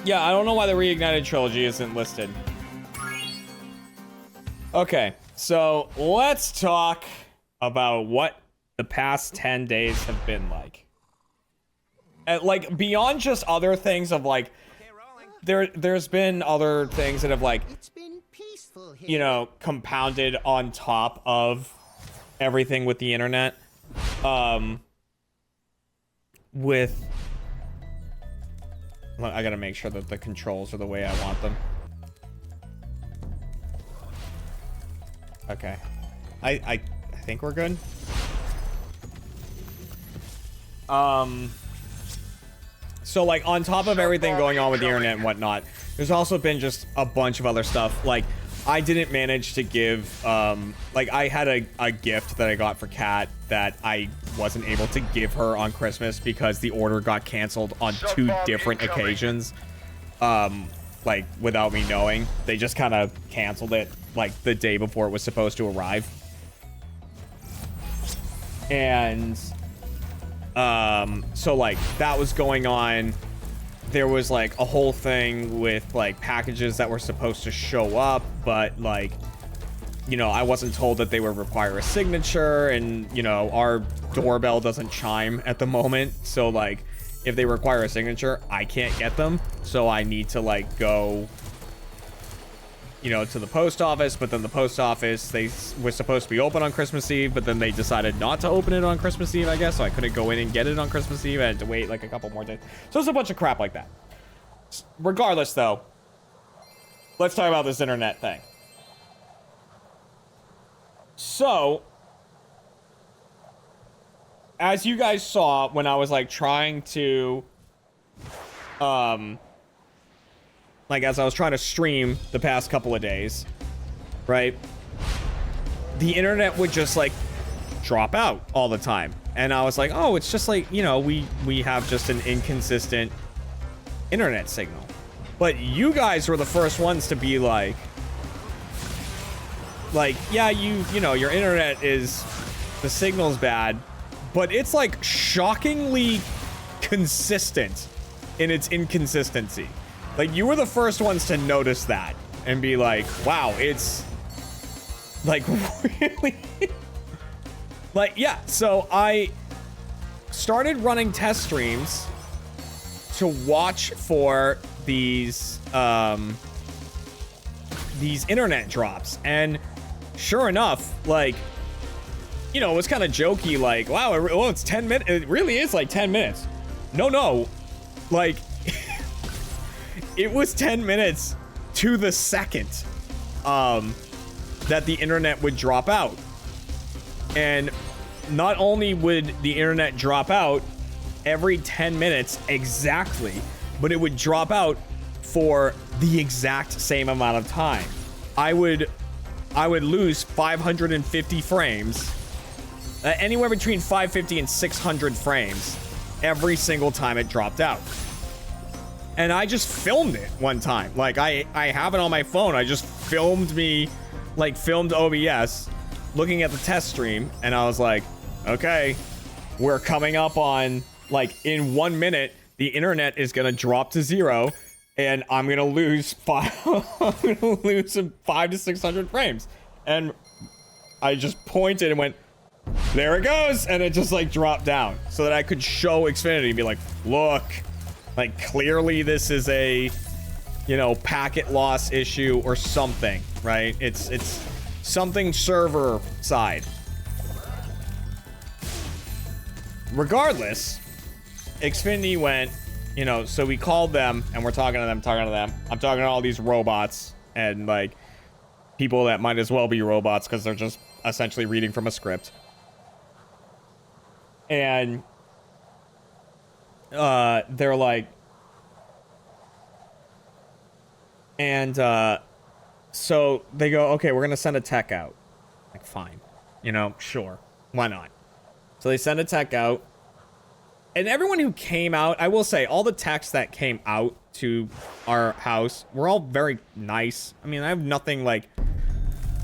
Yeah, I don't know why the Reignited trilogy isn't listed. Okay, so let's talk about what the past 10 days have been like. And, like, beyond just other things of, like, there's been other things that have, like, It's been peaceful here. you know, compounded on top of everything with the internet. I gotta make sure that the controls are the way I want them. Okay. I think we're good. So, like, on top of everything going on with the internet and whatnot, there's also been just a bunch of other stuff. Like, I didn't manage to give, like, I had a gift that I got for Kat that I wasn't able to give her on Christmas because the order got canceled on 2 different occasions. Like, without me knowing. They just kind of canceled it, like, the day before it was supposed to arrive. And so, like, that was going on. There was, like, a whole thing with, like, packages that were supposed to show up, but, like, you know, I wasn't told that they would require a signature, and, you know, our doorbell doesn't chime at the moment, so, like, if they require a signature, I can't get them, so I need to, like, go, you know, to the post office. But then the post office, they were supposed to be open on Christmas Eve, but then they decided not to open it on Christmas Eve, I guess, so I couldn't go in and get it on Christmas Eve. I had to wait like a couple more days. So it's a bunch of crap like that. Regardless, though, let's talk about this internet thing. So, as you guys saw when I was, like, trying to, like, as I was trying to stream the past couple of days, right? The internet would just, like, drop out all the time. And I was like, oh, it's just like, you know, we have just an inconsistent internet signal. But you guys were the first ones to be like, yeah, you know, your internet is, the signal's bad, but it's, like, shockingly consistent in its inconsistency. Like, you were the first ones to notice that and be like, wow, it's, like, really? Like, yeah, so I started running test streams to watch for these internet drops. And sure enough, like, you know, it was kind of jokey, like, wow, well, it's 10 minutes. It really is like 10 minutes. No, like, it was 10 minutes to the second that the internet would drop out. And not only would the internet drop out every 10 minutes exactly, but it would drop out for the exact same amount of time. I would lose 550 frames, anywhere between 550 and 600 frames every single time it dropped out. And I just filmed it one time. Like, I have it on my phone. I just filmed OBS looking at the test stream, and I was like, okay, we're coming up on, like, in 1 minute, the internet is gonna drop to 0, and I'm gonna lose 500 to 600 frames. And I just pointed and went, there it goes, and it just, like, dropped down so that I could show Xfinity and be like, look, like, clearly this is a, you know, packet loss issue or something, right? It's something server side. Regardless, Xfinity went, you know, so we called them and we're talking to them. I'm talking to all these robots and, like, people that might as well be robots because they're just essentially reading from a script. And they're like, and so they go, okay, we're gonna send a tech out. Like, fine, you know, sure, why not? So they send a tech out, and everyone who came out, I will say, all the techs that came out to our house were all very nice. I mean, I have nothing, like,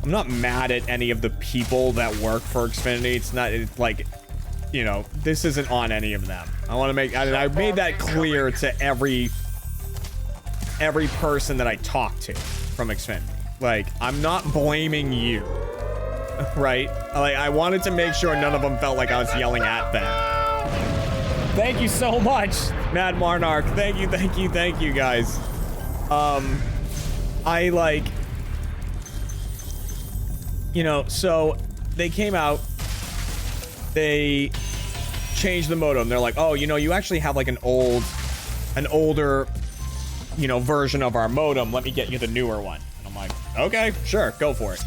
I'm not mad at any of the people that work for Xfinity. It's like, you know, this isn't on any of them. I want to make, I made that clear to every every person that I talk to from Xfinity. Like, I'm not blaming you, right? Like, I wanted to make sure none of them felt like I was yelling at them. Thank you so much, Mad Monarch. Thank you, guys. I like, you know, so they came out, they changed the modem. They're like, oh, you know, you actually have like an older, you know, version of our modem. Let me get you the newer one. And I'm like, okay, sure, go for it.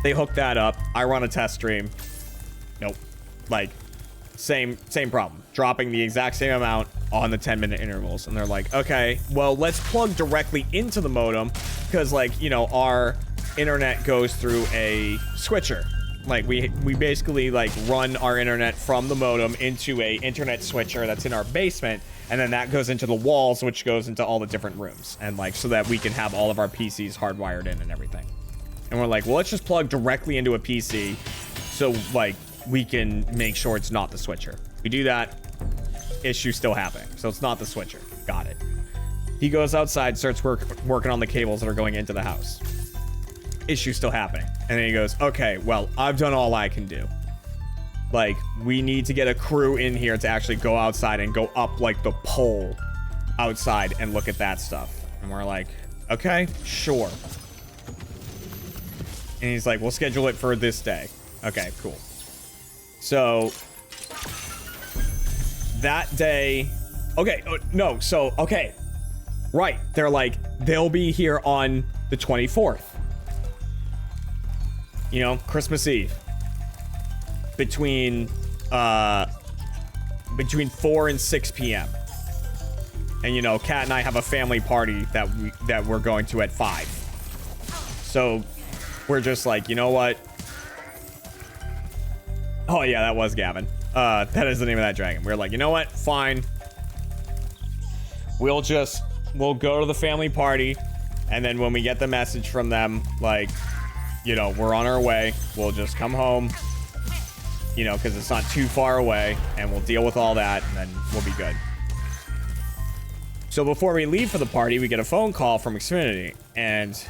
They hooked that up. I run a test stream. Nope. Like, same problem. Dropping the exact same amount on the 10-minute intervals. And they're like, okay, well, let's plug directly into the modem because, like, you know, our internet goes through a switcher. Like, we basically, like, run our internet from the modem into a internet switcher that's in our basement, and then that goes into the walls, which goes into all the different rooms. And, like, so that we can have all of our PCs hardwired in and everything. And we're like, well, let's just plug directly into a PC so, like, we can make sure it's not the switcher. We do that, issue still happening. So it's not the switcher. Got it. He goes outside, starts working on the cables that are going into the house. Issue still happening. And then he goes, okay, well, I've done all I can do. Like, we need to get a crew in here to actually go outside and go up, like, the pole outside and look at that stuff. And we're like, okay, sure. And he's like, we'll schedule it for this day. Okay, cool. So that day, okay, no, so, okay, right. They're like, they'll be here on the 24th. You know, Christmas Eve. Between 4 and 6 p.m. And, you know, Kat and I have a family party that we're going to at 5. So we're just like, you know what? Oh, yeah, that was Gavin. That is the name of that dragon. We're like, you know what? Fine. We'll go to the family party. And then when we get the message from them, like, you know, we're on our way. We'll just come home, you know, because it's not too far away. And we'll deal with all that. And then we'll be good. So before we leave for the party, we get a phone call from Xfinity. And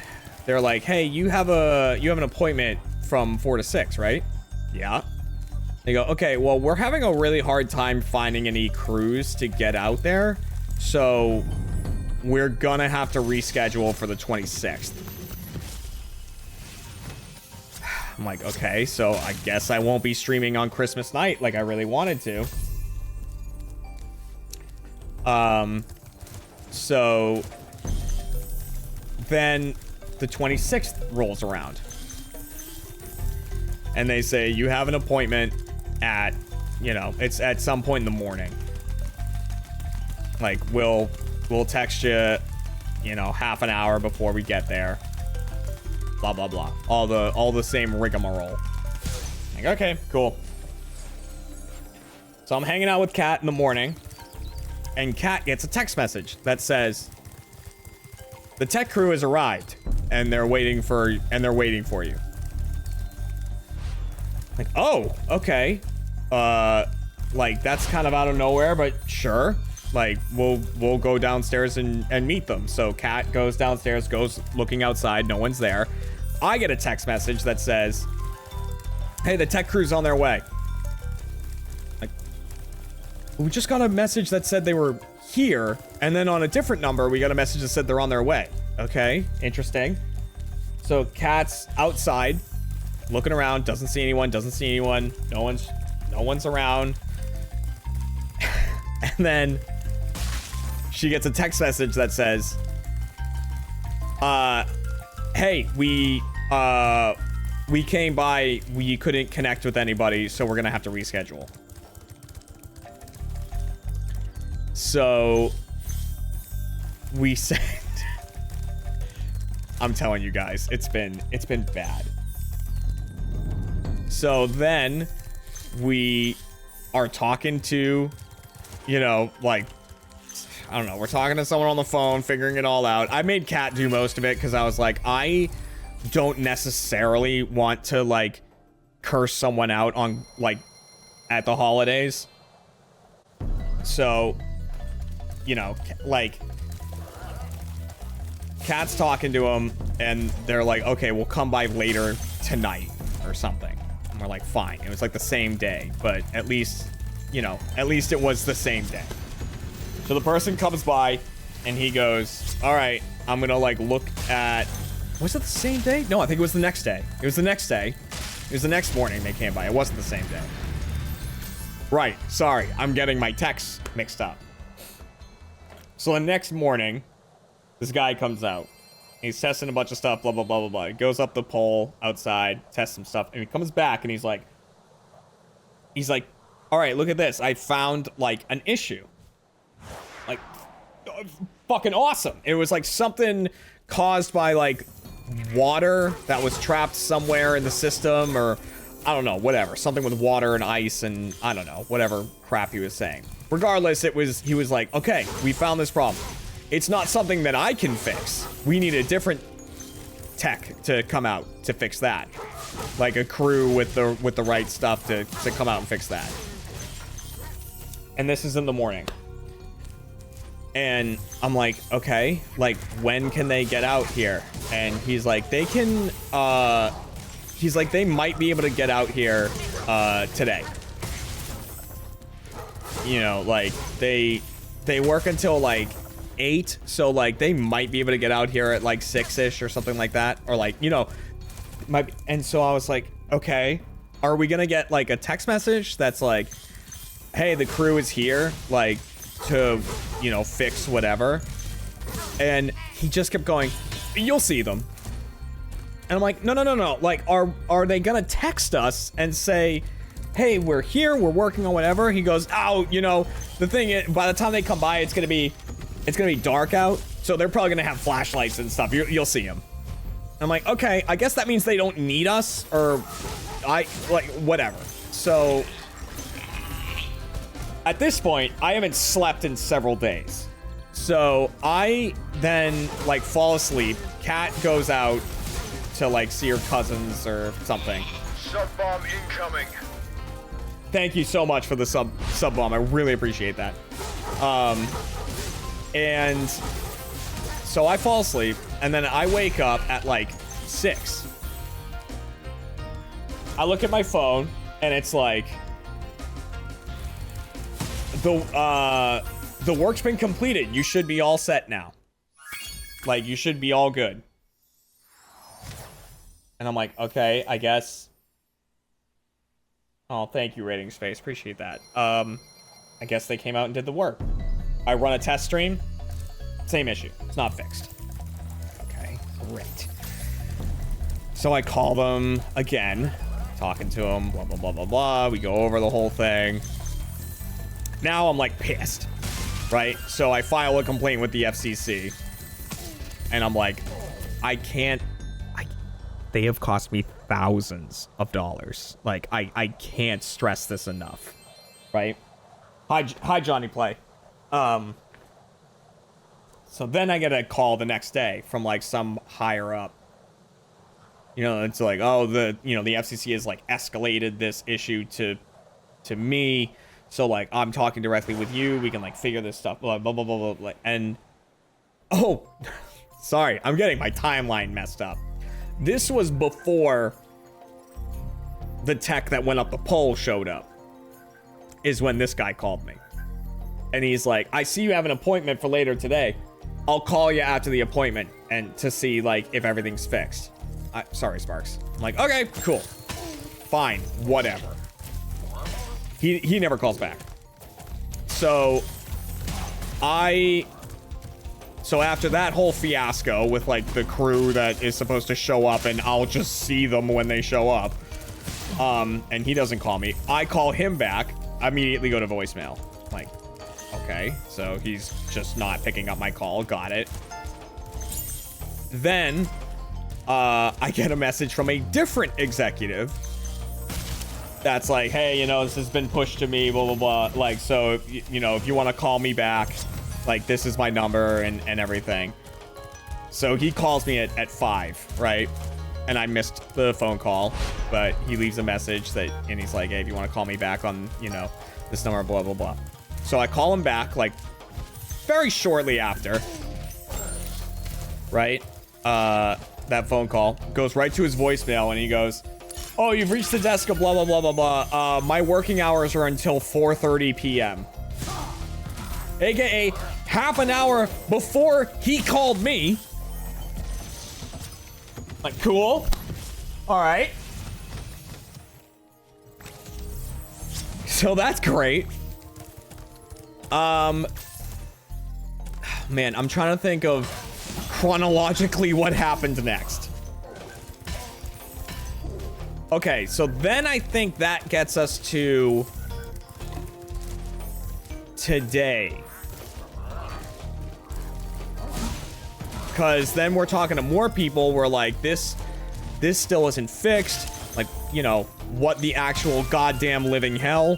they're like, hey, you have an appointment from 4 to 6, right? Yeah. They go, okay, well, we're having a really hard time finding any crews to get out there. So we're gonna have to reschedule for the 26th. I'm like, okay, so I guess I won't be streaming on Christmas night like I really wanted to. So then the 26th rolls around. And they say, you have an appointment at, you know, it's at some point in the morning. Like, we'll text you, you know, half an hour before we get there. Blah, blah, blah. All the same rigmarole. Like, okay, cool. So I'm hanging out with Kat in the morning. And Kat gets a text message that says, the tech crew has arrived. And they're waiting for you. Like, oh, okay. Like, that's kind of out of nowhere, but sure. Like, we'll go downstairs and meet them. So Kat goes downstairs, goes looking outside. No one's there. I get a text message that says, hey, the tech crew's on their way. Like, we just got a message that said they were here. And then on a different number, we got a message that said they're on their way. Okay, interesting. So Kat's outside, looking around, doesn't see anyone. No one's around. And then she gets a text message that says, hey, we came by, we couldn't connect with anybody, so we're gonna have to reschedule. So we said, I'm telling you guys, it's been bad. So then we are talking to, you know, like, I don't know, we're talking to someone on the phone, figuring it all out. I made Kat do most of it because I was like, I don't necessarily want to, like, curse someone out on, like, at the holidays. So, you know, like, Cat's talking to him, and they're like, okay, we'll come by later tonight or something. And we're like, fine. It was like the same day, but at least, you know, at least it was the same day. So the person comes by, and he goes, all right, I'm gonna like look at, was it the same day? No, I think it was the next day. It was the next day. It was the next morning they came by. It wasn't the same day. Right, sorry, I'm getting my texts mixed up. So the next morning, this guy comes out. He's testing a bunch of stuff, blah, blah, blah, blah, blah. He goes up the pole outside, tests some stuff, and he comes back and he's like, all right, look at this. I found like an issue. Like, fucking awesome. It was like something caused by like water that was trapped somewhere in the system, or I don't know, whatever. Something with water and ice and I don't know, whatever crap he was saying. Regardless, he was like, okay, we found this problem. It's not something that I can fix. We need a different tech to come out to fix that. Like a crew with the right stuff to come out and fix that. And this is in the morning. And I'm like, okay, like when can they get out here? And he's like, they can, he's like, they might be able to get out here today. You know, like they work until like 8, so like they might be able to get out here at like 6ish or something like that, or like, you know, might be. And so I was like, okay, are we gonna get like a text message that's like, hey, the crew is here, like to, you know, fix whatever? And he just kept going, you'll see them. And I'm like, no, like are they gonna text us and say, hey, we're here, we're working on whatever? He goes, oh, you know, the thing is, by the time they come by, it's gonna be dark out, so they're probably gonna have flashlights and stuff. You'll see them. I'm like, okay, I guess that means they don't need us, or whatever. So at this point, I haven't slept in several days. So I then like fall asleep. Kat goes out to like see her cousins or something. Sub bomb incoming. Thank you so much for the sub bomb. I really appreciate that. And so I fall asleep, and then I wake up at like 6. I look at my phone, and it's like the work's been completed. You should be all set now. Like, you should be all good. And I'm like, okay, I guess. Oh, thank you, Rating Space. Appreciate that. I guess they came out and did the work. I run a test stream. Same issue. It's not fixed. Okay, great. So I call them again, talking to them, blah, blah, blah, blah, blah. We go over the whole thing. Now I'm like pissed, right? So I file a complaint with the FCC. And I'm like, they have cost me thousands of dollars. Like, I can't stress this enough, right? Hi, Johnny Play. So then I get a call the next day from like some higher up. You know, it's like, oh, the FCC has like escalated this issue to me. So like, I'm talking directly with you. We can like figure this stuff, blah, blah, blah, blah, blah, blah. And, oh, sorry, I'm getting my timeline messed up. This was before the tech that went up the pole showed up, is when this guy called me. And he's like, I see you have an appointment for later today. I'll call you after the appointment and to see like if everything's fixed. Sorry, Sparks. I'm like, okay, cool. Fine, whatever. He never calls back. So after that whole fiasco with like the crew that is supposed to show up and I'll just see them when they show up, and he doesn't call me, I call him back, immediately go to voicemail. Like, okay, so he's just not picking up my call. Got it. Then I get a message from a different executive that's like, hey, you know, this has been pushed to me, blah, blah, blah. Like, so, if you want to call me back, like, this is my number and everything. So he calls me at 5, right? And I missed the phone call, but he leaves a message and he's like, hey, if you want to call me back on, this number, blah, blah, blah. So I call him back, like, very shortly after. right? That phone call goes right to his voicemail, and he goes, "Oh, you've reached the desk of blah, blah, blah, blah, blah. My working hours are until 4:30 p.m. AKA half an hour before he called me. Like, cool. All right. So that's great. Man, I'm trying to think of chronologically what happened next. Okay, so then I think that gets us to today. Because then we're talking to more people. We're like, this still isn't fixed. Like, you know, what the actual goddamn living hell?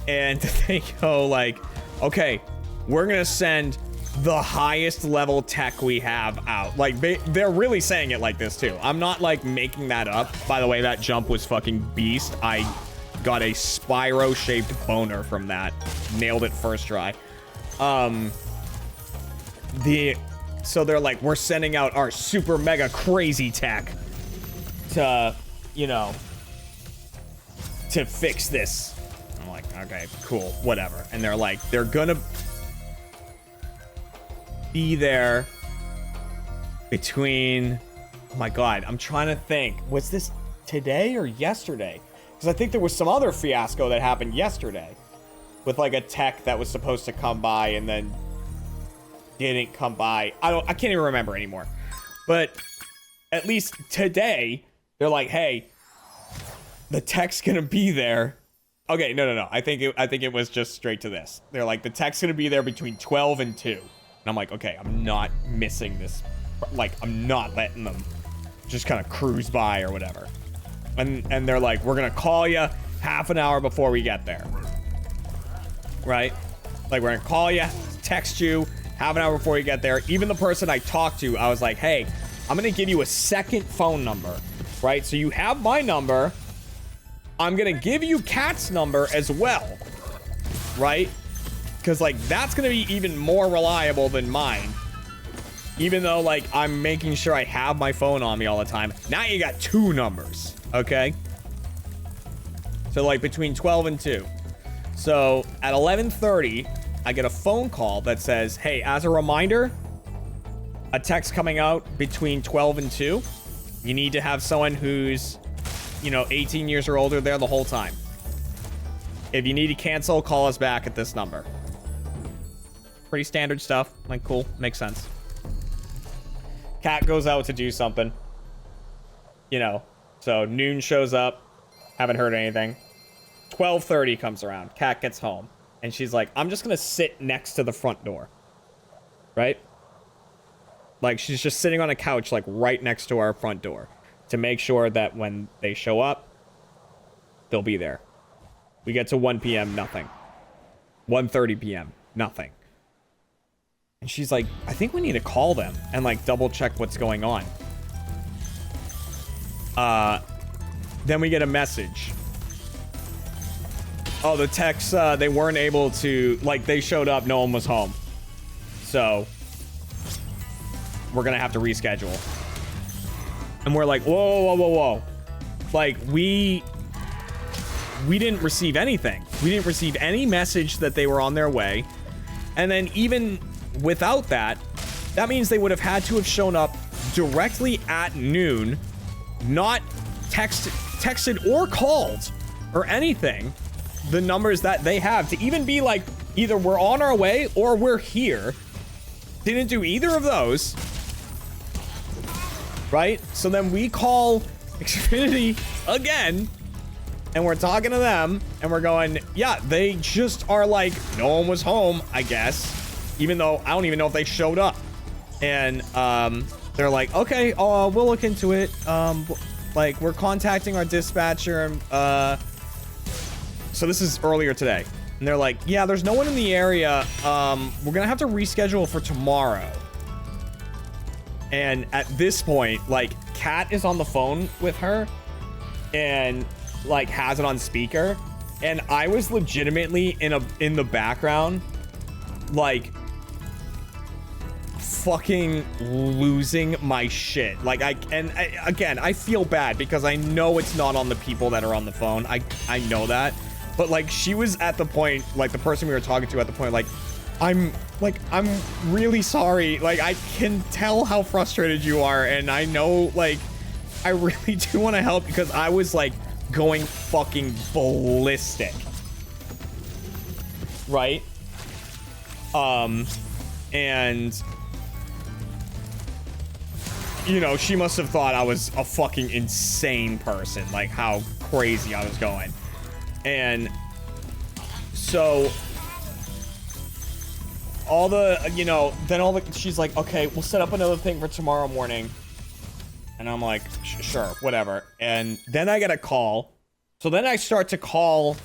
And they go like, okay, we're gonna send the highest level tech we have out. Like, they're really saying it like this too. I'm not like making that up. By the way, that jump was fucking beast. I got a Spyro shaped boner from that. Nailed it first try. So they're like, we're sending out our super mega crazy tech to, you know, to fix this. I'm like, okay, cool, whatever. And they're like, they're gonna be there between, oh my god, I'm trying to think, was this today or yesterday? Because I think there was some other fiasco that happened yesterday with like a tech that was supposed to come by and then didn't come by. I can't even remember anymore. But at least today, they're like, hey, the tech's gonna be there. Okay, no. I think it was just straight to this. They're like, the tech's gonna be there between 12 and 2. And I'm like, okay, I'm not missing this. Like, I'm not letting them just kind of cruise by or whatever. And they're like, we're gonna call you half an hour before we get there. Right? Like, we're gonna call you, text you half an hour before you get there. Even the person I talked to, I was like, hey, I'm gonna give you a second phone number. Right? So you have my number. I'm gonna give you Kat's number as well. Right? Because, like, that's going to be even more reliable than mine. Even though, like, I'm making sure I have my phone on me all the time. Now you got 2 numbers, okay? So, like, between 12 and 2. So, at 11:30, I get a phone call that says, hey, as a reminder, a text coming out between 12 and 2. You need to have someone who's, you know, 18 years or older there the whole time. If you need to cancel, call us back at this number. Pretty standard stuff. Like, cool. Makes sense. Cat goes out to do something. You know. So, noon shows up. Haven't heard anything. 12:30 comes around. Cat gets home. And she's like, I'm just going to sit next to the front door. Right? Like, she's just sitting on a couch, like, right next to our front door. To make sure that when they show up, they'll be there. We get to 1 p.m., nothing. 1:30 p.m., nothing. And she's like, I think we need to call them and, like, double check what's going on. Then we get a message. Oh, the techs, they weren't able to, like, they showed up, no one was home. So, we're gonna have to reschedule. And we're like, whoa. Like, we didn't receive anything. We didn't receive any message that they were on their way. And then even without that, that means they would have had to have shown up directly at noon, not texted or called or anything, the numbers that they have to even be like, either we're on our way or we're here. Didn't do either of those. Right? So then we call Xfinity again, and we're talking to them, and we're going, yeah, they just are like, no one was home, I guess. Even though I don't even know if they showed up. And they're like, okay, we'll look into it. Like, we're contacting our dispatcher. So this is earlier today. And they're like, yeah, there's no one in the area. We're gonna have to reschedule for tomorrow. And at this point, like, Kat is on the phone with her and, like, has it on speaker. And I was legitimately in the background, like, fucking losing my shit. Like, again, I feel bad because I know it's not on the people that are on the phone. I know that. But, like, she was at the point, like, the person we were talking to at the point, like, I'm really sorry. Like, I can tell how frustrated you are, and I know, like, I really do want to help because I was, like, going fucking ballistic. Right? And, you know, she must have thought I was a fucking insane person, like, how crazy I was going. And so all the, you know, then all the, she's like, okay, we'll set up another thing for tomorrow morning. And I'm like, sure, whatever. And then I get a call. So then I start to call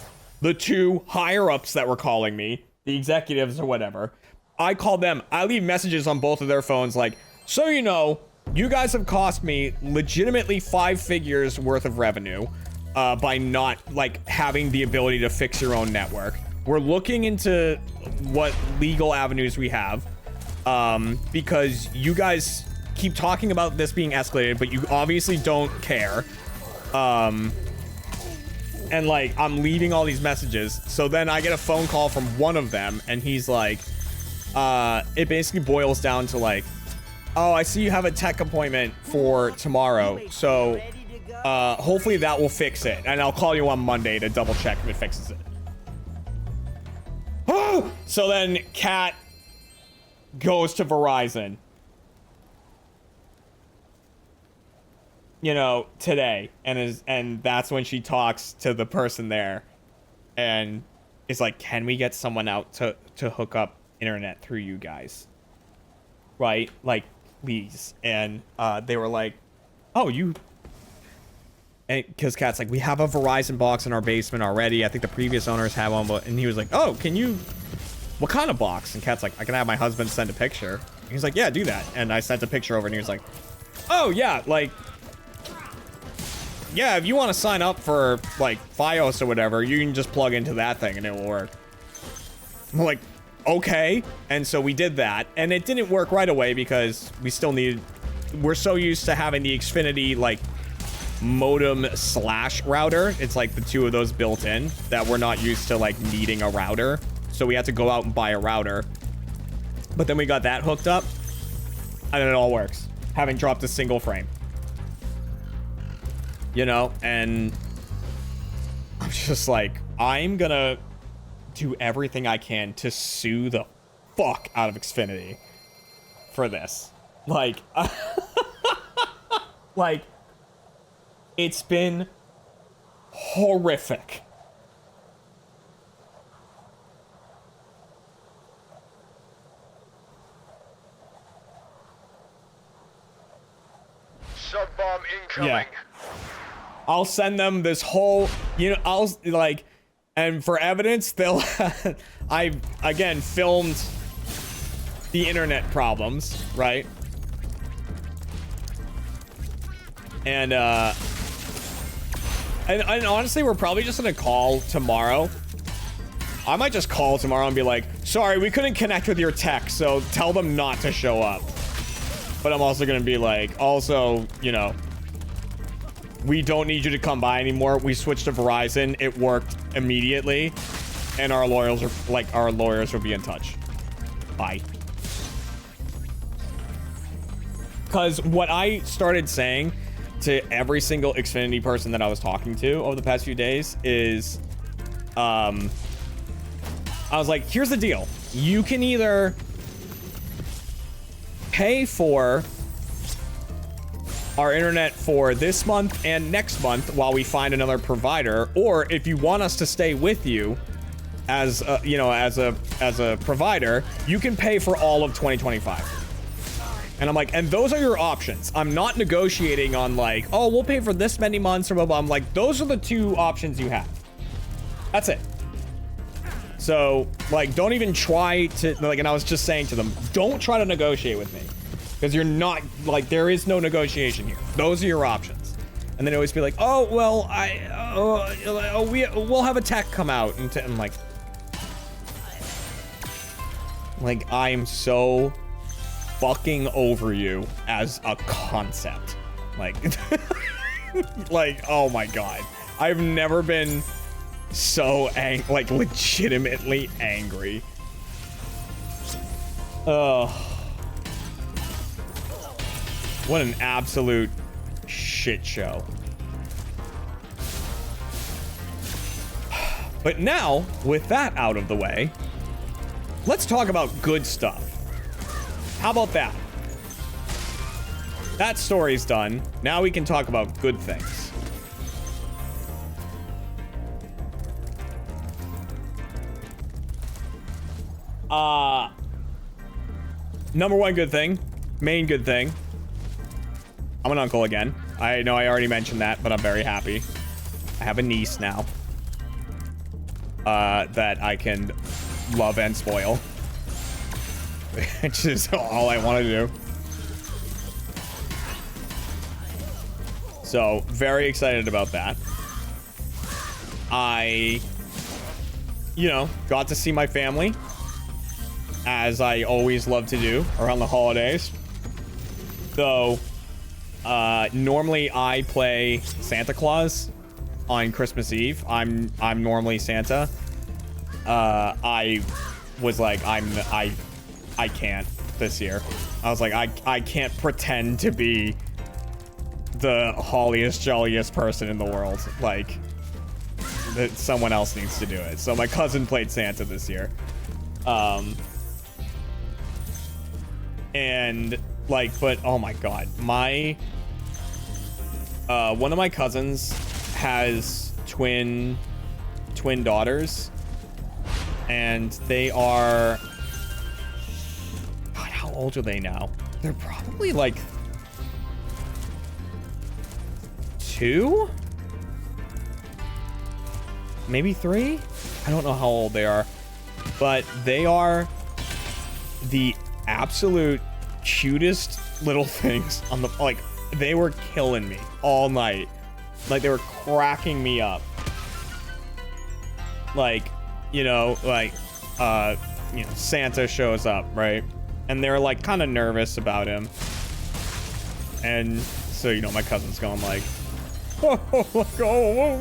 the two higher ups that were calling me, the executives or whatever. I call them. I leave messages on both of their phones like, so you know, you guys have cost me legitimately 5 figures worth of revenue by not, like, having the ability to fix your own network. We're looking into what legal avenues we have because you guys keep talking about this being escalated, but you obviously don't care. And, like, I'm leaving all these messages. So then I get a phone call from one of them, and he's like, it basically boils down to, like, oh, I see you have a tech appointment for tomorrow. So hopefully that will fix it. And I'll call you on Monday to double check if it fixes it. So then Kat goes to Verizon. You know, today, and that's when she talks to the person there and is like, can we get someone out to hook up internet through you guys, right? Like, please. And they were like, oh, you, and because Kat's like, we have a Verizon box in our basement already. I think the previous owners have one, but, and he was like, oh, can you, what kind of box? And Kat's like, I can have my husband send a picture. And he's like, yeah, do that. And I sent a picture over, and he was like, oh yeah, like, yeah, if you want to sign up for, like, Fios or whatever, you can just plug into that thing and it will work. I'm like, okay. And so we did that, and it didn't work right away because we still needed, we're so used to having the Xfinity, like, modem / router. It's like the two of those built in that we're not used to, like, needing a router. So we had to go out and buy a router. But then we got that hooked up, and it all works. Haven't dropped a single frame. You know, and I'm just like, I'm gonna do everything I can to sue the fuck out of Xfinity for this. Like, like, it's been horrific. Sub-bomb incoming. Yeah. I'll send them this whole, you know, I'll, like, and for evidence, they'll, I, again, filmed the internet problems, right? And honestly, we're probably just gonna call tomorrow. I might just call tomorrow and be like, sorry, we couldn't connect with your tech, so tell them not to show up. But I'm also gonna be like, also, you know, we don't need you to come by anymore. We switched to Verizon. It worked immediately. And our lawyers will be in touch. Bye. Because what I started saying to every single Xfinity person that I was talking to over the past few days is, I was like, here's the deal. You can either pay for our internet for this month and next month while we find another provider, or if you want us to stay with you as a, you know, as a provider, you can pay for all of 2025. And I'm like, and those are your options. I'm not negotiating on, like, oh, we'll pay for this many months or blah blah. I'm like, those are the two options you have. That's it. So, like, don't even try to, like, and I was just saying to them, don't try to negotiate with me. Because you're not, like, there is no negotiation here. Those are your options. And then always be like, oh, well, we'll have a tech come out. And I'm like, I'm so fucking over you as a concept. Like, like, oh my god. I've never been so like legitimately angry. Ugh. What an absolute shit show. But now, with that out of the way, let's talk about good stuff. How about that? That story's done. Now we can talk about good things. Number one good thing, main good thing. I'm an uncle again. I know I already mentioned that, but I'm very happy. I have a niece now. That I can love and spoil. Which is all I want to do. So, very excited about that. I, you know, got to see my family, as I always love to do around the holidays. Though, normally I play Santa Claus on Christmas Eve. I'm normally Santa. I was like, I can't this year. I was like, I can't pretend to be the holliest, jolliest person in the world. Like, that someone else needs to do it. So my cousin played Santa this year. And like, but oh my god, my one of my cousins has twin daughters, and they are, god, how old are they now? They're probably like 2, maybe 3. I don't know how old they are, but they are the absolute cutest little things on the, like, they were killing me all night. Like, they were cracking me up. Like, you know, like, you know, Santa shows up, right? And they're like kind of nervous about him. And so, you know, my cousin's going like, oh,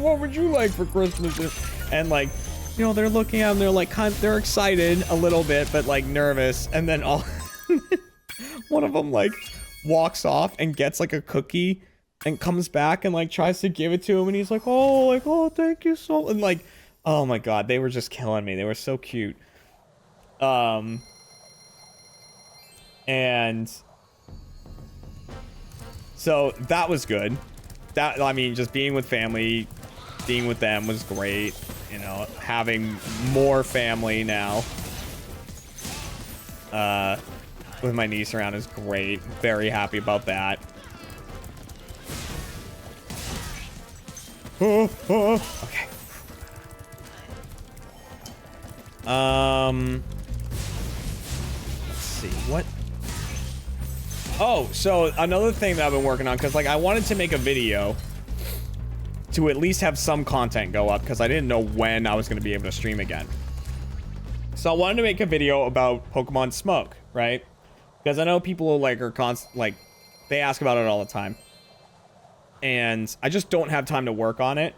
what would you like for Christmas? And like, you know, they're looking at him, they're like they're excited a little bit, but like nervous. And then all one of them like walks off and gets like a cookie and comes back and like tries to give it to him, and he's like, oh, thank you so, and like, oh my god, they were just killing me. They were so cute. And so that was good. That, I mean, just being with family, being with them was great. You know, having more family now with my niece around is great. Very happy about that. Okay. Let's see, what? Oh, so another thing that I've been working on, because like I wanted to make a video to at least have some content go up, because I didn't know when I was going to be able to stream again. So I wanted to make a video about Pokemon Smoke, right? Because I know people like are like they ask about it all the time, and I just don't have time to work on it.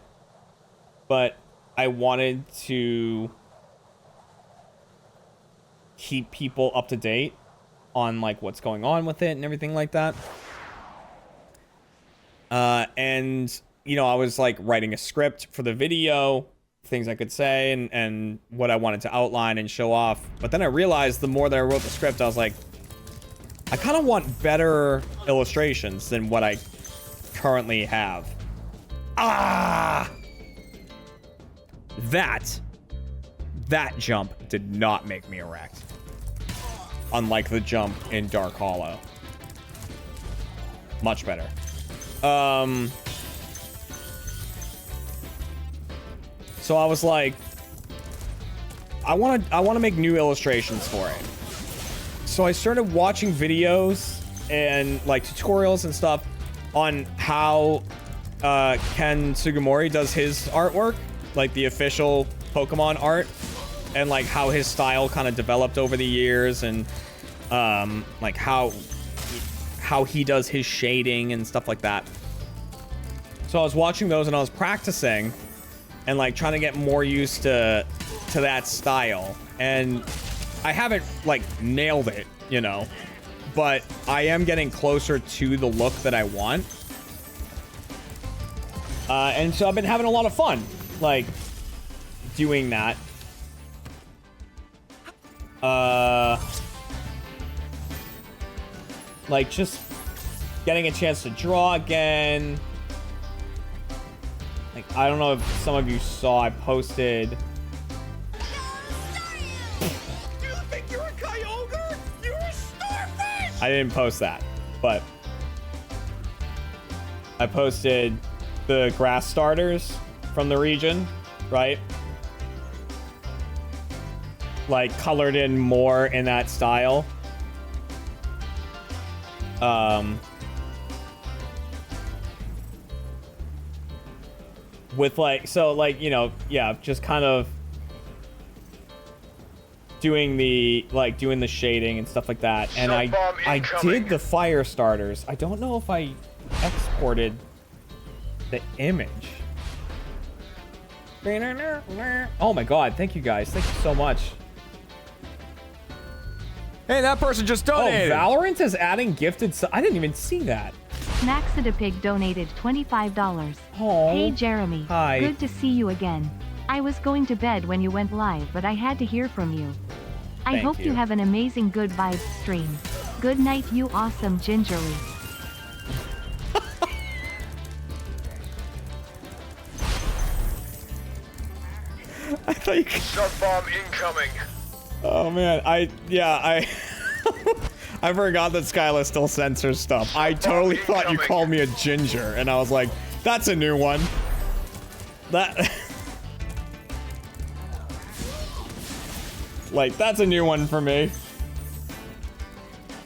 But I wanted to keep people up to date on like what's going on with it and everything like that. And you know, I was like writing a script for the video, things I could say and what I wanted to outline and show off. But then I realized the more that I wrote the script, I was like, I kind of want better illustrations than what I currently have. That jump did not make me erect. Unlike the jump in Dark Hollow. Much better. So I was like, I want to make new illustrations for it. So I started watching videos and like tutorials and stuff on how Ken Sugimori does his artwork, like the official Pokemon art, and like how his style kind of developed over the years, and like how he does his shading and stuff like that. So I was watching those and I was practicing and like trying to get more used to that style. And I haven't like nailed it, you know, but I am getting closer to the look that I want. And so I've been having a lot of fun, like doing that. Like just getting a chance to draw again. Like, I don't know if some of you saw, I posted. Do you think you're a Kyogre? You're a starfish! I didn't post that, but I posted the grass starters from the region, right? Like colored in more in that style. With like, so like, you know, yeah, just kind of doing the shading and stuff like that. And I did the fire starters. I don't know if I exported the image. Oh my god, thank you guys. Thank you so much. Hey, that person just donated. Oh, Valorant is adding gifted I didn't even see that. Maxidapig donated $25. Oh. Hey Jeremy. Hi. Good to see you again. I was going to bed when you went live, but I had to hear from you. I Thank hope you. you have an amazing good vibes stream. Good night, you awesome gingerly. I thought you could... Sub bomb incoming. Oh man, I I forgot that Skyla still censors stuff. I totally thought you called me a ginger, and I was like, that's a new one. That... like, that's a new one for me.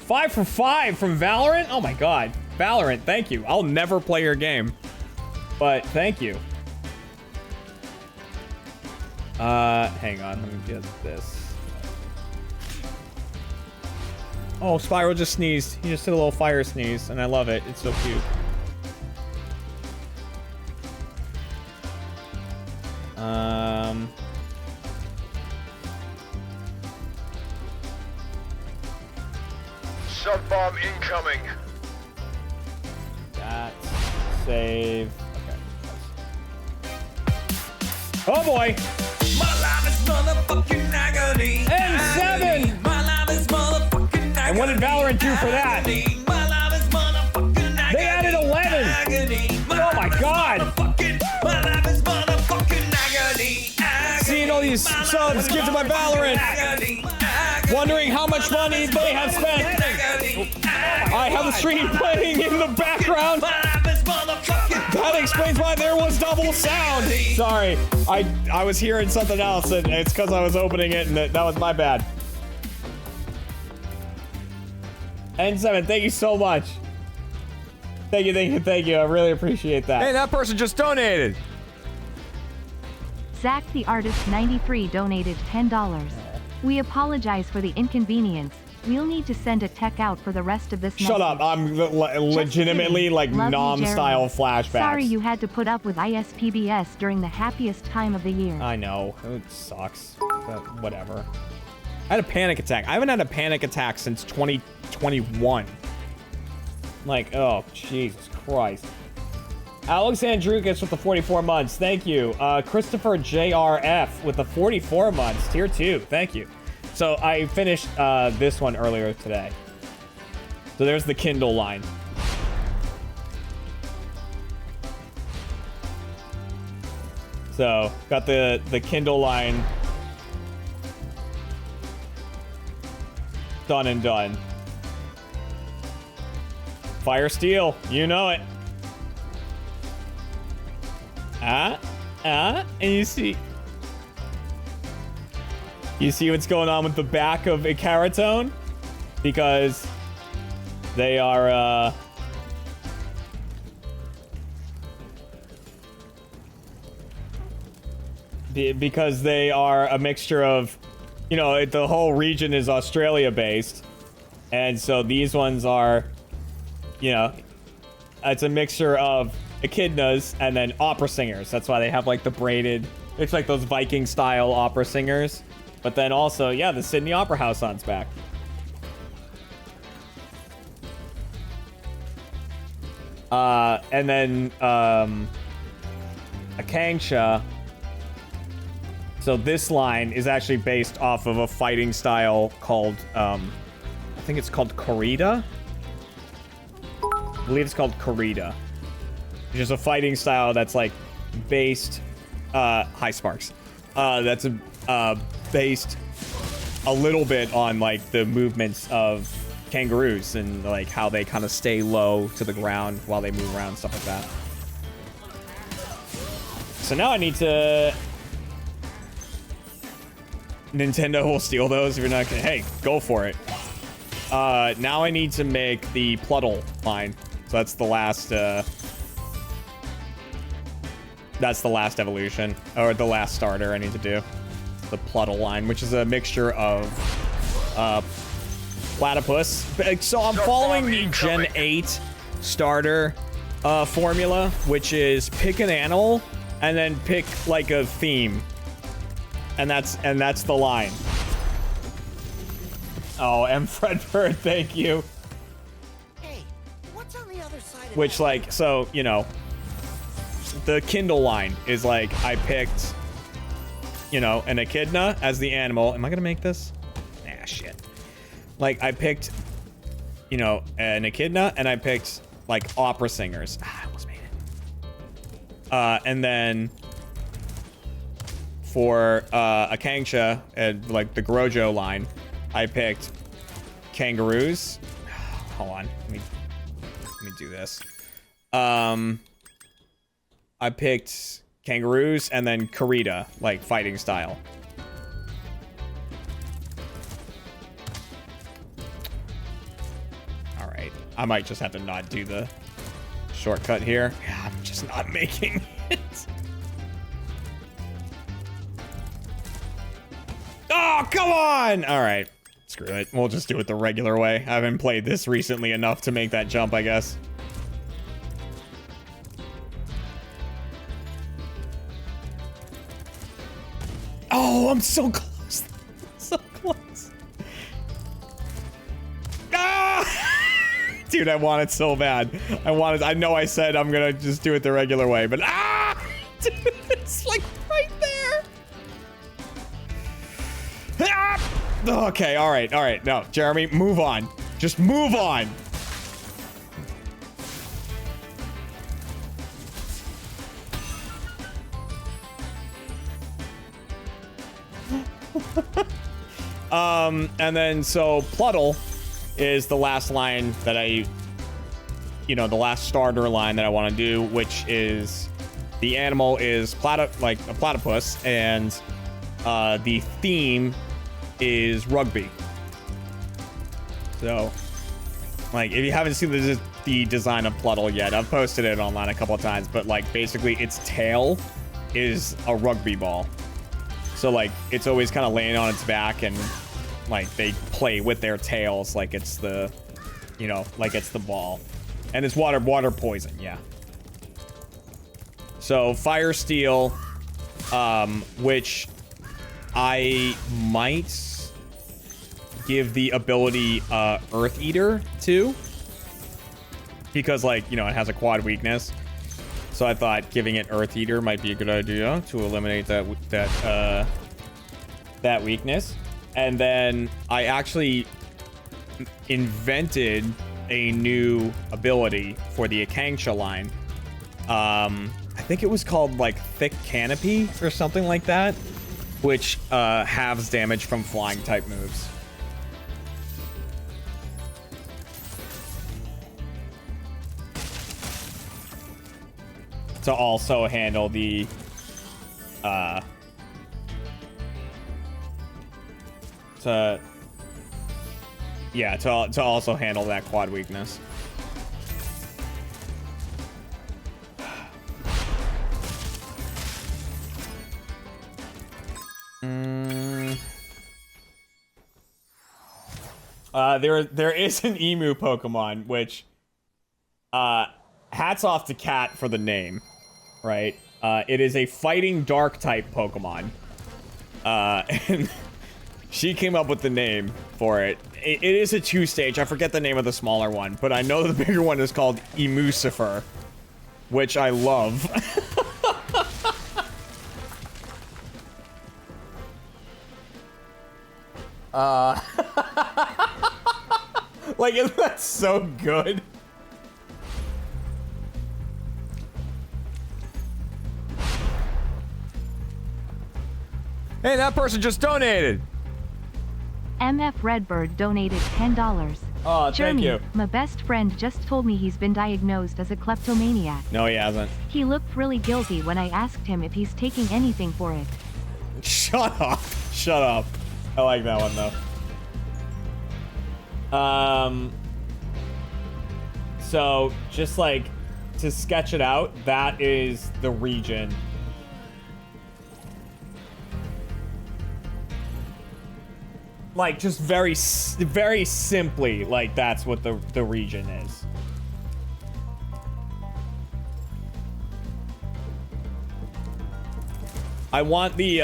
5 for 5 from Valorant? Oh my god. Valorant, thank you. I'll never play your game. But, thank you. Hang on, let me get this. Oh, Spyro just sneezed. He just did a little fire sneeze, and I love it. It's so cute. Sub bomb incoming. That save. Okay. Oh boy. My life is motherfucking agony. And 7. My life is motherfucking agony. And what did Valorant do for that? My life is motherfucking agony. They added 11. Agony. Oh my god. My life is motherfucking agony. Seeing all these subs give to my Valorant. Wondering how much money they have spent. I have the stream playing in the background. That explains why there was double sound. Sorry, I was hearing something else, and it's because I was opening it, and that was my bad. N7, thank you so much. Thank you, thank you, thank you. I really appreciate that. Hey, that person just donated. Zach the Artist 93 donated $10. We apologize for the inconvenience. We'll need to send a tech out for the rest of this Shut up. I'm legitimately kidding. like Love you, nom-style Jeremy. flashbacks. Sorry you had to put up with ISPBS during the happiest time of the year. I know. It sucks. But whatever. I had a panic attack. I haven't had a panic attack since 2021. Like, oh, Jesus Christ. Alex Andrukis with the 44 months. Thank you. Christopher JRF with the 44 months. Tier 2. Thank you. So I finished this one earlier today. So there's the Kindle line. So got the Kindle line done and done. Fire Steel, you know it. And you see what's going on with the back of Icaratone? Because they are, because they are a mixture of, you know, the whole region is Australia-based. And so these ones are, you know, it's a mixture of echidnas and then opera singers. That's why they have like the braided, it's like those Viking style opera singers. But then also, yeah, the Sydney Opera House on's back. And then Akanksha. So this line is actually based off of a fighting style called, I think it's called Corrida. I believe it's called Corrida, which is a fighting style that's like based, hi Sparks. That's based a little bit on like the movements of kangaroos and like how they kind of stay low to the ground while they move around and stuff like that. So now I need to... Nintendo will steal those if you're not gonna... Hey, go for it. Now I need to make the Pluddle line. So that's the last, that's the last evolution, or the last starter I need to do. The Pluddle line, which is a mixture of, platypus. So I'm following the Gen 8 starter, formula, which is pick an animal and then pick like a theme. And that's the line. Oh, M. Fredbird, thank you. Hey, what's on the other side of Which, that? like, so, you know, the Kindle line is like, I picked, you know, an echidna as the animal. Am I gonna make this? Nah, shit. Like, I picked, you know, an echidna, and I picked, like, opera singers. I almost made it. And then for Akanksha, like the Grojo line, I picked kangaroos. Hold on, let me do this. I picked kangaroos and then Corrida, like fighting style. All right, I might just have to not do the shortcut here. Yeah, I'm just not making it. Oh, come on! All right. Screw it. We'll just do it the regular way. I haven't played this recently enough to make that jump, I guess. Oh, I'm so close. So close. Ah! Dude, I want it so bad. I know I said I'm gonna just do it the regular way, but ah! Dude, it's like right there. Ah! Okay, all right. No, Jeremy, move on. Just move on. And then so Pluddle is the last line that the last starter line that I want to do, which is the animal is like a platypus, and the theme is rugby. So, like, if you haven't seen the design of Pluddle yet, I've posted it online a couple of times, but like basically its tail is a rugby ball. So like it's always kind of laying on its back, and like they play with their tails like it's the, you know, like it's the ball. And it's water poison, yeah. So Fire Steel, which I might give the ability Earth Eater to, because, like, you know, it has a quad weakness. So I thought giving it Earth Eater might be a good idea to eliminate that weakness. And then I actually invented a new ability for the Akanksha line. I think it was called like Thick Canopy or something like that, which halves damage from flying type moves. To also handle the to also handle that quad weakness. there is an emu Pokemon, which hats off to Cat for the name, right? It is a fighting dark type Pokemon. And she came up with the name for it. It is a 2-stage. I forget the name of the smaller one, but I know the bigger one is called Emucifer, which I love. Like, isn't that so good? Hey, that person just donated. MF Redbird donated $10. Oh, thank Jeremy, you. my best friend just told me he's been diagnosed as a kleptomaniac. No, he hasn't. He looked really guilty when I asked him if he's taking anything for it. Shut up. Shut up. I like that one, though. So, just like, to sketch it out, that is the region. Like, just very simply, like, that's what the region is. I want the,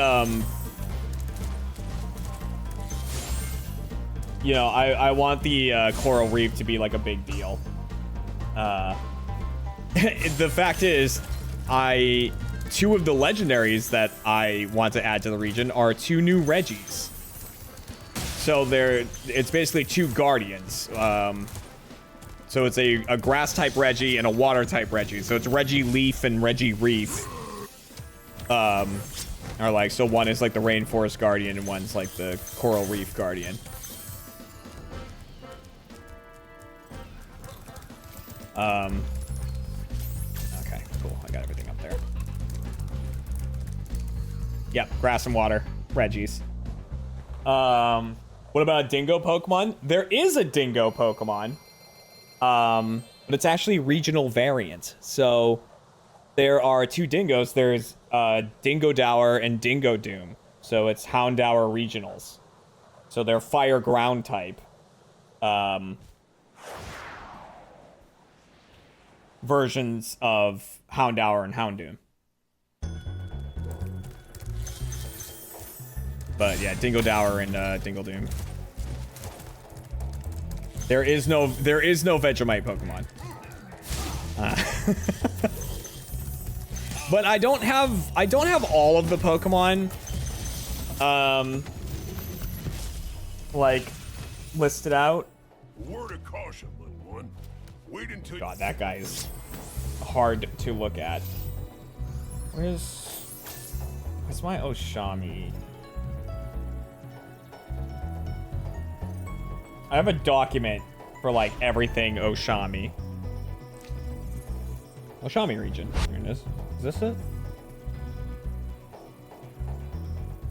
you know, I want the coral reef to be like a big deal. The fact is, two of the legendaries that I want to add to the region are 2 new Reggies. So it's basically 2 guardians. So it's a grass type Reggie and a water type Reggie. So it's Reggie Leaf and Reggie Reef. Are like, so one is like the rainforest guardian and one's like the coral reef guardian. Okay, cool. I got everything up there. Yep, grass and water, Reggies. What about a dingo Pokemon? There is a dingo Pokemon. But it's actually regional variant. So there are 2 dingoes. There's Dingo Dower and Dingo Doom. So it's Houndour regionals. So they're fire ground type. Versions of Houndour and Houndoom. But yeah, Dingo Dower and Dingo Doom. There is no Vegemite Pokemon. But I don't have all of the Pokemon like listed out. Word of caution, little one. Wait until God, that guy is hard to look at. Where's my Oshami? I have a document for like everything Oshami. Oshami region. Here it is. Is this it?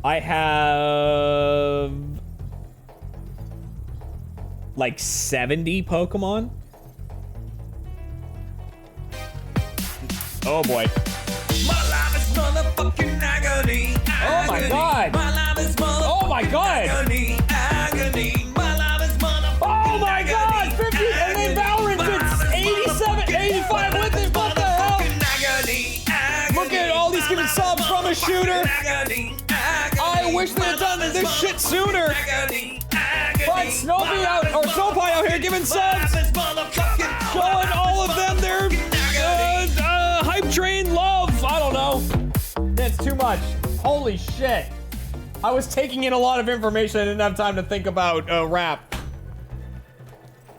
I have like 70 Pokemon. Oh boy. My life is motherfucking agony. Oh my god. My life is motherfucking Oh my god. agony. Agony. My life is motherfucking Oh my god. 50 and then Valorant did 87, 85 with it. What the hell? Look at all these giving subs from a shooter. I wish they had done this shit sooner. But Snowpie out here giving subs. Showing all of them their hype train love. I don't know. That's too much. Holy shit. I was taking in a lot of information. I didn't have time to think about rap.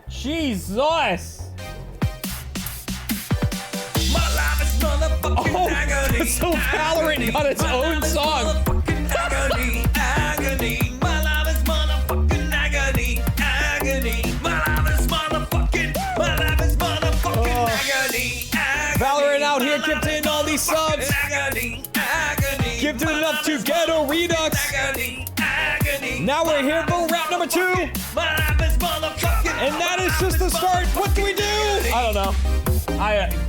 Jesus. Oh, so Valorant got its own song. Agony, agony, my life is motherfucking agony, agony, my life is motherfucking agony, agony. Valorant out here gifting all these subs. Agony, agony. Gifted enough to Ghetto Redux. Agony, agony. Now we're here for rap number 2. My life is motherfucking. And that is just the start. What do we do? I don't know.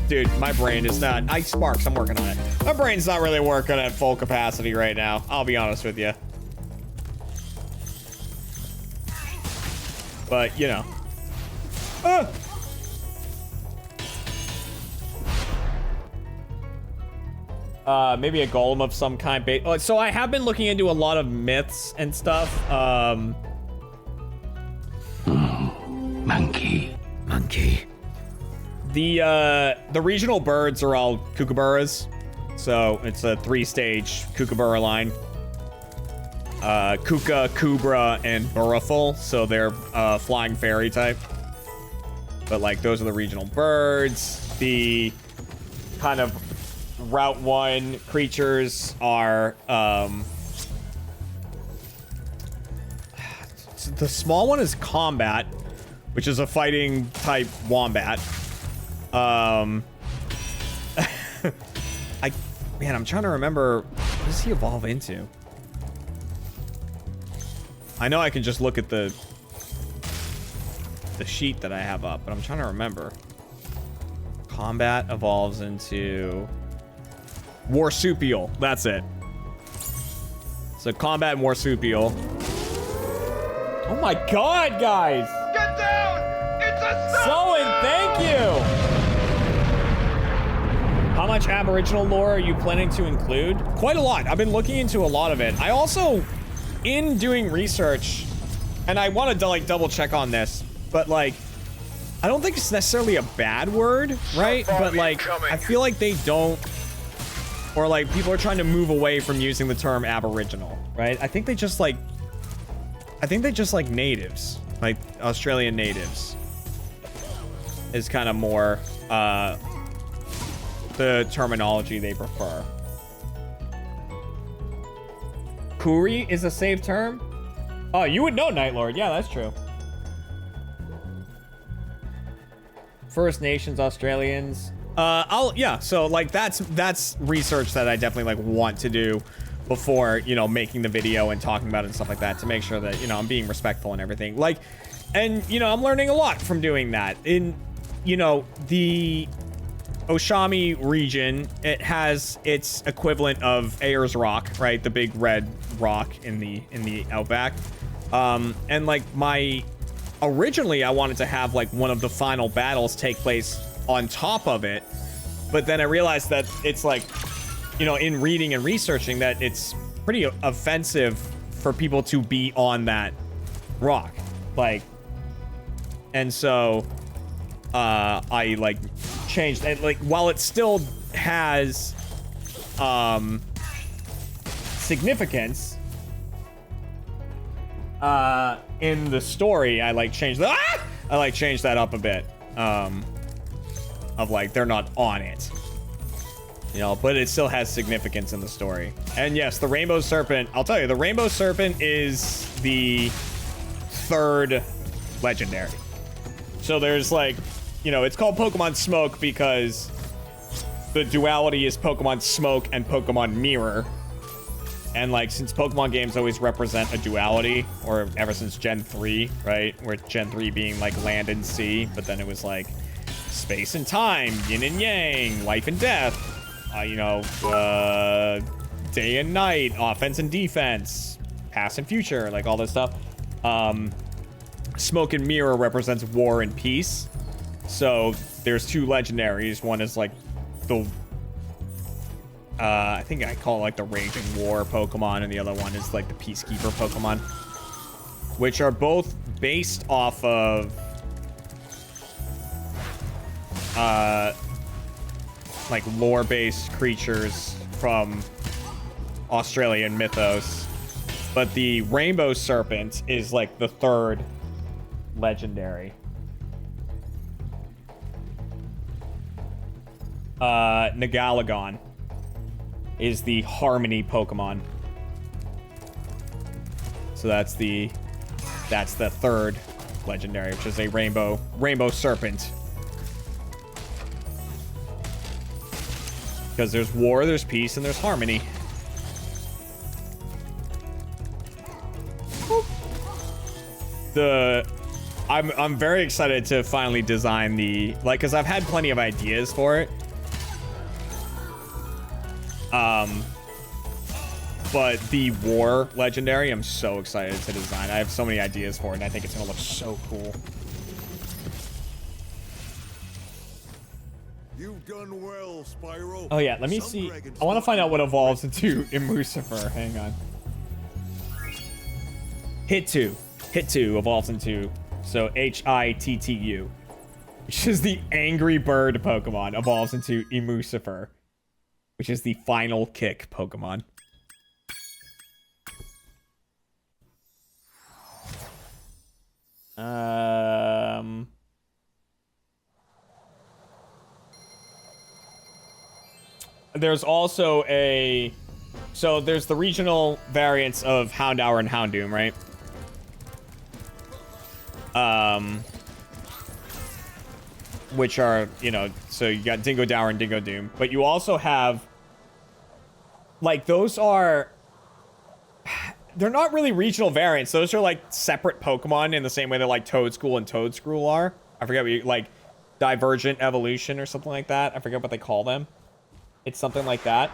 Dude, my brain is not. Sparks, I'm working on it. My brain's not really working at full capacity right now. I'll be honest with you. but you know. Maybe a golem of some kind. So I have been looking into a lot of myths and stuff. Monkey. The regional birds are all kookaburras. So it's a 3-stage kookaburra line. Kuka, Kubra, and Burraful. So they're flying fairy type. But like those are the regional birds. The kind of Route 1 creatures are the small one is Combat, which is a fighting type wombat. I'm trying to remember, what does he evolve into? I know I can just look at the sheet that I have up, but I'm trying to remember. Combat evolves into Warsupial. That's it. So Combat and Warsupial. Oh my god, guys! Get down! It's a Sloan, thank you! How much Aboriginal lore are you planning to include? Quite a lot. I've been looking into a lot of it. I also, in doing research, and I wanted to like double check on this, but like, I don't think it's necessarily a bad word, right? But like, I feel like they don't, or like people are trying to move away from using the term Aboriginal, right? I think they just like natives, like Australian natives is kind of more, the terminology they prefer. Kuri is a safe term? Oh, you would know, Night Lord. Yeah, that's true. First Nations, Australians. So like that's research that I definitely like want to do before, you know, making the video and talking about it and stuff like that, to make sure that, you know, I'm being respectful and everything. Like, and you know, I'm learning a lot from doing that. In, you know, the Oshami region, it has its equivalent of Ayers Rock, right? The big red rock in the outback. And like originally I wanted to have like one of the final battles take place on top of it, but then I realized that it's like, you know, in reading and researching, that it's pretty offensive for people to be on that rock, like, and so I like changed it. Like, while it still has significance in the story, I like changed that. I like changed that up a bit. Of like, they're not on it, you know, but it still has significance in the story. And yes, the Rainbow Serpent, I'll tell you, the Rainbow Serpent is the 3rd legendary. So there's like, you know, it's called Pokemon Smoke because the duality is Pokemon Smoke and Pokemon Mirror. And like, since Pokemon games always represent a duality, or ever since Gen 3, right? Where Gen 3 being like land and sea, but then it was like space and time, yin and yang, life and death, you know, day and night, offense and defense, past and future, like all this stuff. Smoke and Mirror represents war and peace. So there's 2 legendaries. One is like the, I think I call it like the Raging War Pokemon, and the other one is like the Peacekeeper Pokemon, which are both based off of like lore-based creatures from Australian mythos. But the Rainbow Serpent is like the 3rd legendary. Nagalagon is the Harmony Pokemon. So that's the 3rd legendary, which is a Rainbow Serpent. Because there's war, there's peace, and there's harmony. I'm very excited to finally design the, like, because I've had plenty of ideas for it. But the War legendary, I'm so excited to design. I have so many ideas for it, and I think it's gonna look so cool. You've done well, Spyro. Oh yeah, let me Some see. dragons I want to fly find out what like evolves into Emucifer. Hang on. Hittu evolves into, so Hittu, which is the angry bird Pokemon, evolves into Emucifer, which is the final kick Pokemon. There's also a... So there's the regional variants of Houndour and Houndoom, right? Which are, you know, so you got Dingo Dower and Dingo Doom. But you also have... Like, those are... They're not really regional variants. Those are, like, separate Pokemon in the same way that, like, Toedscool and Toedscruel are. I forget what you... Like, Divergent Evolution or something like that. I forget what they call them. It's something like that.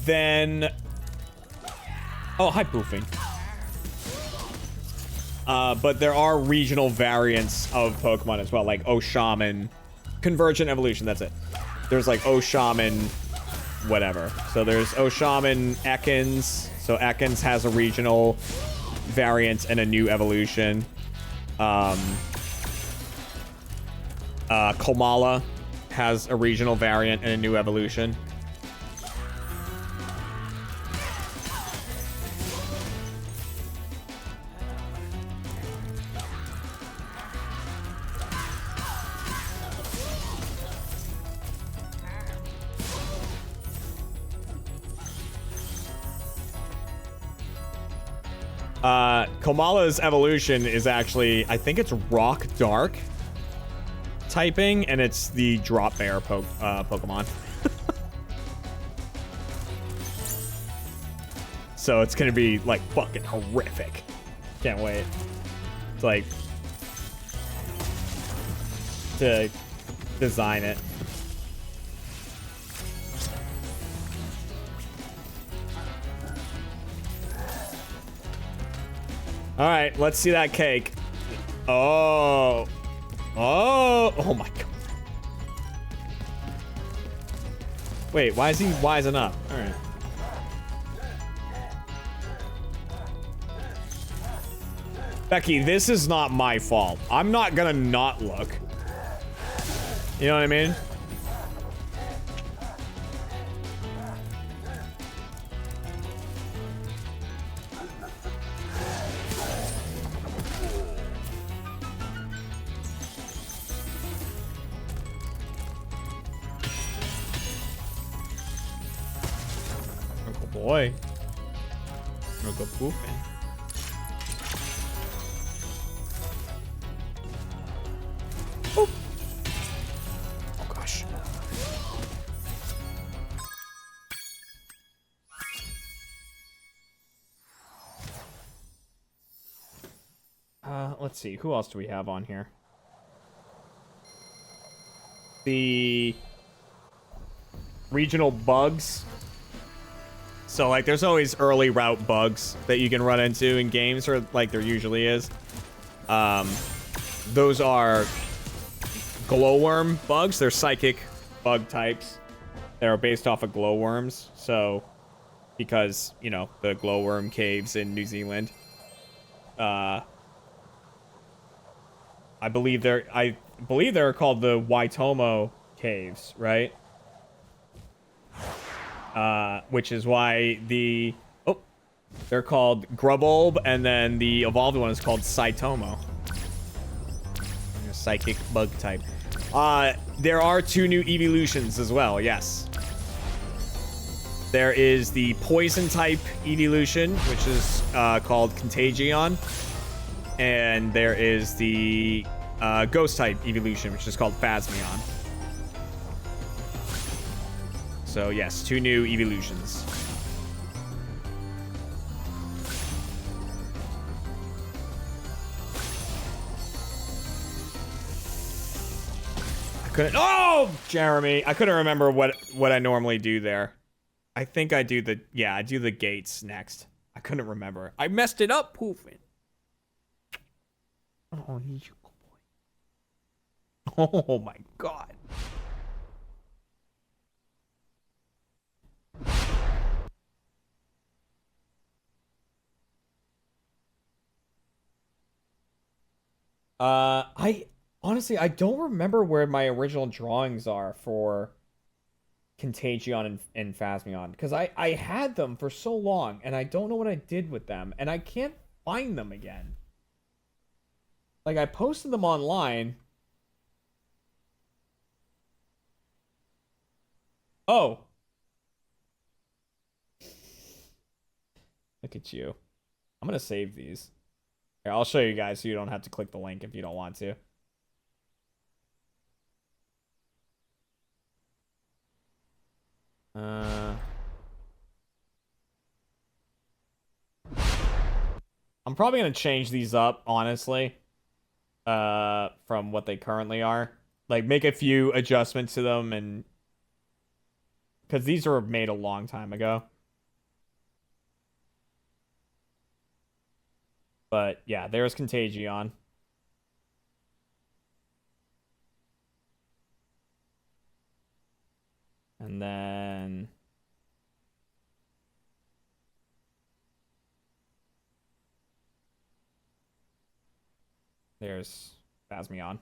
Then... Oh, hi, Boofing. But there are regional variants of Pokemon as well, like Oshaman. Convergent Evolution, that's it. There's like Oshaman, whatever. So there's Oshaman Ekans. So Ekans has a regional variant and a new evolution. Komala has a regional variant and a new evolution. Komala's evolution is actually, I think it's Rock Dark typing, and it's the Drop Bear Pokemon. So it's gonna be like fucking horrific. Can't wait. It's like to design it. All right, let's see that cake. Oh. Oh my god. Wait, why is he wising up? All right. Becky, this is not my fault. I'm not gonna not look. You know what I mean? Boy. We'll go pooping. Boop. Oh gosh. Let's see. Who else do we have on here? The regional bugs. So, like, there's always early route bugs that you can run into in games, or, like, there usually is. Those are glowworm bugs. They're psychic bug types that are based off of glowworms. So, because, you know, the glowworm caves in New Zealand. I believe they're called the Waitomo caves, right? Which is why they're called Grubulb, and then the evolved one is called Saitomo. A psychic bug type. There are 2 new evolutions as well, yes. There is the poison type evolution, which is called Contagion. And there is the ghost type evolution, which is called Phasmion. So yes, 2 new evolutions. Couldn't. Oh, Jeremy, I couldn't remember what I normally do there. I think I do the I do the gates next. I couldn't remember. I messed it up, poofing. Oh, you good boy. Oh my god. I honestly, I don't remember where my original drawings are for Contagion and Phasmion, because I had them for so long and I don't know what I did with them and I can't find them again. Like, I posted them online. Oh. Look at you. I'm gonna save these. Here, I'll show you guys so you don't have to click the link if you don't want to. I'm probably gonna change these up, honestly, from what they currently are. Like, make a few adjustments to them, and because these were made a long time ago. But yeah, there's Contagion. And then there's Phasmion.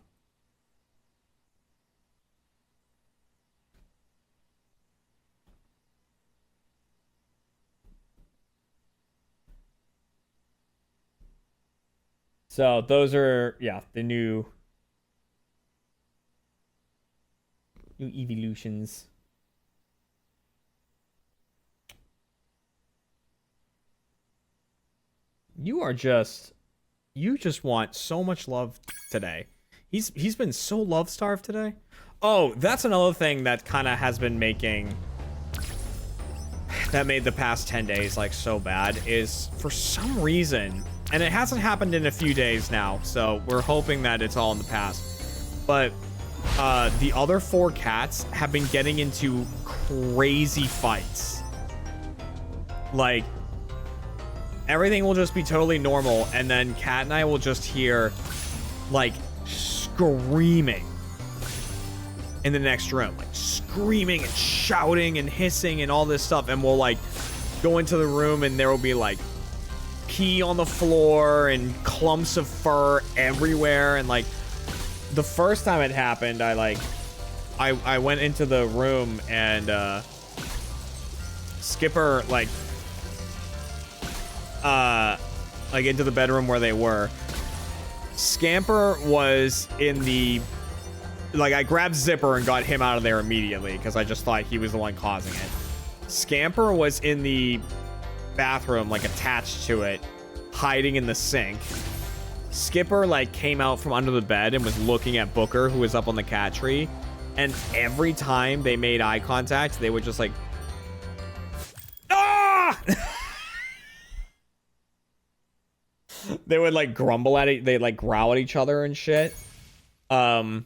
So those are, the new evolutions. You just want so much love today. He's been so love starved today. Oh, that's another thing that kind of has been that made the past 10 days like so bad, is for some reason, and it hasn't happened in a few days now, so we're hoping that it's all in the past, but the other 4 cats have been getting into crazy fights. Like, everything will just be totally normal, and then Kat and I will just hear, like, screaming in the next room. Like, screaming and shouting and hissing and all this stuff, and we'll, like, go into the room, and there will be, like, pee on the floor and clumps of fur everywhere, and, like, the first time it happened, I went into the room, and, Skipper, like, into the bedroom where they were. Scamper was in the, like, I grabbed Zipper and got him out of there immediately because I just thought he was the one causing it. Scamper was in the bathroom, like, attached to it, hiding in the sink. Skipper, like, came out from under the bed and was looking at Booker, who was up on the cat tree, and every time they made eye contact, they would just, like, ah! They would, like, grumble at it. They'd, like, growl at each other and shit. And,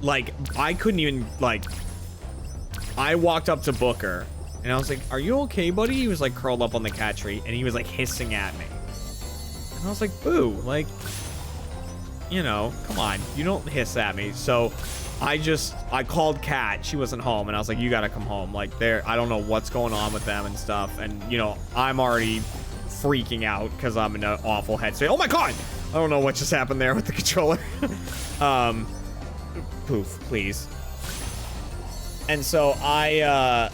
like, I couldn't even, like, I walked up to Booker, and I was like, are you okay, buddy? He was, like, curled up on the cat tree, and he was, like, hissing at me. And I was like, boo, like, you know, come on. You don't hiss at me. So I called Kat. She wasn't home, and I was like, you gotta come home. Like, I don't know what's going on with them and stuff. And, you know, I'm already freaking out because I'm in an awful headspace. Oh my god! I don't know what just happened there with the controller. Poof, please. And so I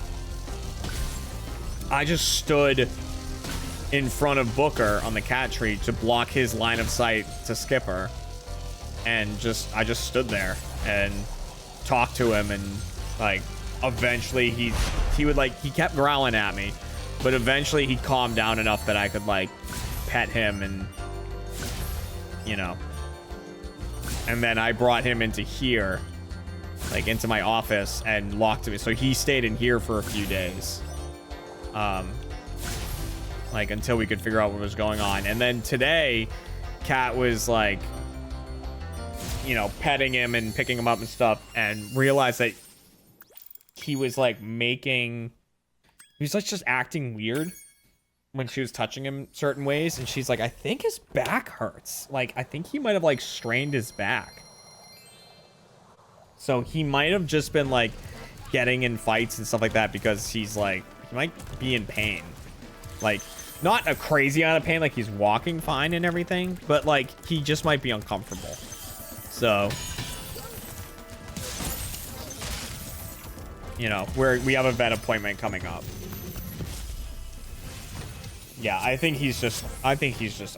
just stood in front of Booker on the cat tree to block his line of sight to Skipper. And I just stood there and talked to him, and, like, eventually he kept growling at me, but eventually he calmed down enough that I could, like, pet him, and, you know. And then I brought him into here, like, into my office, and locked him. So he stayed in here for a few days. Like, until we could figure out what was going on. And then today, Kat was, like, you know, petting him and picking him up and stuff, and realized that he was like he was like just acting weird when she was touching him certain ways, and she's like, I think his back hurts. Like, I think he might have like strained his back. So he might have just been like getting in fights and stuff like that because he's like, he might be in pain. Like, not a crazy amount of pain, like he's walking fine and everything, but like he just might be uncomfortable. So, you know, we have a vet appointment coming up. Yeah, I think he's just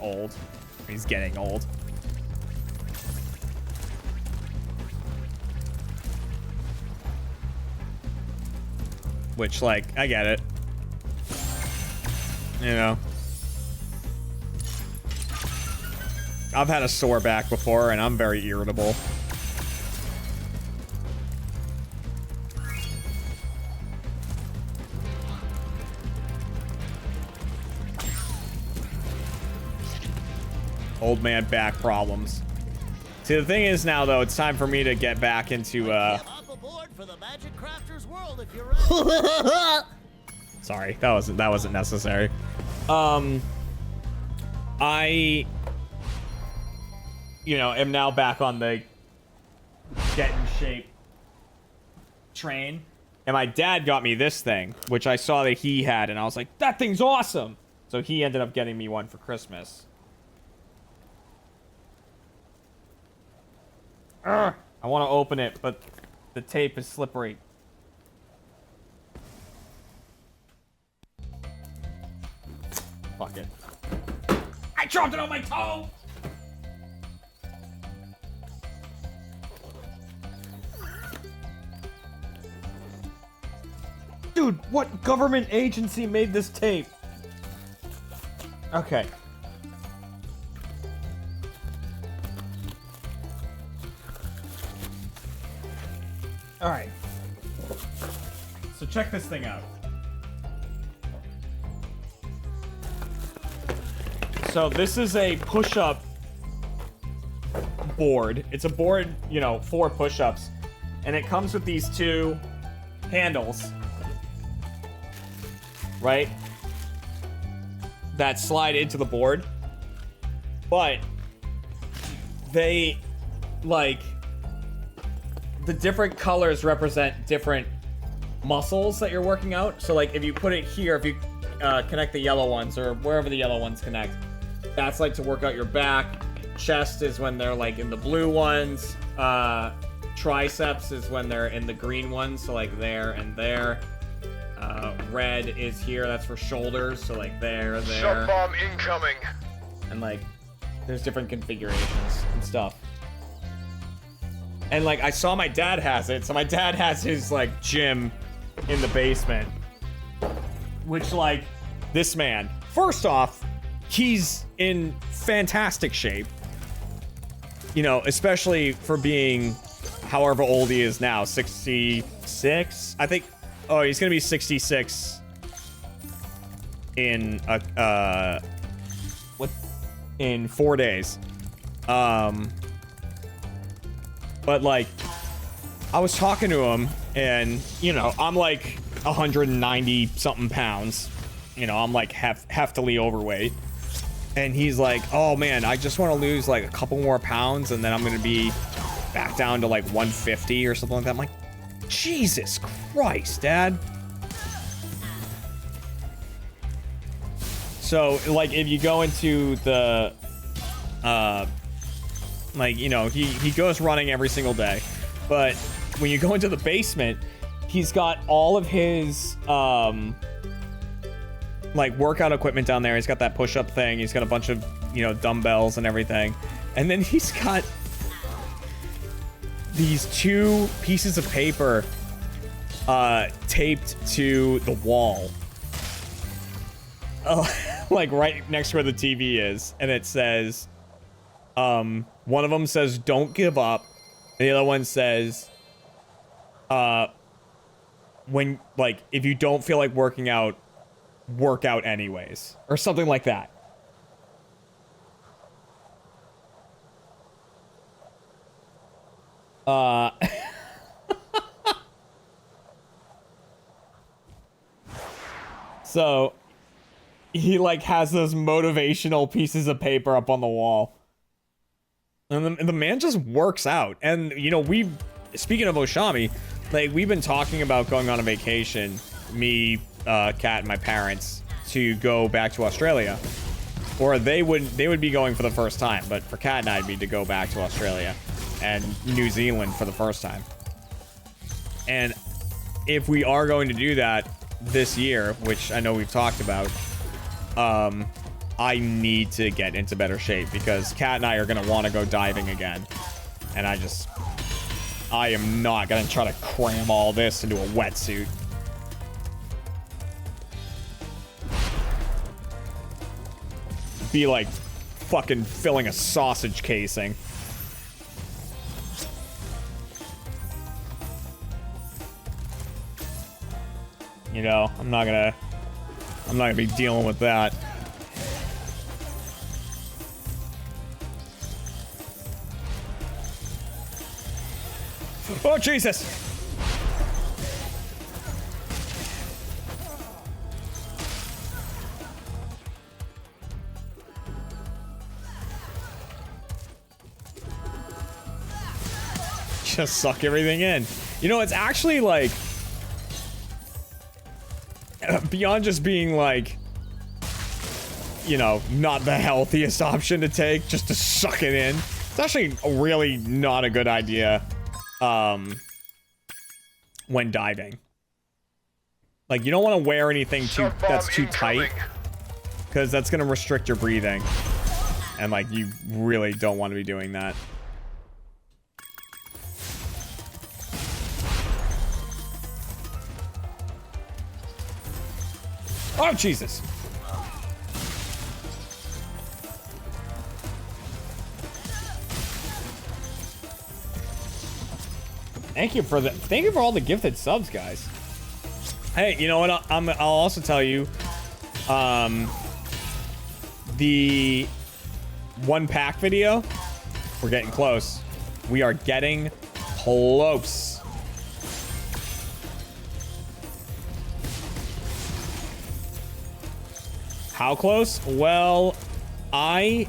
old. He's getting old. Which, like, I get it. You know. I've had a sore back before, and I'm very irritable. Old man back problems. See, the thing is now, though, it's time for me to get back into, Up aboard for the Magic Crafters world if you're ready. Sorry, that wasn't necessary. I, you know, am now back on the get in shape train, and my dad got me this thing, which I saw that he had, and I was like, that thing's awesome. So he ended up getting me one for Christmas. I want to open it, but the tape is slippery. Fuck it. I dropped it on my toe! Dude, what government agency made this tape? Okay. Alright. So check this thing out. So this is a push-up board. It's a board, you know, for push-ups. And it comes with these two handles. Right? That slide into the board. But they, like, the different colors represent different muscles that you're working out. So, like, if you put it here, if you connect the yellow ones, or wherever the yellow ones connect, that's, like, to work out your back. Chest is when they're, like, in the blue ones. Triceps is when they're in the green ones, so, like, there and there. Red is here, that's for shoulders, so, like, there. Shot bomb incoming. And, like, there's different configurations and stuff. And, like, I saw my dad has it, so my dad has his, like, gym in the basement. Which, like, this man, first off, he's in fantastic shape. You know, especially for being however old he is now, 66? I think, oh, he's gonna be 66 in, in 4 days. But, like, I was talking to him, and, you know, I'm, like, 190-something pounds. You know, I'm, like, heftily overweight. And he's like, oh, man, I just want to lose, like, a couple more pounds, and then I'm going to be back down to, like, 150 or something like that. I'm like, Jesus Christ, Dad. So, like, if you go into the, like, you know, he goes running every single day. But when you go into the basement, he's got all of his, like, workout equipment down there. He's got that push-up thing. He's got a bunch of, you know, dumbbells and everything. And then he's got these two pieces of paper taped to the wall. Like, right next to where the TV is. And it says, one of them says, don't give up. And the other one says, when, like, if you don't feel like working out, work out anyways. Or something like that. So he like has those motivational pieces of paper up on the wall. And the man just works out. And, you know, speaking of Oshami, like, we've been talking about going on a vacation, me, Kat, and my parents, to go back to Australia. Or they would be going for the first time, but for Kat and I, it'd be to go back to Australia and New Zealand for the first time. And if we are going to do that this year, which I know we've talked about, I need to get into better shape because Kat and I are going to want to go diving again. And I am not going to try to cram all this into a wetsuit. Be like fucking filling a sausage casing. You know, I'm not gonna be dealing with that. Oh, Jesus! Just suck everything in. You know, it's actually like beyond just being like, you know, not the healthiest option to take, just to suck it in. It's actually really not a good idea when diving. Like, you don't want to wear anything that's too tight, because that's going to restrict your breathing. And like, you really don't want to be doing that. Oh, Jesus. Thank you for all the gifted subs, guys. Hey, you know what? I'll also tell you, the 1 pack video, we're getting close. We are getting close. How close? Well, I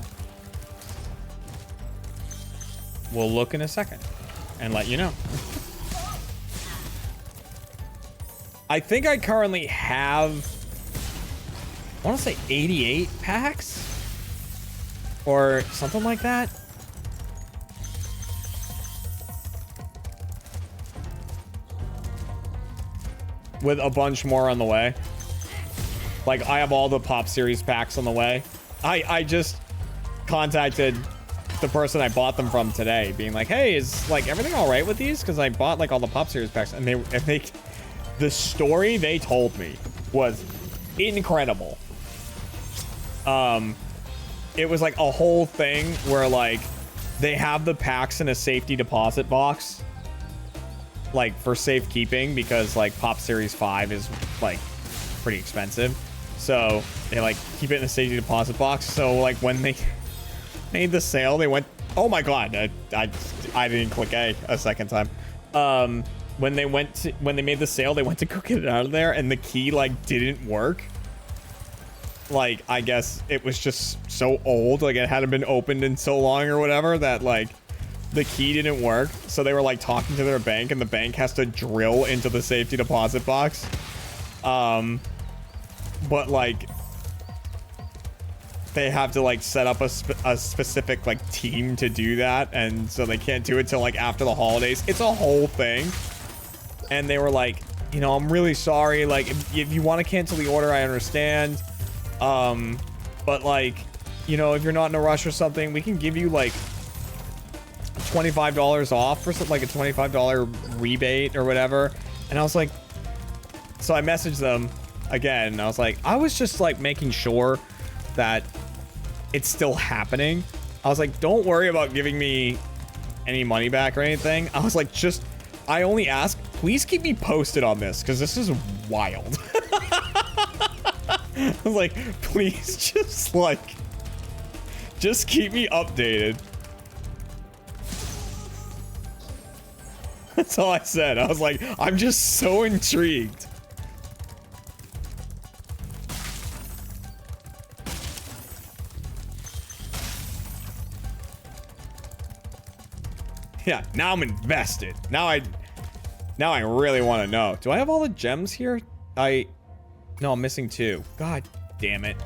will look in a second and let you know. I think I currently have, I want to say 88 packs or something like that. With a bunch more on the way. Like, I have all the Pop Series packs on the way. I just contacted the person I bought them from today, being like, hey, is like everything all right with these? Because I bought like all the Pop Series packs, and the story they told me was incredible. It was like a whole thing where like they have the packs in a safety deposit box, like for safekeeping, because like Pop Series 5 is like pretty expensive. So they like keep it in a safety deposit box. So like when they made the sale, they went, oh my God, I didn't click a second time. When they made the sale, they went to go get it out of there, and the key like didn't work. Like, I guess it was just so old, like it hadn't been opened in so long or whatever, that like the key didn't work. So they were like talking to their bank, and the bank has to drill into the safety deposit box. But like they have to like set up a specific like team to do that, and so they can't do it till like after the holidays. It's a whole thing. And they were like, you know, I'm really sorry, like if you want to cancel the order, I understand, but like, you know, if you're not in a rush or something, we can give you like $25 off or something, like a $25 rebate or whatever. And I was like, so I messaged them again, and I was like, I was just like making sure that it's still happening. I was like, don't worry about giving me any money back or anything. I was like, I only ask, please keep me posted on this, because this is wild. I was like, please just keep me updated. That's all I said. I was like, I'm just so intrigued. Yeah, now I'm invested. Now I really want to know. Do I have all the gems here? No, I'm missing 2. God damn it.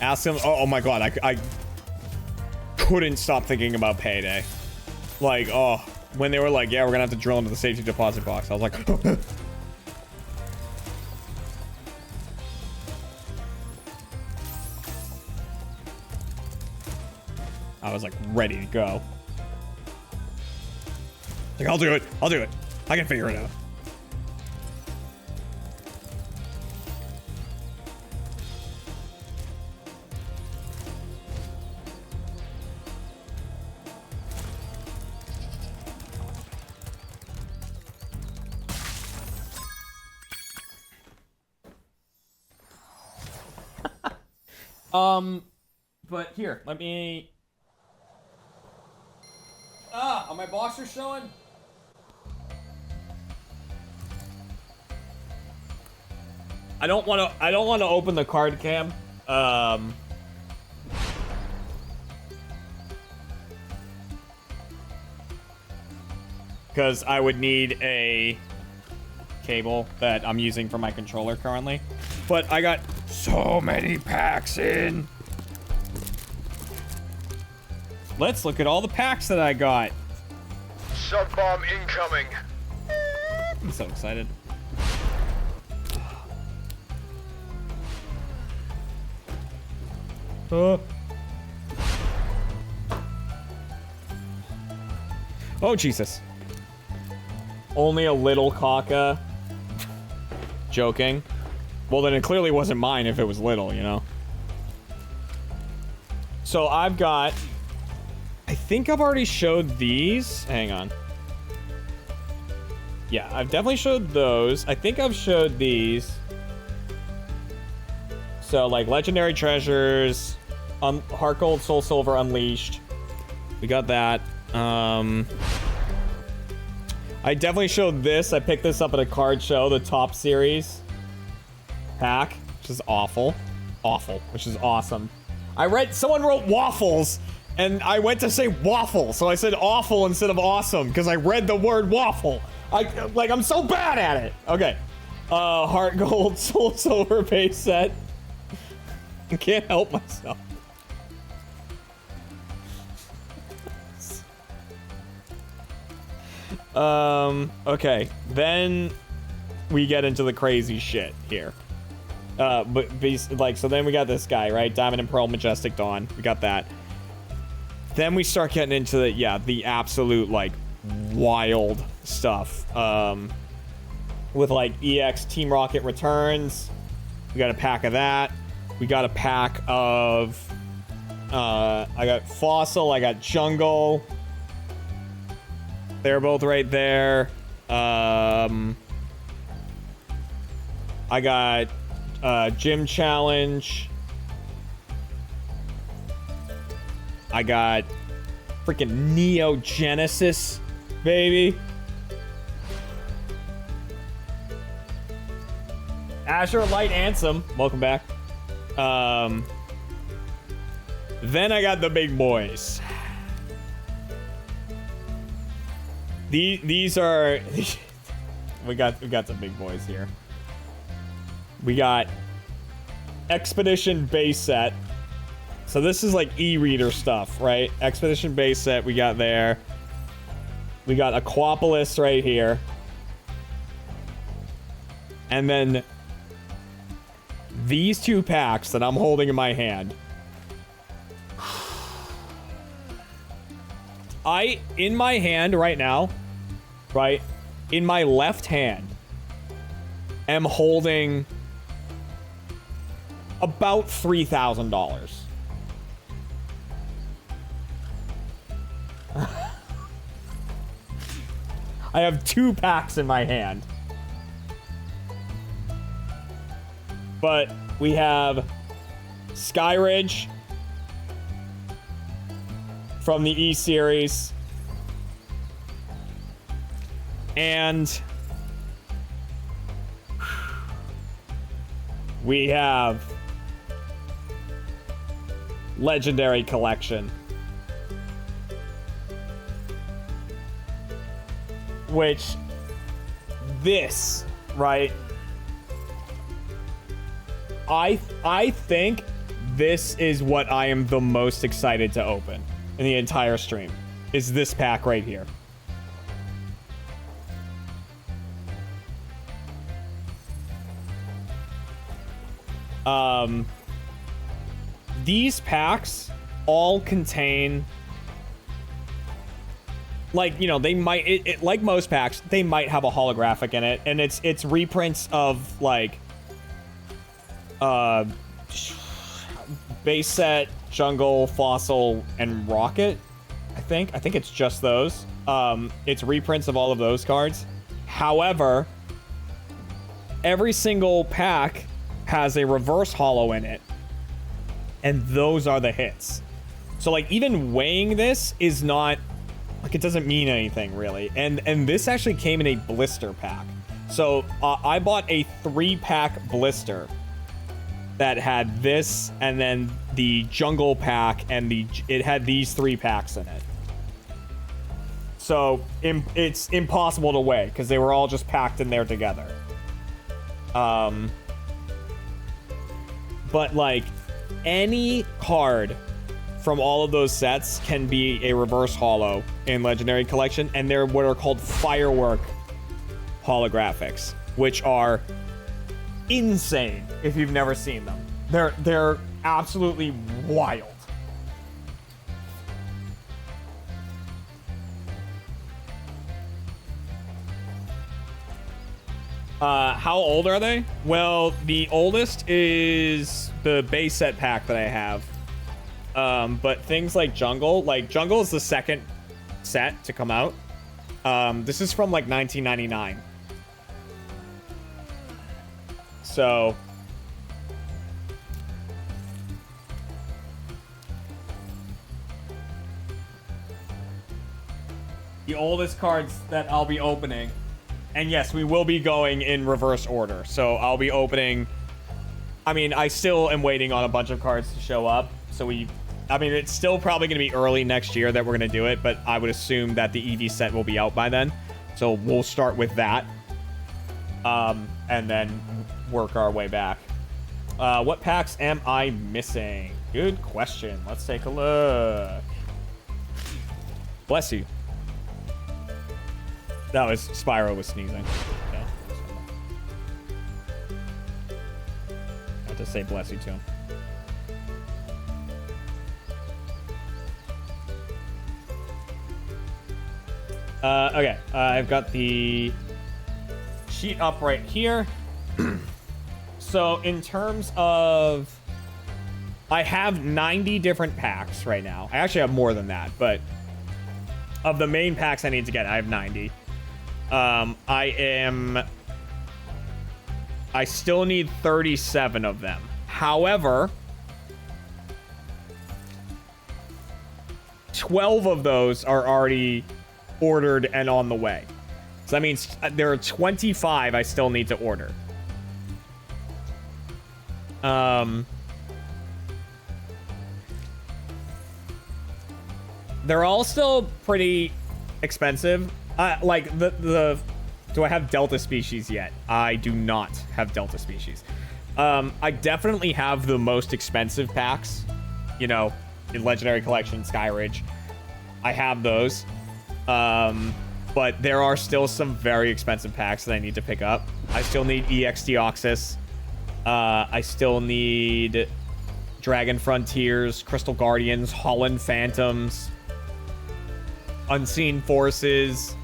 Ask him. Oh my god, I couldn't stop thinking about payday. Like, oh, when they were like, yeah, we're gonna have to drill into the safety deposit box. I was like, I was like ready to go. Like, I'll do it. I'll do it. I can figure it out. But here, let me... are my boxers showing? I don't want to open the card cam. Because I would need a cable that I'm using for my controller currently. But I got so many packs in. Let's look at all the packs that I got. Sub-bomb incoming. I'm so excited. Oh, Jesus. Only a little caca. Joking. Well, then it clearly wasn't mine if it was little, you know? So I've got... I think I've already showed these. Hang on. Yeah, I've definitely showed those. I think I've showed these. So, like, Legendary Treasures, Heart Gold, Soul Silver, Unleashed. We got that. I definitely showed this. I picked this up at a card show, the Top Series pack, which is awful. Awful, which is awesome. Someone wrote waffles, and I went to say waffle, so I said awful instead of awesome, because I read the word waffle. I'm so bad at it. Okay. Heart Gold, Soul Silver base set. I can't help myself. Okay. Then we get into the crazy shit here. So then we got this guy, right? Diamond and Pearl Majestic Dawn. We got that. Then we start getting into the absolute, like, wild stuff. With, like, EX Team Rocket Returns. We got a pack of that. We got a pack of... I got Fossil. I got Jungle. They're both right there. I got... Gym Challenge. I got freaking Neo Genesis, baby. Azure Light Ansem, welcome back. Then I got the big boys. These are we got some big boys here. We got Expedition base set. So this is like e-reader stuff, right? Expedition base set we got there. We got Aquapolis right here. And then these two packs that I'm holding in my hand. In my hand right now, right? In my left hand, am holding about $3,000. I have two packs in my hand. But we have Skyridge from the E series. And we have Legendary Collection. Which, this, right? I think this is what I am the most excited to open in the entire stream. Is this pack right here. These packs all contain, like, you know, they might, like most packs, they might have a holographic in it, and it's reprints of, like, base set, jungle, fossil, and rocket. I think it's just those. It's reprints of all of those cards. However, every single pack has a reverse holo in it, and those are the hits. So, like, even weighing this is not, like, it doesn't mean anything really. And this actually came in a blister pack. So I bought a 3-pack blister that had this, and then the jungle pack, and it had these 3 packs in it. So it's impossible to weigh because they were all just packed in there together. But, like, any card from all of those sets can be a reverse holo in Legendary Collection, and they're what are called firework holographics, which are insane if you've never seen them. They're absolutely wild. How old are they? Well, the oldest is the base set pack that I have. But things like Jungle is the second set to come out. This is from like 1999. So the oldest cards that I'll be opening. And yes, we will be going in reverse order. So I'll be opening, I mean, I still am waiting on a bunch of cards to show up. So it's still probably going to be early next year that we're going to do it, but I would assume that the EV set will be out by then. So we'll start with that. And then work our way back. What packs am I missing? Good question. Let's take a look. Bless you. That was Spyro was sneezing. Okay. I have to say bless you to him. Okay, I've got the sheet up right here. So in terms of, I have 90 different packs right now. I actually have more than that, but of the main packs I need to get, I have 90. I still need 37 of them. However, 12 of those are already ordered and on the way. So that means there are 25 I still need to order. They're all still pretty expensive. Like do I have Delta Species yet? I do not have Delta Species. I definitely have the most expensive packs, you know, in Legendary Collection, Skyridge. I have those. But there are still some very expensive packs that I need to pick up. I still need EX Deoxys. I still need Dragon Frontiers, Crystal Guardians, Holland Phantoms, Unseen Forces,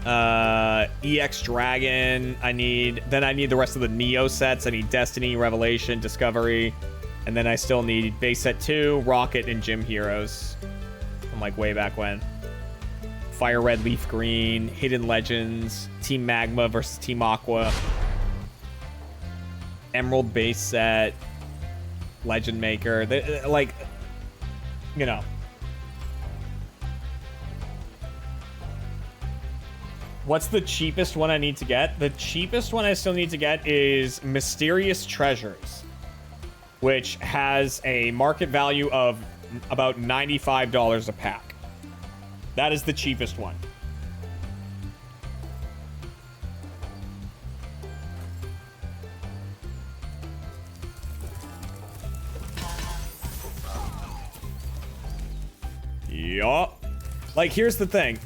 EX Dragon. I need the rest of the Neo sets. I need Destiny, Revelation, Discovery, and then I still need base set 2, Rocket, and Gym Heroes from like way back when. Fire Red, Leaf Green, Hidden Legends, Team Magma versus Team Aqua, Emerald base set, Legend Maker. Like, you know. What's the cheapest one I need to get? The cheapest one I still need to get is Mysterious Treasures. which has a market value of about $95 a pack. That is the cheapest one. Yup. Like, here's the thing.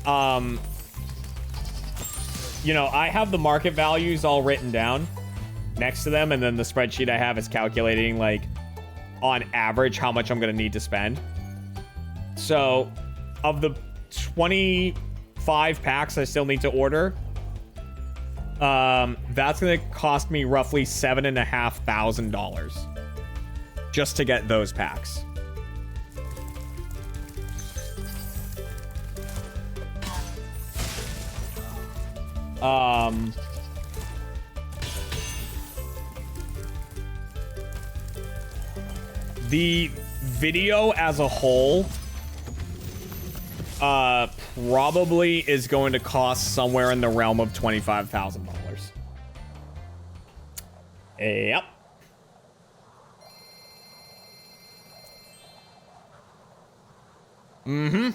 You know, I have the market values all written down next to them, and then the spreadsheet I have is calculating, like, on average how much I'm going to need to spend. So, of the 25 packs I still need to order, that's going to cost me roughly $7,500 just to get those packs. The video as a whole probably is going to cost somewhere in the realm of $25,000. Yep. Mm-hmm.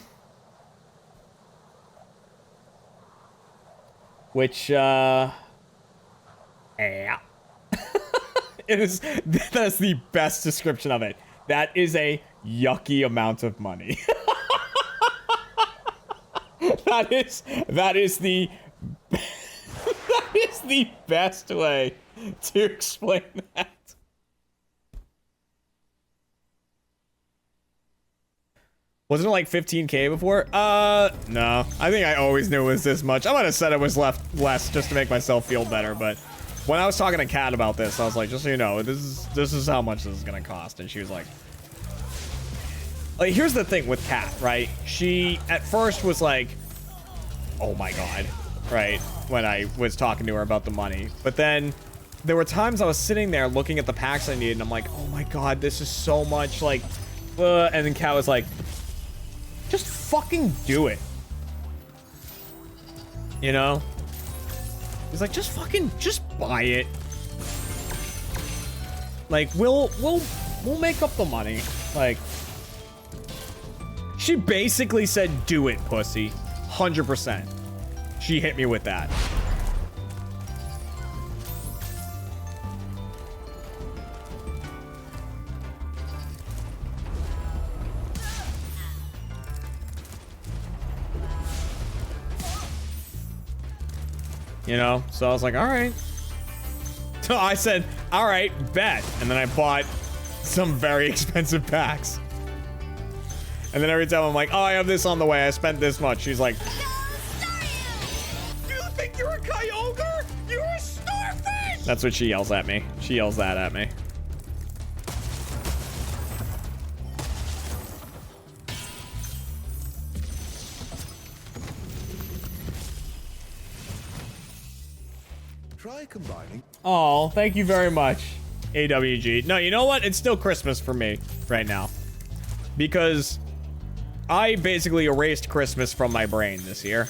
Which, yeah. It is, that's the best description of it. That is a yucky amount of money. That is the, that is the best way to explain that. Wasn't it like 15K before? No. I think I always knew it was this much. I might have said it was less just to make myself feel better, but when I was talking to Kat about this, I was like, just so you know, this is how much this is gonna cost. And she was like, here's the thing with Kat, right? She at first was like, oh my god, right? When I was talking to her about the money. But then there were times I was sitting there looking at the packs I needed, and I'm like, oh my god, this is so much, like, and then Kat was like, just fucking do it. You know? He's like, just buy it. Like, we'll make up the money. Like, she basically said, do it, pussy. 100%. She hit me with that. You know, so I was like, all right. So I said, all right, bet. And then I bought some very expensive packs. And then every time I'm like, oh, I have this on the way. I spent this much. She's like, Do you think you're a Kyogre? You're a starfish! that's what she yells at me. She yells that at me. Try combining. Oh, thank you very much, AWG. No, you know what? It's still Christmas for me right now. Because I basically erased Christmas from my brain this year.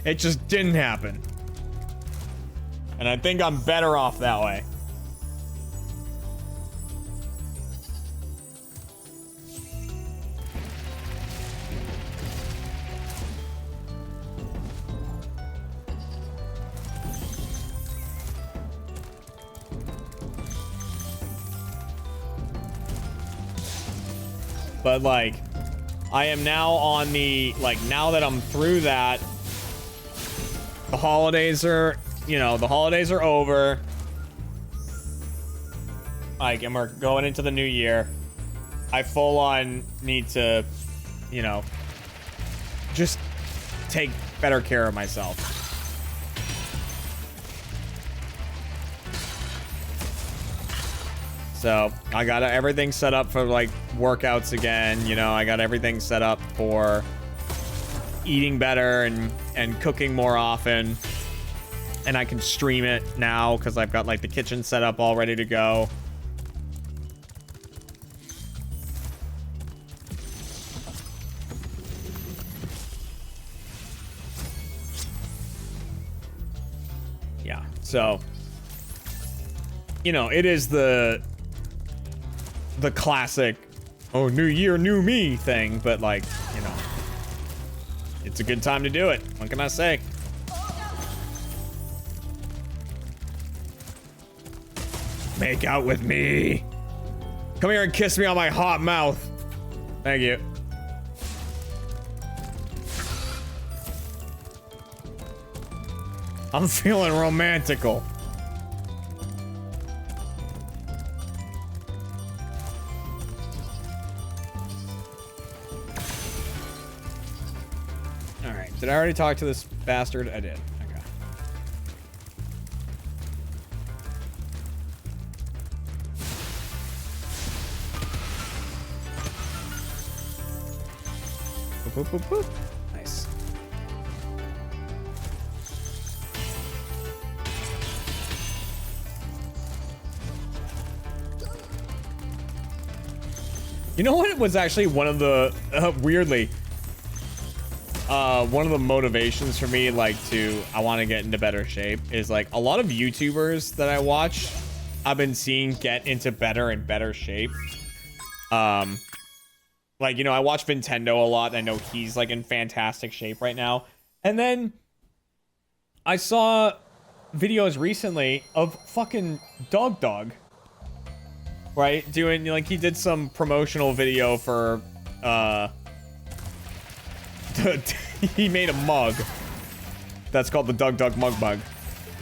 It just didn't happen. And I think I'm better off that way. But, like, I am now on the, like, now that I'm through that, the holidays are, you know, the holidays are over. Like, and we're going into the new year. I full on need to, you know, just take better care of myself. So I got everything set up for like workouts again. You know, I got everything set up for eating better and cooking more often. And I can stream it now because I've got like the kitchen set up all ready to go. Yeah, so, you know, it is the the classic, oh, new year, new me thing, but like, you know, it's a good time to do it. What can I say? Make out with me. Come here and kiss me on my hot mouth. Thank you. I'm feeling romantical. All right. Did I already talk to this bastard? I did. Okay. Boop, boop, boop, boop. Nice. You know what? It was actually one of the weirdly one of the motivations for me, like, I want to get into better shape is like a lot of YouTubers that I watch, I've been seeing get into better and better shape. Like, you know, I watch Nintendo a lot, and I know he's like in fantastic shape right now. And then I saw videos recently of fucking Dog, right? Doing, like, he did some promotional video for, he made a mug that's called the Dug Mug Mug.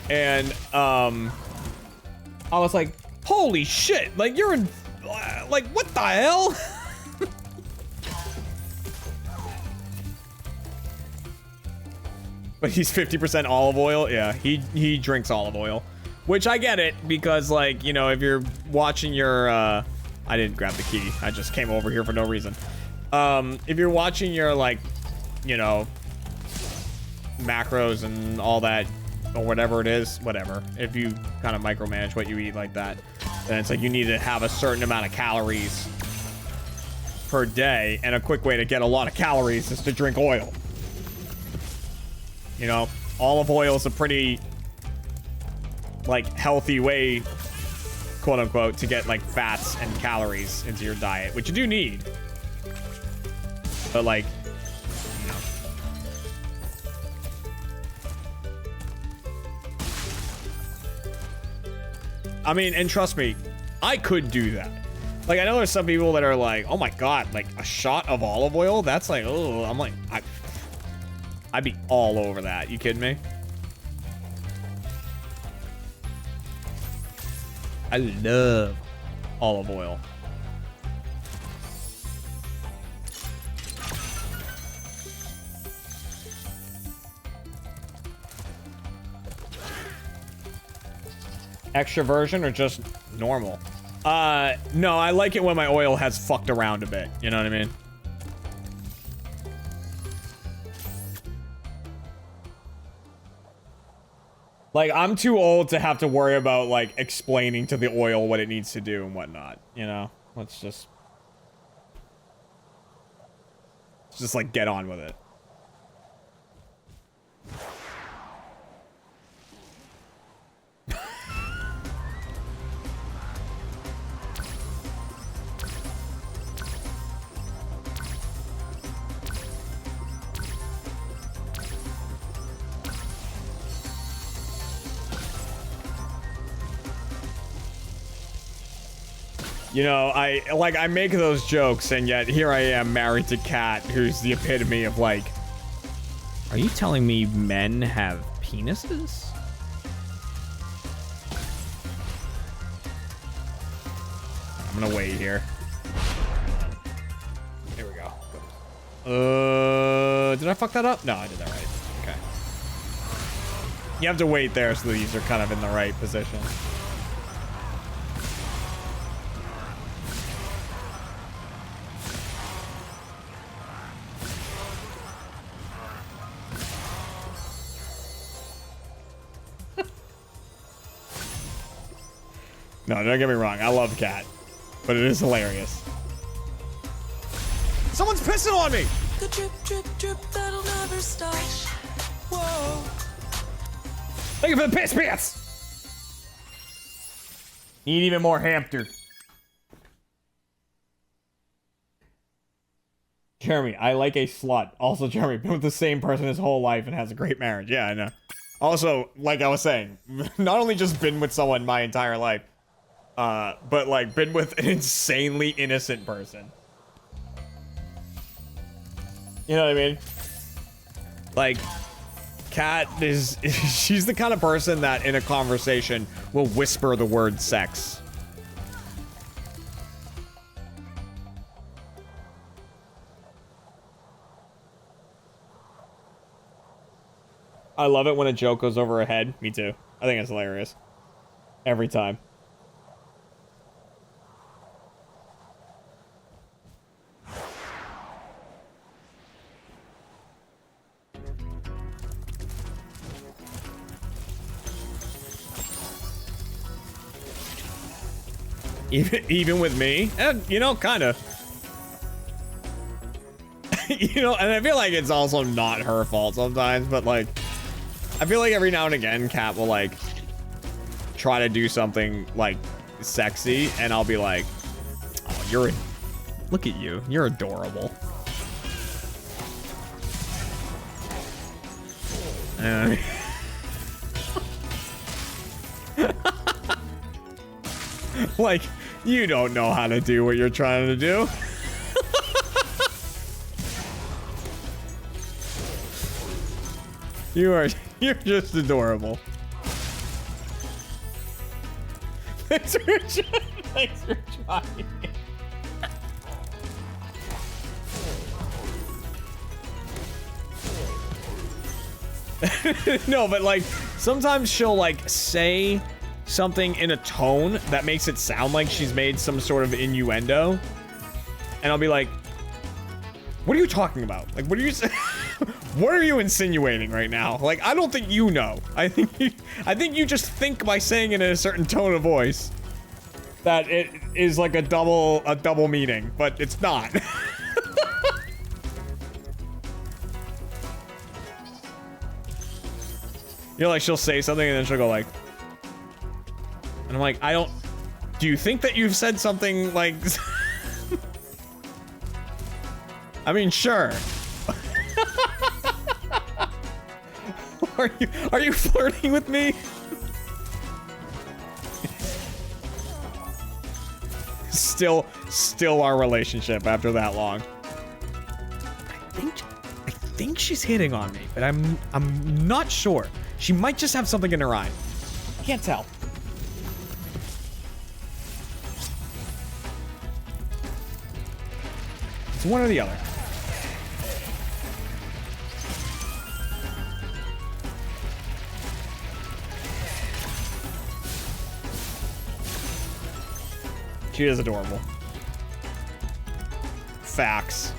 And, I was like, holy shit, like, you're in, like, what the hell? But he's 50% olive oil. Yeah, he drinks olive oil. Which I get it, because, like, you know, if you're watching your, I didn't grab the key. I just came over here for no reason. If you're watching your, like, you know, macros and all that, or whatever it is, whatever. If you kind of micromanage what you eat like that, then it's like you need to have a certain amount of calories per day. And a quick way to get a lot of calories is to drink oil. You know, olive oil is a pretty, like, healthy way, quote unquote, to get, like, fats and calories into your diet, which you do need. But, like, you know. I mean, and trust me, I could do that. Like, I know there's some people that are like, oh my god, like, a shot of olive oil? That's like, oh, I'm like, I'd be all over that. You kidding me? I love olive oil. Extra virgin or just normal? No, I like it when my oil has fucked around a bit. You know what I mean? Like, I'm too old to have to worry about, like, explaining to the oil what it needs to do and whatnot, you know? Let's just like, get on with it. You know, I make those jokes, and yet here I am married to Kat, who's the epitome of, like, are you telling me men have penises? I'm gonna wait here. Here we go. Did I fuck that up? No, I did that right. Okay. You have to wait there so these are kind of in the right position. No, don't get me wrong. I love Cat, but it is hilarious. Someone's pissing on me! The drip, drip, drip, that'll never stop. Whoa. Thank you for the piss pants! Need even more hamster. Jeremy, I like a slut. Also, Jeremy, been with the same person his whole life and has a great marriage. Yeah, I know. Also, like I was saying, not only just been with someone my entire life, but like been with an insanely innocent person. You know what I mean? Like, Kat is, she's the kind of person that in a conversation will whisper the word sex. I love it when a joke goes over her head. Me too. I think it's hilarious. Every time. Even with me? And, you know, kind of. You know, and I feel like it's also not her fault sometimes, but like, I feel like every now and again, Kat will like try to do something like sexy, and I'll be like, "Oh, look at you, you're adorable." Like, you don't know how to do what you're trying to do. You're just adorable. Thanks for trying. No, but like sometimes she'll like say something in a tone that makes it sound like she's made some sort of innuendo, and I'll be like, what are you talking about? Like, what are you what are you insinuating right now? Like, I don't think you know. I think you just think by saying it in a certain tone of voice that it is like a double meaning, but it's not. You know, like she'll say something and then she'll go like, and I'm like, do you think that you've said something like, I mean, sure. Are you flirting with me? Still our relationship after that long. I think she's hitting on me, but I'm not sure. She might just have something in her eye. I can't tell. It's one or the other. She is adorable. Facts.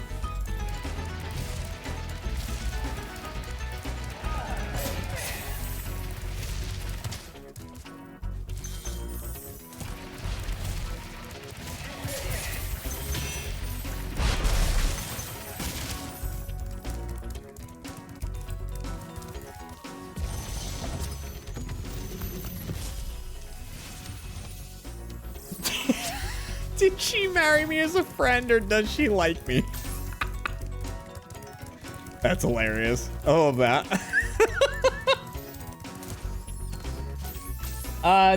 Did she marry me as a friend or does she like me? That's hilarious. I love that.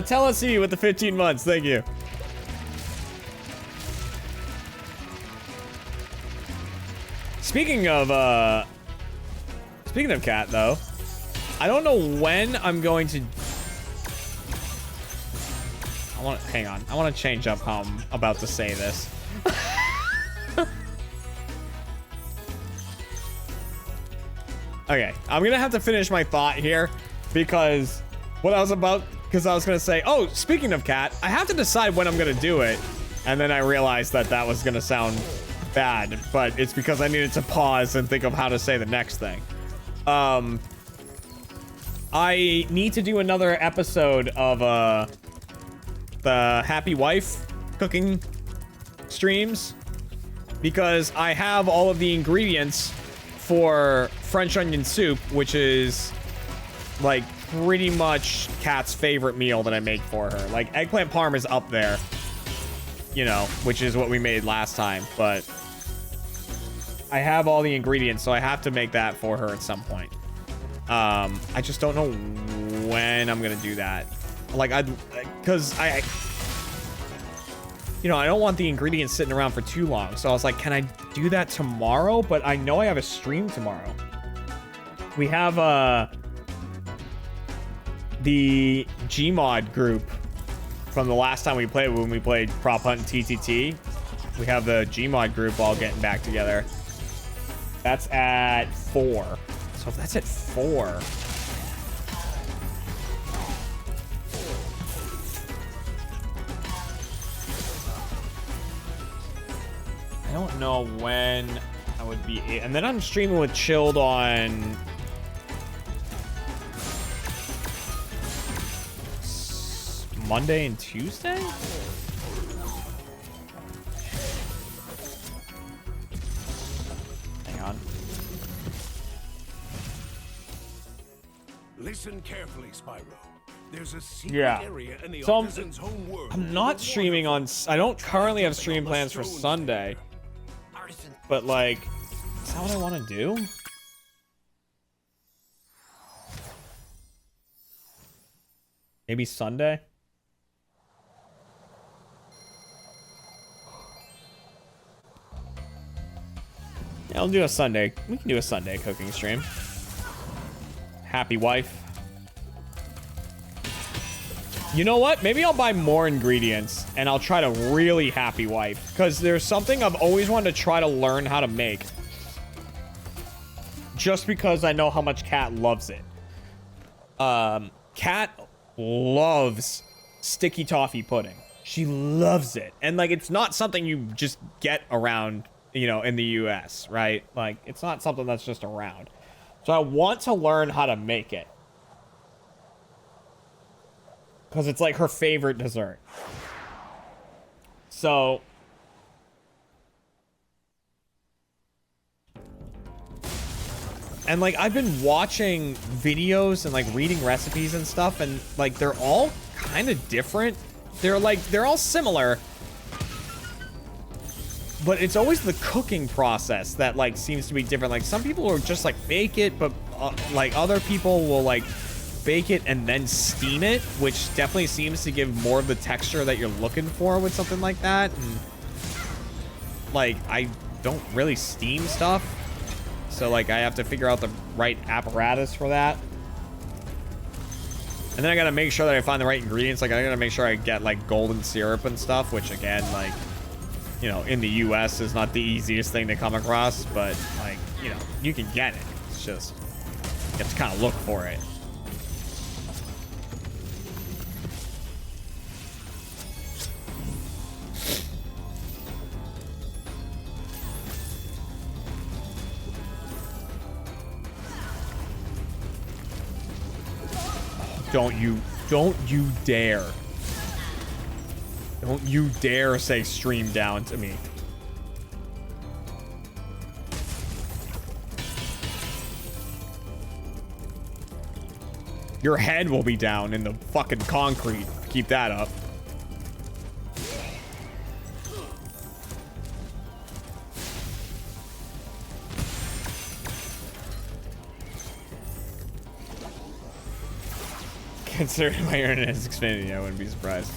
Tell us you with the 15 months. Thank you. Speaking of Kat, though, I don't know when I'm going to. Hang on. I want to change up how I'm about to say this. Okay, I'm gonna have to finish my thought here because I was gonna say, oh, speaking of Kat, I have to decide when I'm gonna do it, and then I realized that was gonna sound bad, but it's because I needed to pause and think of how to say the next thing. I need to do another episode of the Happy Wife cooking streams because I have all of the ingredients for French onion soup, which is like pretty much Kat's favorite meal that I make for her. Like eggplant parm is up there, you know, which is what we made last time, but I have all the ingredients, so I have to make that for her at some point. I just don't know when I'm gonna do that. Like, because I you know, I don't want the ingredients sitting around for too long. So I was like, can I do that tomorrow? But I know I have a stream tomorrow. We have the Gmod group from the last time we played, when we played Prop Hunt and TTT. We have the Gmod group all getting back together. That's at 4. So if that's at 4... I don't know when I would be... And then I'm streaming with Chilled on... Monday and Tuesday? Hang on. Listen carefully, Spyro. There's a secret Yeah. area in the So artisan's home world. I'm not streaming on... I don't currently have stream plans for Sunday. But, like, is that what I want to do? Maybe Sunday? Yeah, I'll do a Sunday. We can do a Sunday cooking stream. Happy wife. You know what? Maybe I'll buy more ingredients and I'll try to really happy wife. Because there's something I've always wanted to try to learn how to make. Just because I know how much Kat loves it. Kat loves sticky toffee pudding. She loves it. And like, it's not something you just get around, you know, in the US, right? Like, it's not something that's just around. So I want to learn how to make it. Because it's like her favorite dessert. So... And like, I've been watching videos and like reading recipes and stuff, and like, they're all kind of different. They're all similar. But it's always the cooking process that like seems to be different. Like, some people will just like bake it, but like other people will like bake it and then steam it, which definitely seems to give more of the texture that you're looking for with something like that. And like, I don't really steam stuff, so like, I have to figure out the right apparatus for that. And then I gotta make sure that I find the right ingredients. Like, I gotta make sure I get like golden syrup and stuff, which again, like, you know, in the US is not the easiest thing to come across, but like, you know, you can get it. It's just, you have to kind of look for it. Don't you dare. Don't you dare say stream down to me. Your head will be down in the fucking concrete. Keep that up. Considering my internet is Xfinity, I wouldn't be surprised.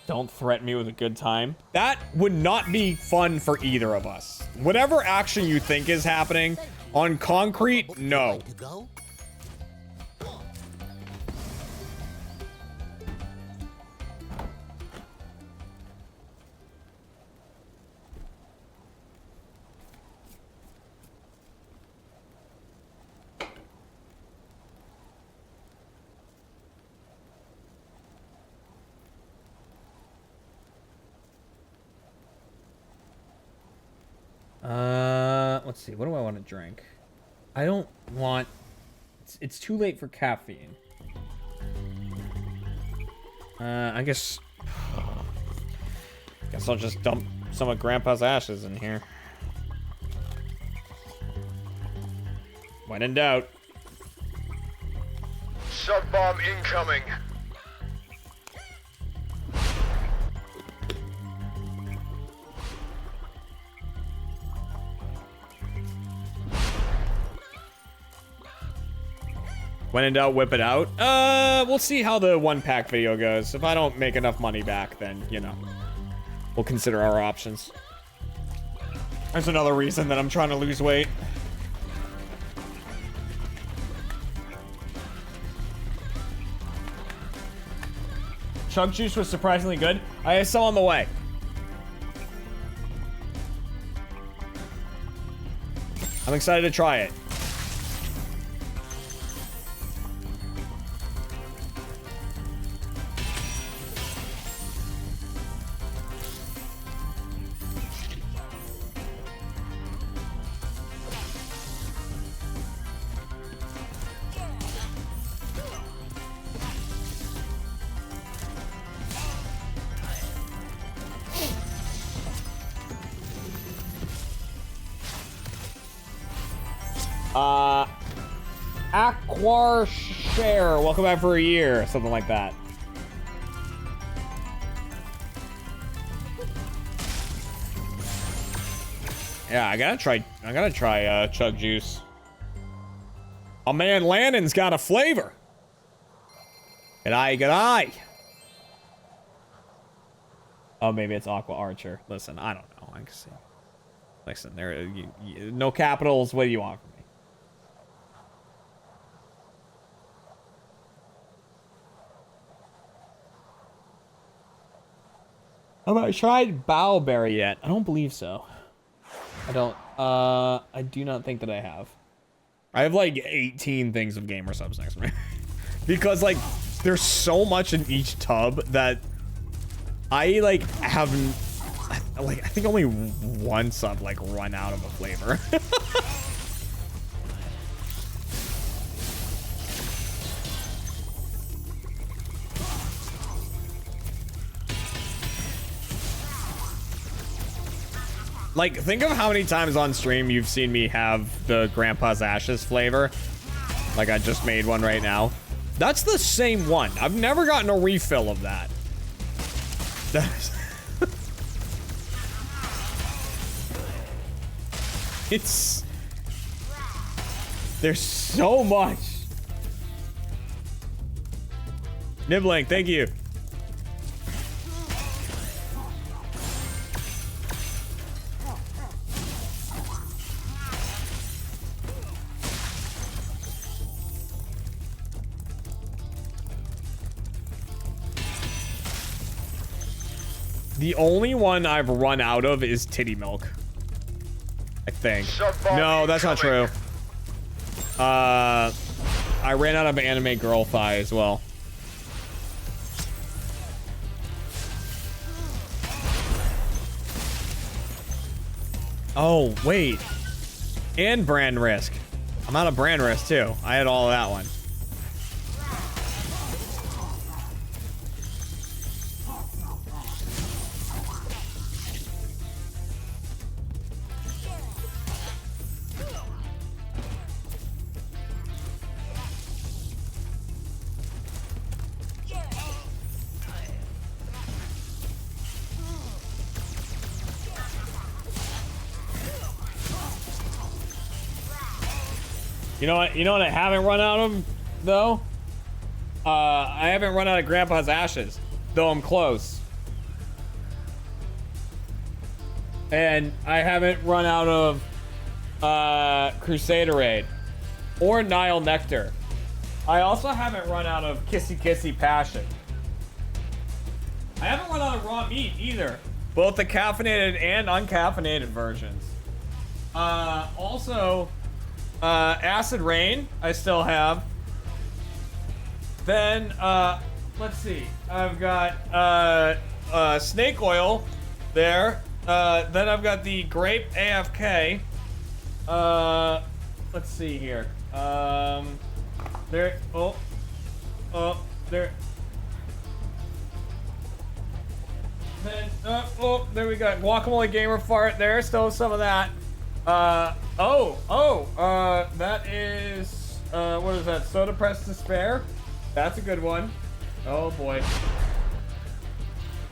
Don't threaten me with a good time. That would not be fun for either of us. Whatever action you think is happening on concrete, no. To go? Let's see. What do I want to drink? I don't want... It's too late for caffeine. I guess I'll just dump some of Grandpa's ashes in here. When in doubt. Sub bomb incoming. When in doubt, whip it out. We'll see how the one pack video goes. If I don't make enough money back, then, you know, we'll consider our options. There's another reason that I'm trying to lose weight. Chug juice was surprisingly good. I have some on the way. I'm excited to try it. Aquar Share, welcome back for a year, something like that. Yeah, I gotta try Chug Juice. Oh man, Lannon's got a flavor. G'day. Oh, maybe it's Aqua Archer. Listen, I don't know. I can see. Listen, there, no capitals. What do you want from me? Have I tried Bowberry yet? I don't believe so. I do not think that I have. I have like 18 things of gamer subs next to me. Because like, there's so much in each tub that I like haven't, like, I think only one sub like run out of a flavor. Like, think of how many times on stream you've seen me have the Grandpa's Ashes flavor. Like, I just made one right now. That's the same one. I've never gotten a refill of that. It's... There's so much. Nibbling, thank you. The only one I've run out of is titty milk. I think. No, that's not true. I ran out of anime girl thigh as well. Oh, wait. And brand risk. I'm out of brand risk too. I had all of that one. You know what I haven't run out of, though? I haven't run out of Grandpa's Ashes, though I'm close. And I haven't run out of Crusaderade or Nile Nectar. I also haven't run out of Kissy Kissy Passion. I haven't run out of raw meat either. Both the caffeinated and uncaffeinated versions. Also... Acid Rain, I still have. Then, let's see. I've got, Snake Oil there. Then I've got the Grape AFK. Let's see here. There, there. Then, there we go. Guacamole Gamer Fart there. Still have some of that. That is, what is that? Soda Press Despair? That's a good one. Oh boy.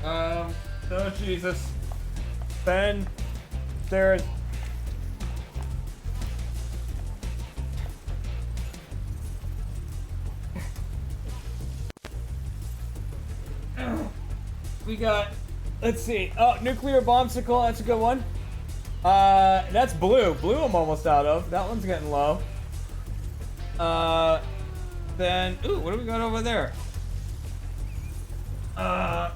Oh Jesus. Then there's we got, let's see. Oh, Nuclear Bombsicle, that's a good one. That's blue. Blue I'm almost out of. That one's getting low. Then, ooh, what do we got over there? Oh,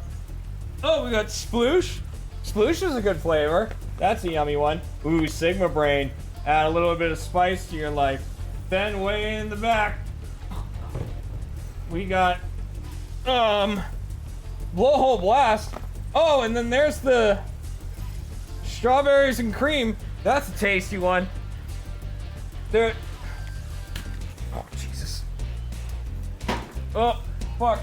we got Sploosh. Sploosh is a good flavor. That's a yummy one. Ooh, Sigma Brain. Add a little bit of spice to your life. Then way in the back, we got, Blowhole Blast. Oh, and then there's the Strawberries and Cream. That's a tasty one. There. Oh, Jesus. Oh, fuck.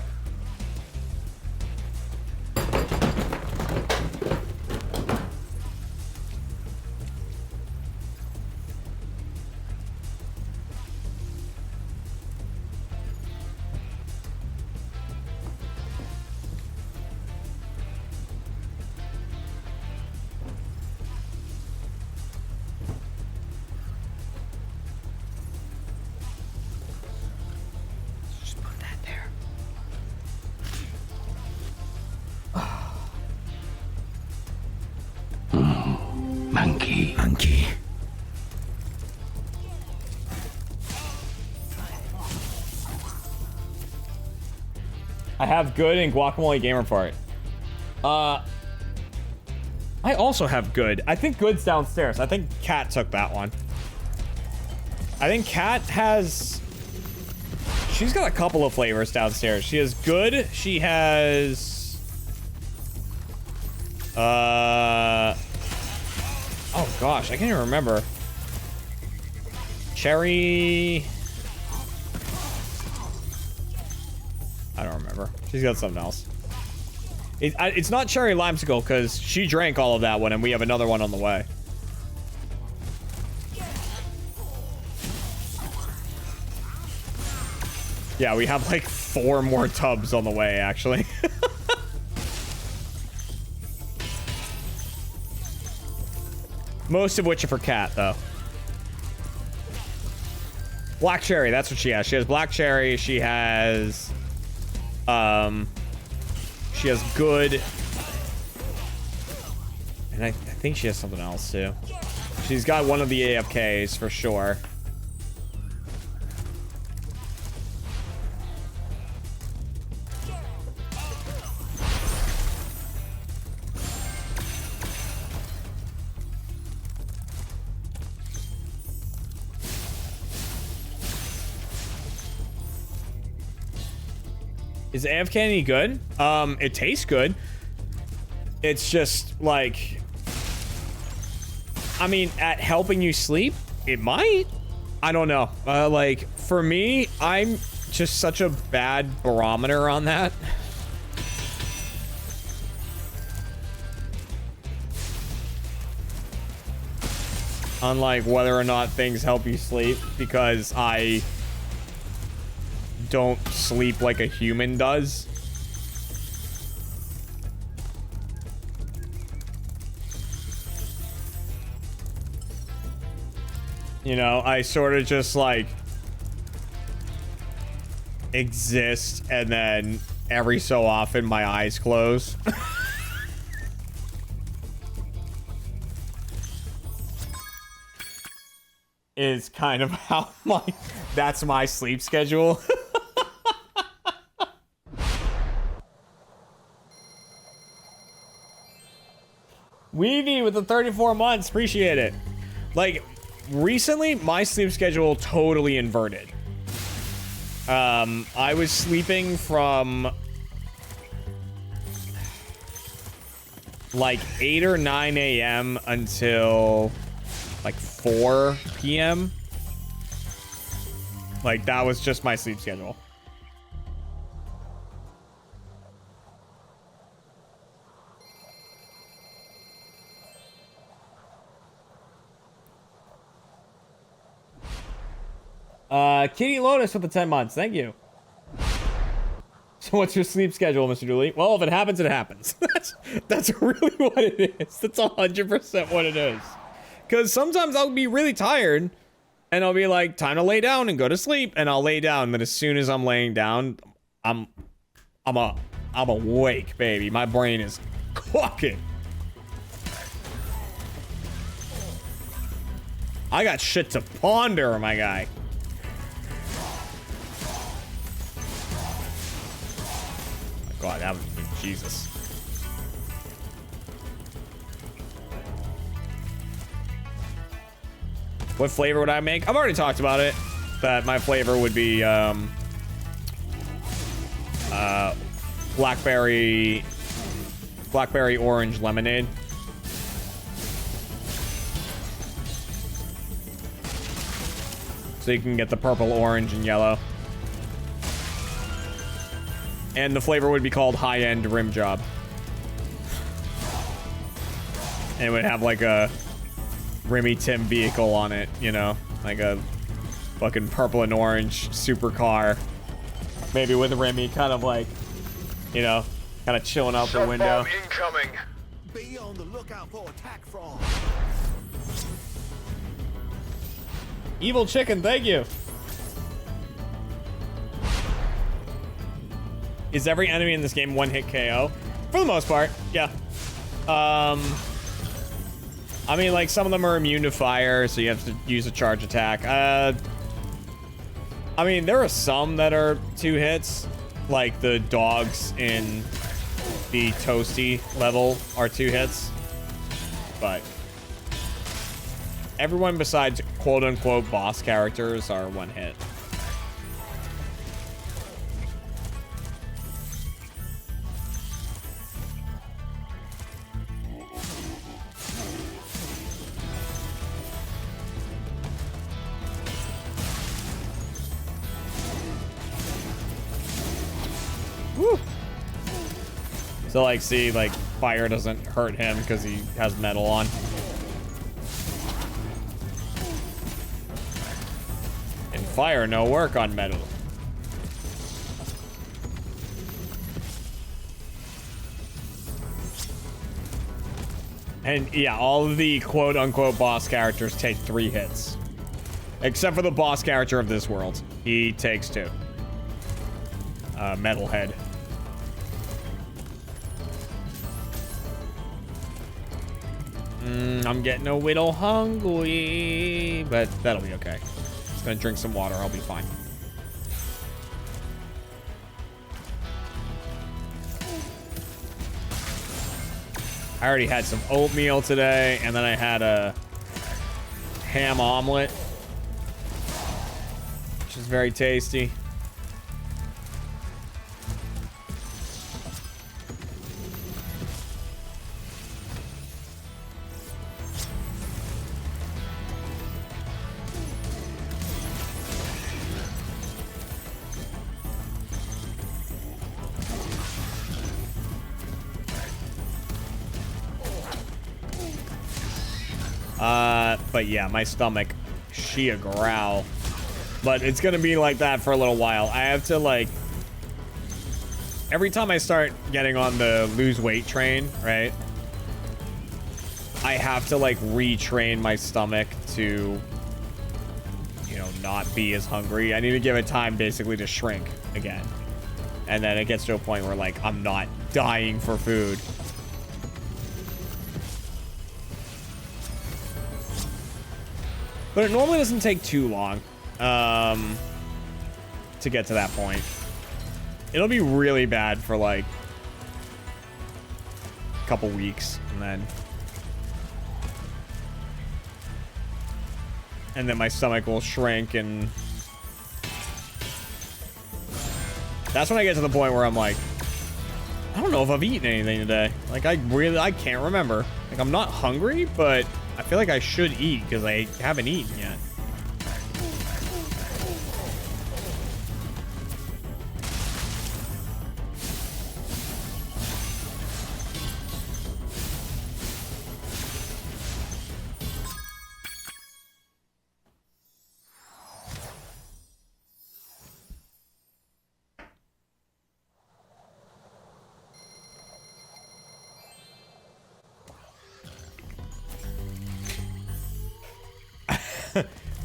Monkey. I have good and Guacamole Gamer Fart. I also have good. I think good's downstairs. I think Kat took that one. I think Kat has... She's got a couple of flavors downstairs. She has good. She has... Oh gosh, I can't even remember. Cherry... I don't remember. She's got something else. It's not cherry limesicle because she drank all of that one and we have another one on the way. Yeah, we have like 4 more tubs on the way, actually. Most of which are for Kat, though. Black cherry, that's what she has. She has black cherry. She has... She has good... And I think she has something else, too. She's got one of the AFKs, for sure. Is AFK any good? It tastes good. It's just like, I mean, at helping you sleep, it might. I don't know. Like for me, I'm just such a bad barometer on that. Unlike whether or not things help you sleep, because I don't sleep like a human does. You know, I sort of just like exist and then every so often my eyes close. Is kind of how that's my sleep schedule. Weavy with the 34 months, appreciate it. Like, recently, my sleep schedule totally inverted. I was sleeping from like 8 or 9 a.m. until like 4 p.m. Like, that was just my sleep schedule. Kitty Lotus with the 10 months. Thank you. So what's your sleep schedule, Mr. Dooley? Well, if it happens, it happens. That's really what it is. That's 100% what it is. Because sometimes I'll be really tired, and I'll be like, time to lay down and go to sleep, and I'll lay down. Then as soon as I'm laying down, I'm awake, baby. My brain is cooking. I got shit to ponder, my guy. God, that would be Jesus. What flavor would I make? I've already talked about it. That my flavor would be blackberry orange lemonade. So you can get the purple, orange, and yellow. And the flavor would be called high-end rim job. And it would have like a Remy Tim vehicle on it, you know? Like a fucking purple and orange supercar. Maybe with Remy kind of like, you know, kind of chilling out the window. Incoming. Be on the lookout for attack frog. Evil chicken, thank you. Is every enemy in this game one hit KO? For the most part, yeah. I mean, like, some of them are immune to fire, so you have to use a charge attack. I mean, there are some that are 2 hits. Like, the dogs in the Toasty level are 2 hits. But everyone besides quote-unquote boss characters are 1 hit. Woo. So, like, see, like, fire doesn't hurt him because he has metal on. And fire no work on metal. And, yeah, all of the quote-unquote boss characters take 3 hits. Except for the boss character of this world. He takes 2. Metalhead. I'm getting a little hungry, but that'll be okay. Just gonna drink some water. I'll be fine. I already had some oatmeal today, and then I had a ham omelet, which is very tasty. But yeah, my stomach, she a growl. But it's gonna be like that for a little while. I have to, like, every time I start getting on the lose weight train, right? I have to, like, retrain my stomach to, you know, not be as hungry. I need to give it time basically to shrink again. And then it gets to a point where, like, I'm not dying for food. But it normally doesn't take too long to get to that point. It'll be really bad for like a couple weeks, and then my stomach will shrink, and that's when I get to the point where I'm like, I don't know if I've eaten anything today. Like, I can't remember. Like, I'm not hungry, but I feel like I should eat because I haven't eaten yet.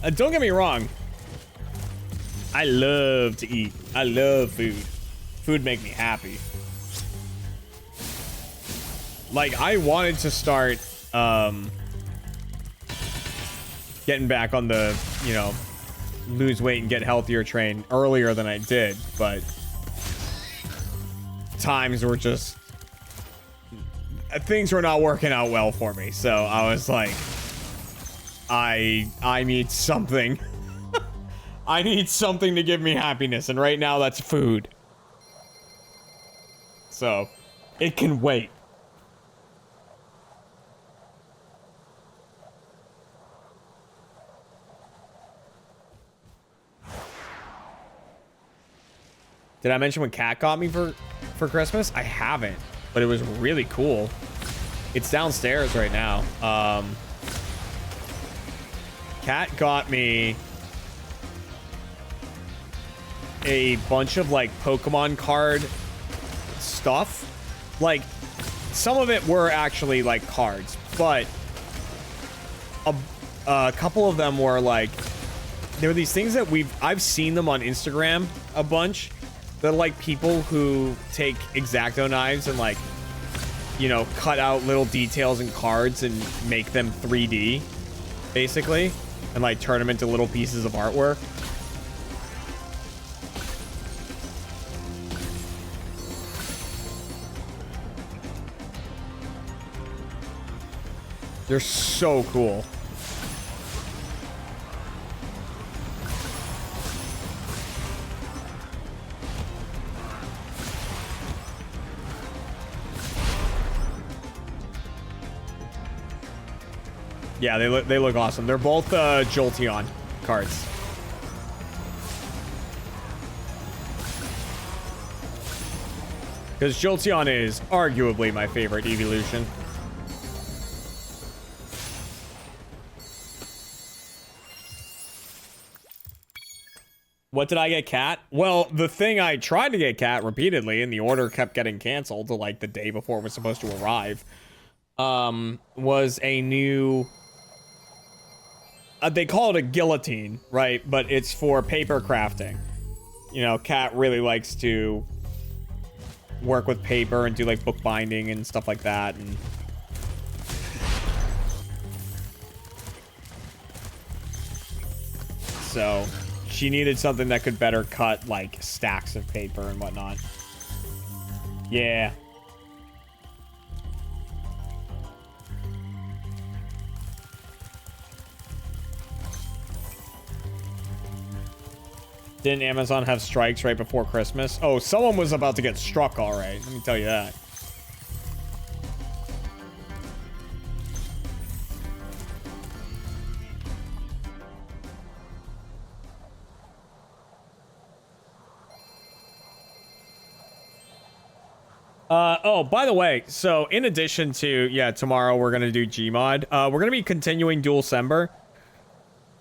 Don't get me wrong. I love to eat. I love food. Food make me happy. Like, I wanted to start getting back on the, you know, lose weight and get healthier train earlier than I did, but times were just, things were not working out well for me. So I was like, I need something. I need something to give me happiness, and right now that's food. So it can wait. Did I mention what Cat got me for Christmas? I haven't, but it was really cool. It's downstairs right now. Cat got me a bunch of like Pokemon card stuff. Like, some of it were actually like cards, but a couple of them were like, there were these things that I've seen them on Instagram a bunch. They're like people who take X-Acto knives and like, you know, cut out little details in cards and make them 3D, basically, and like turn them into little pieces of artwork. They're so cool. Yeah, they look awesome. They're both Jolteon cards. Because Jolteon is arguably my favorite evolution. What did I get, Cat? Well, the thing I tried to get Cat repeatedly, and the order kept getting canceled to like the day before it was supposed to arrive, was a new... they call it a guillotine, right? But it's for paper crafting. You know, Cat really likes to work with paper and do like bookbinding and stuff like that. And so she needed something that could better cut like stacks of paper and whatnot. Yeah. Didn't Amazon have strikes right before Christmas? Oh, someone was about to get struck, all right. Let me tell you that. Oh, by the way, so in addition to, yeah, tomorrow we're going to do Gmod. We're going to be continuing Dual Sember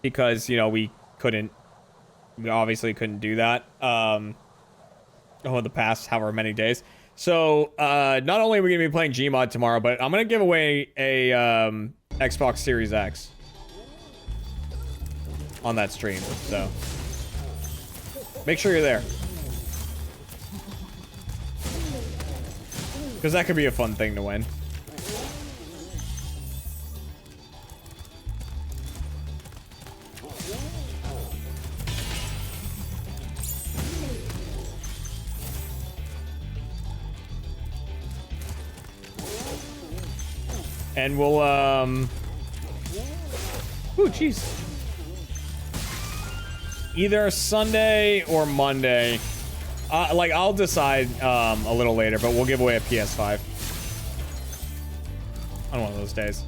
because, you know, we obviously couldn't do that over the past however many days. So not only are we gonna be playing Gmod tomorrow, but I'm gonna give away a Xbox Series X on that stream. So make sure you're there, because that could be a fun thing to win. And we'll, oh, jeez. Either Sunday or Monday. Like, I'll decide a little later, but we'll give away a PS5 on one of those days.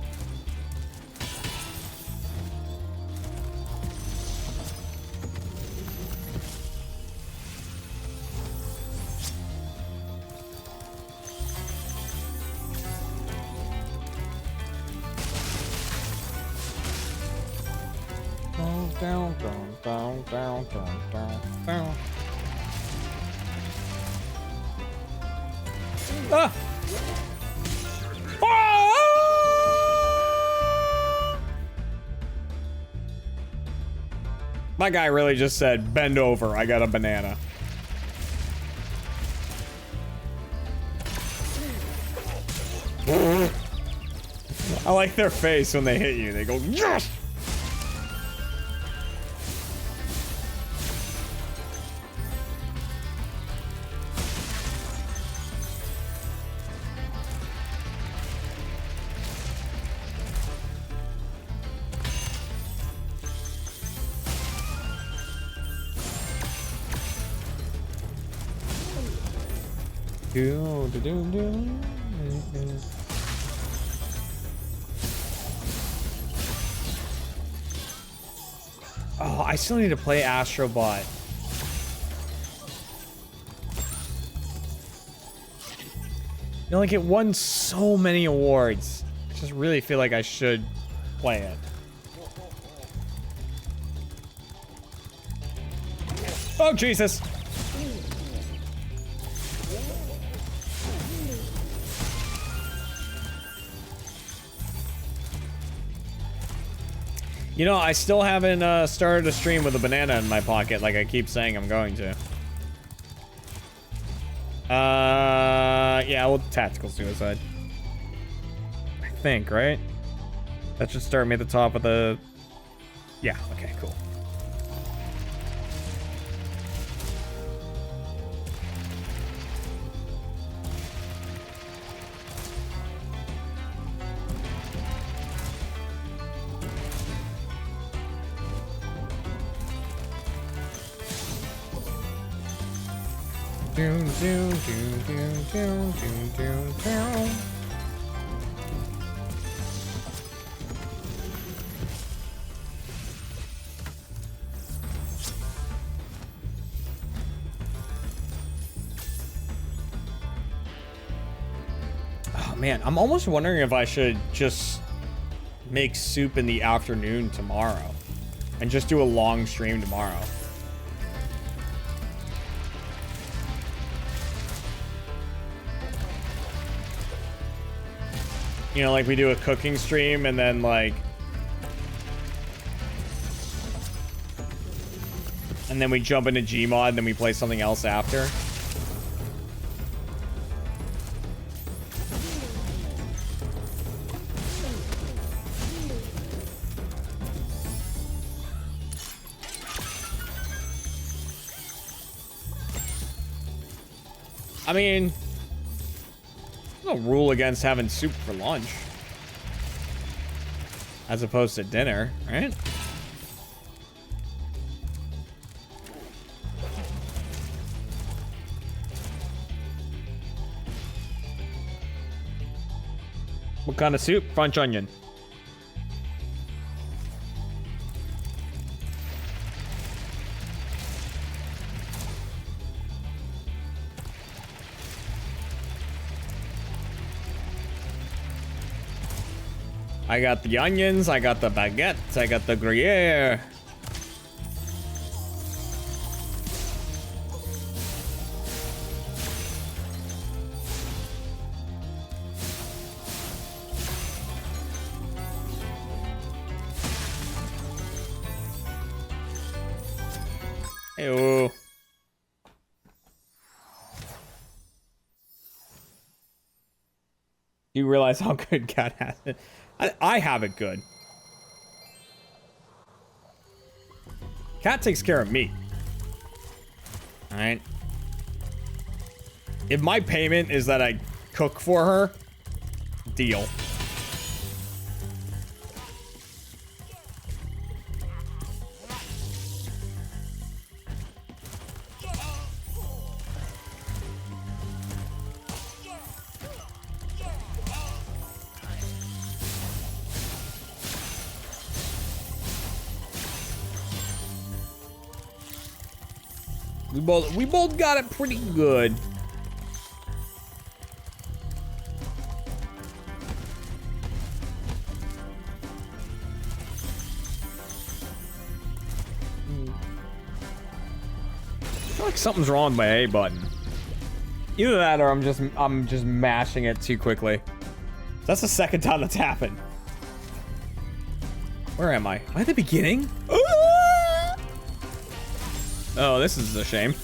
Down, down, down, down, down, down, down. Ah! Ah! My guy really just said, bend over, I got a banana. I like their face when they hit you. They go, yes! Oh, I still need to play Astrobot. You know, like, it won so many awards. I just really feel like I should play it. Oh, Jesus. You know, I still haven't started a stream with a banana in my pocket like I keep saying I'm going to. Yeah, well, tactical suicide. I think, right? That should start me at the top of the... Yeah, okay, cool. Oh man, I'm almost wondering if I should just make soup in the afternoon tomorrow and just do a long stream tomorrow. You know, like we do a cooking stream and then like... And then we jump into Gmod and then we play something else after. I mean... no rule against having soup for lunch. As opposed to dinner, right? What kind of soup? French onion. I got the onions, I got the baguettes, I got the Gruyere. Ew. You realize how good Cat has it? I have it good. Cat takes care of me. Alright. If my payment is that I cook for her, deal. We both got it pretty good. I feel like something's wrong with my A button. Either that or I'm just mashing it too quickly. That's the second time that's happened. Where am I? Am I at the beginning? Oh, this is a shame.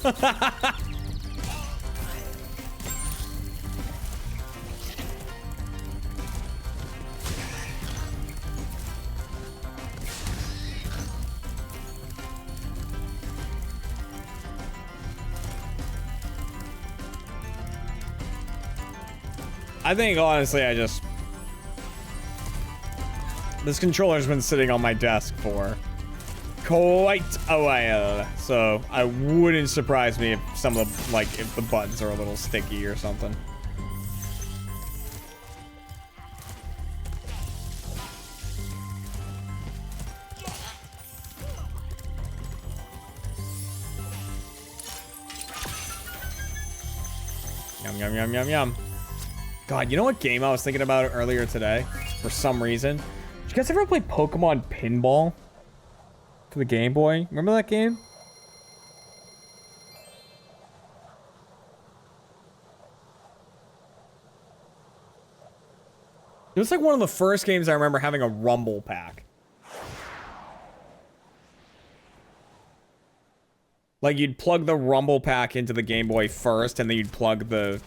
I think, honestly, this controller's been sitting on my desk for quite a while, so I wouldn't surprise me if some of the, like, if the buttons are a little sticky or something. Yum, yum, yum, yum, yum. God, you know what game I was thinking about earlier today? For some reason. Did you guys ever play Pokemon Pinball? For the Game Boy? Remember that game? It was like one of the first games I remember having a rumble pack. Like, you'd plug the rumble pack into the Game Boy first, and then you'd plug the...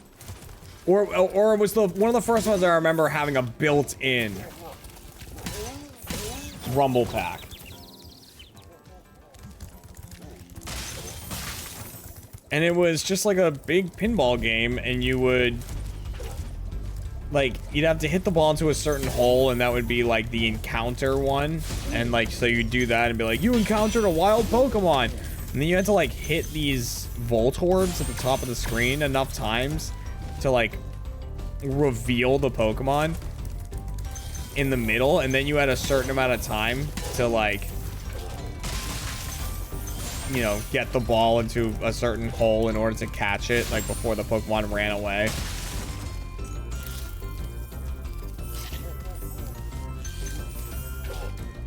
Or it was one of the first ones I remember having a built-in rumble pack. And it was just like a big pinball game, and you would... Like, you'd have to hit the ball into a certain hole, and that would be, like, the encounter one. And, like, so you'd do that and be like, you encountered a wild Pokemon! And then you had to, like, hit these Volt Orbs at the top of the screen enough times to, like, reveal the Pokemon in the middle, and then you had a certain amount of time to, like, you know, get the ball into a certain hole in order to catch it, like, before the Pokemon ran away.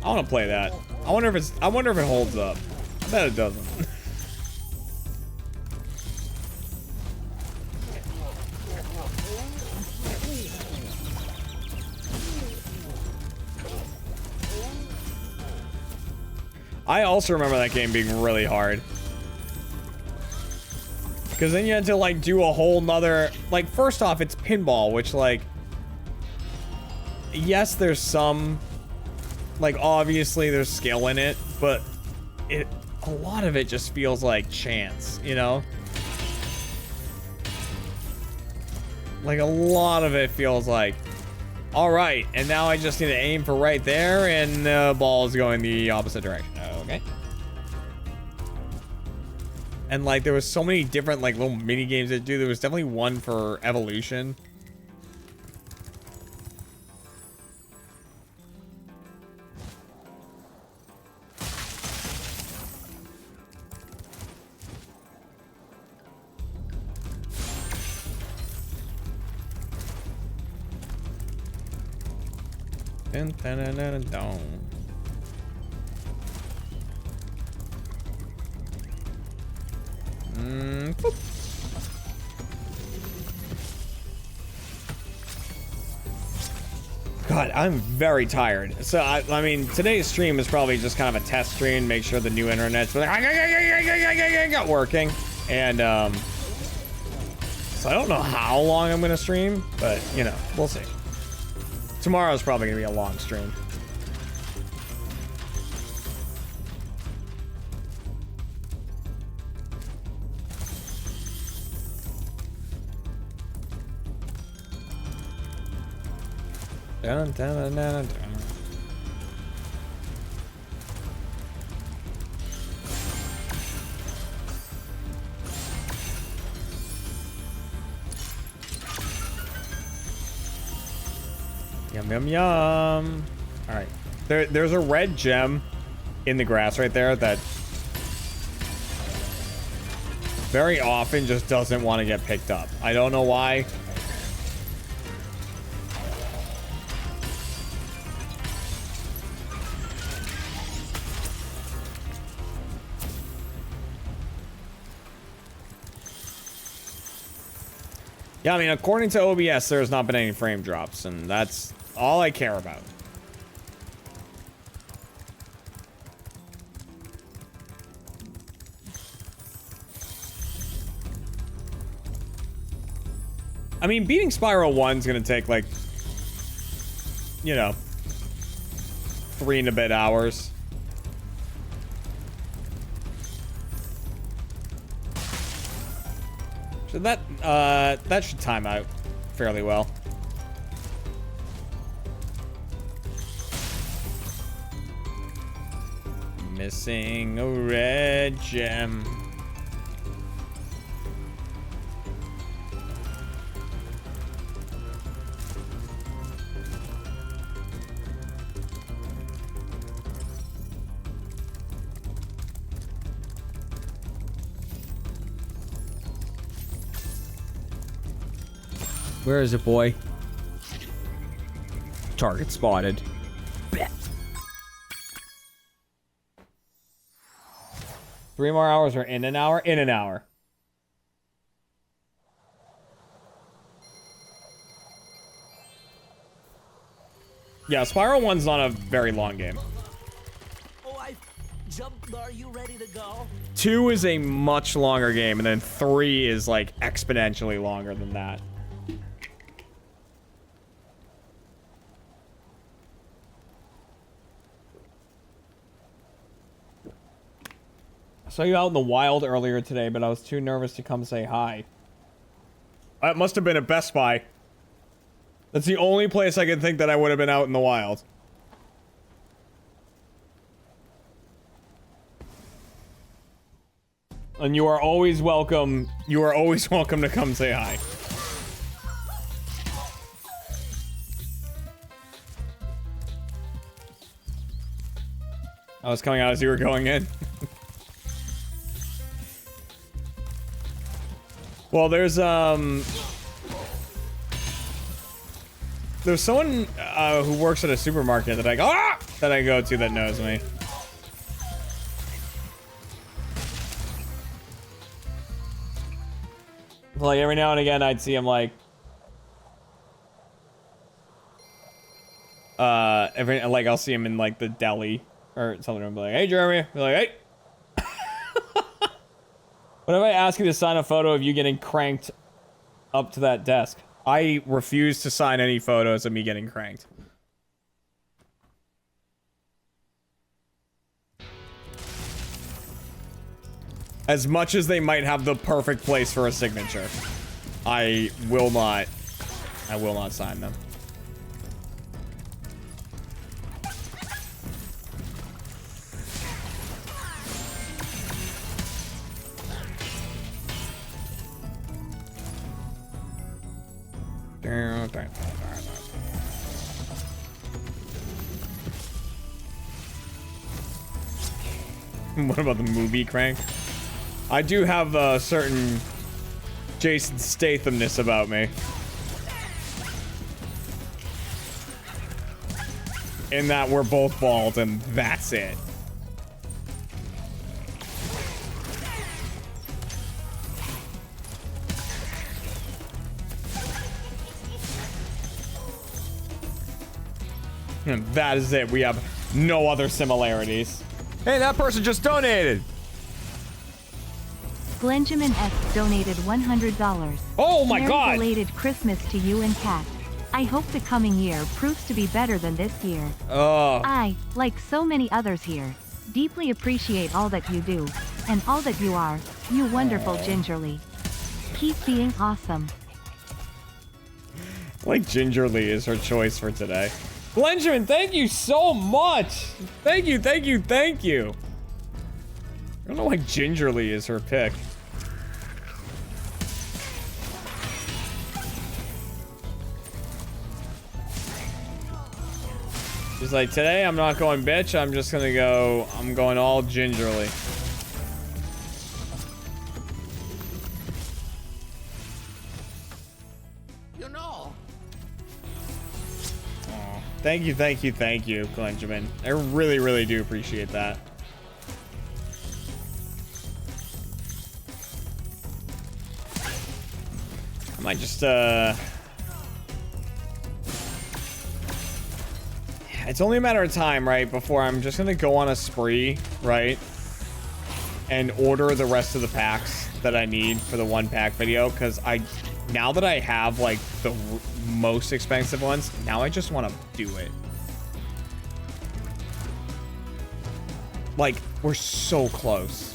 I want to play that. I wonder if it holds up. I bet it doesn't. I also remember that game being really hard. Because then you had to, like, do a whole nother... Like, first off, it's pinball, which, like... Yes, there's some... Like, obviously, there's skill in it, but... A lot of it just feels like chance, you know? Like, a lot of it feels like... Alright, and now I just need to aim for right there, and the ball's going the opposite direction. Okay. And, like, there was so many different, like, little mini games that do. There was definitely one for Evolution. Dun, dun, dun, dun, dun. God, I'm very tired. So, I mean, today's stream is probably just kind of a test stream, make sure the new internet's working. And, so I don't know how long I'm going to stream, but, you know, we'll see. Tomorrow's probably going to be a long stream. Dun, dun, dun, dun, dun. Yum, yum, yum. All right. There's a red gem in the grass right there that very often just doesn't want to get picked up. I don't know why. Yeah, I mean, according to OBS, there's not been any frame drops, and that's all I care about. I mean, beating Spyro 1's gonna take, like, you know, 3 and a bit hours. So that should time out fairly well. Missing a red gem. Where is it, boy? Target spotted. Bet. 3 more hours or in an hour? In an hour. Yeah, Spyro 1's not a very long game. Oh, I jumped. Are you ready to go? 2 is a much longer game, and then 3 is, like, exponentially longer than that. I saw you out in the wild earlier today, but I was too nervous to come say hi. It must have been at Best Buy. That's the only place I could think that I would have been out in the wild. And you are always welcome. You are always welcome to come say hi. I was coming out as you were going in. Well, there's someone who works at a supermarket that I go to that knows me. Like every now and again, I'd see him like I'll see him in like the deli or something. I'll be like, "Hey, Jeremy," be like, "Hey." What if I ask you to sign a photo of you getting cranked up to that desk? I refuse to sign any photos of me getting cranked. As much as they might have the perfect place for a signature, I will not sign them. What about the movie crank? I do have a certain Jason Stathamness about me. In that we're both bald and that's it. And that is it. We have no other similarities. Hey, that person just donated. Glenjamin S donated $100. Oh my Merry God! Belated Christmas to you and Kat. I hope the coming year proves to be better than this year. I, like so many others here, deeply appreciate all that you do, and all that you are, you wonderful Gingerly. Keep being awesome. Like Gingerly is her choice for today. Glenjamin, thank you so much! Thank you, thank you, thank you! I don't know why Gingerly is her pick. She's like, today I'm not going bitch, I'm just gonna go, I'm going all gingerly. You know. Aw, thank you, thank you, thank you, Glenjamin. I really, really do appreciate that. I might just, it's only a matter of time, right, before I'm just gonna go on a spree, right, and order the rest of the packs that I need for the one pack video, because now that I have like the most expensive ones, now I just want to do it. Like, we're so close.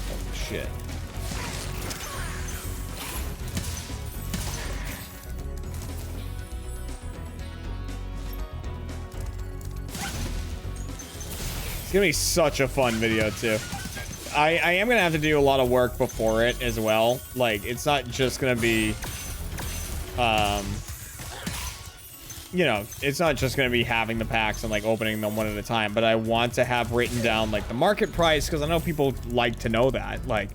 Oh, shit. It's gonna be such a fun video too. I am gonna have to do a lot of work before it as well. Like, it's not just gonna be, you know, it's not just gonna be having the packs and like opening them one at a time, but I want to have written down like the market price, because I know people like to know that. Like,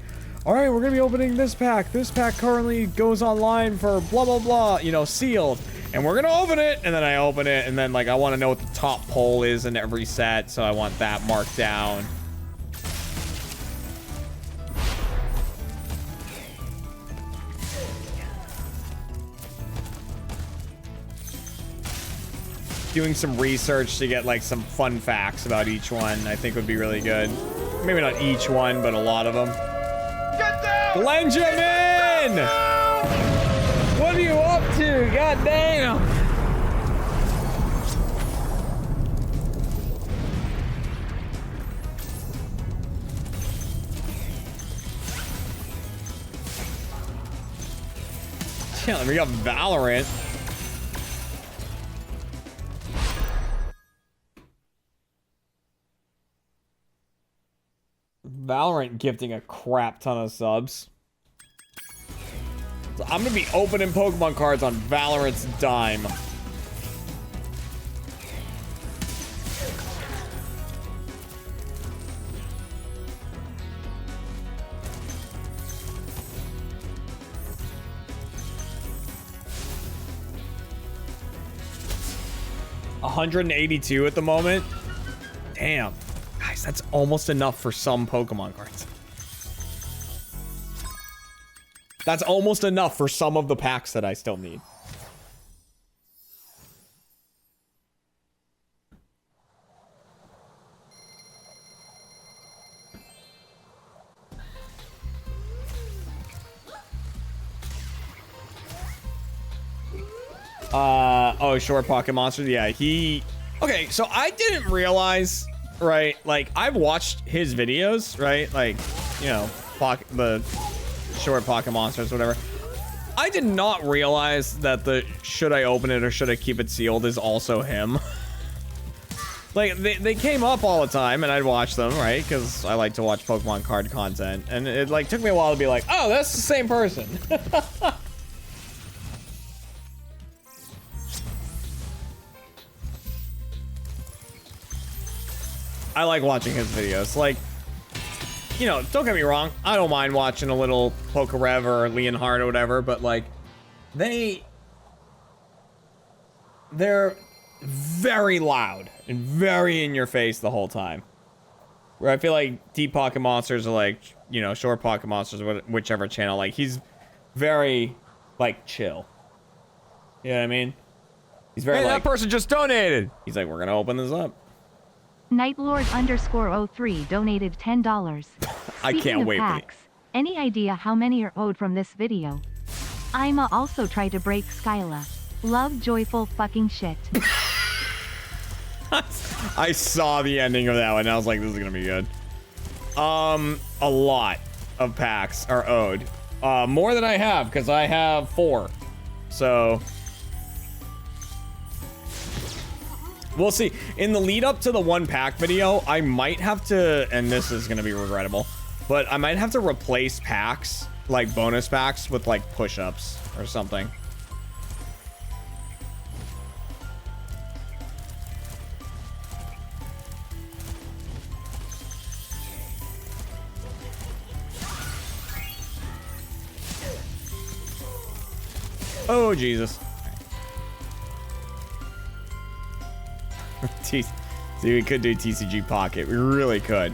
all right, we're gonna be opening this pack. This pack currently goes online for blah blah blah, you know, sealed, and we're gonna open it. And then I open it, and then like I want to know what the top poll is in every set, so I want that marked down. Doing some research to get like some fun facts about each one, I think would be really good. Maybe not each one, but a lot of them. Get down! Benjamin! What are you up to? God damn! Yeah, we got Valorant. Valorant gifting a crap ton of subs. So I'm gonna be opening Pokemon cards on Valorant's dime. $182 at the moment. Damn. Guys, that's almost enough for some Pokemon cards. That's almost enough for some of the packs that I still need. Oh, Short Pocket Monster. Yeah, he... Okay, so I didn't realize, right? Like, I've watched his videos, right? Like, you know, the Short Pocket Monsters, whatever. I did not realize that the should I open it or should I keep it sealed is also him. Like, they came up all the time, and I'd watch them, right? Because I like to watch Pokemon card content. And it, like, took me a while to be like, oh, that's the same person. I like watching his videos. Like, you know, don't get me wrong. I don't mind watching a little Pokerev or Leonhard or whatever, but, like, they're very loud and very in your face the whole time. Where I feel like Deep Pocket Monsters are like, you know, Short Pocket Monsters, whichever channel, like, he's very, like, chill. You know what I mean? He's very, hey, like, that person just donated. He's like, we're gonna open this up. Nightlord_03 donated $10. I can't wait for packs, any idea how many are owed from this video? I'ma also try to break Skyla. Love joyful fucking shit. I saw the ending of that one and I was like, this is gonna be good. A lot of packs are owed. More than I have, because I have 4. So we'll see. In the lead up to the 1 pack video, I might have to, and this is gonna be regrettable, but I might have to replace packs, like bonus packs, with like push-ups or something. Oh, Jesus. See, we could do TCG Pocket. We really could.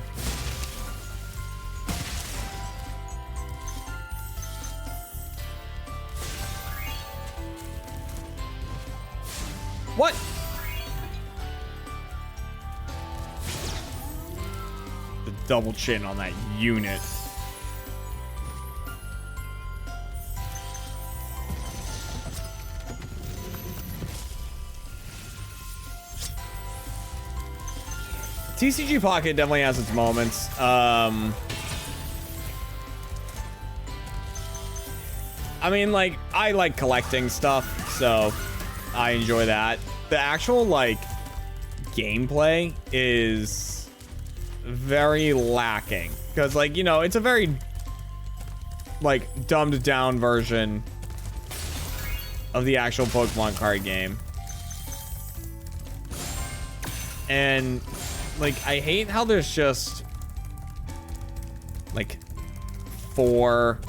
What? The double chin on that unit. TCG Pocket definitely has its moments. I mean, like, I like collecting stuff, so I enjoy that. The actual, like, gameplay is very lacking. Because, like, you know, it's a very, like, dumbed down version of the actual Pokemon card game. And, like, I hate how there's just, like, 4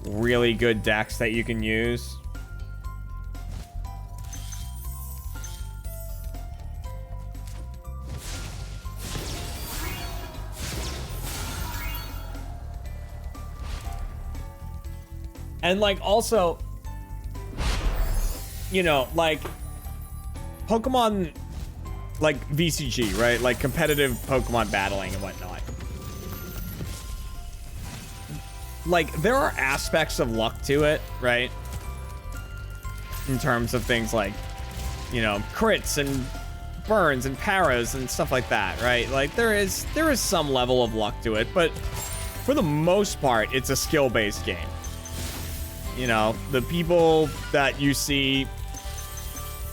really good decks that you can use. And like also, you know, like Pokemon, like VCG, right? Like competitive Pokemon battling and whatnot. Like, there are aspects of luck to it, right? In terms of things like, you know, crits and burns and paras and stuff like that, right? Like, there is some level of luck to it, but for the most part, it's a skill-based game. You know, the people that you see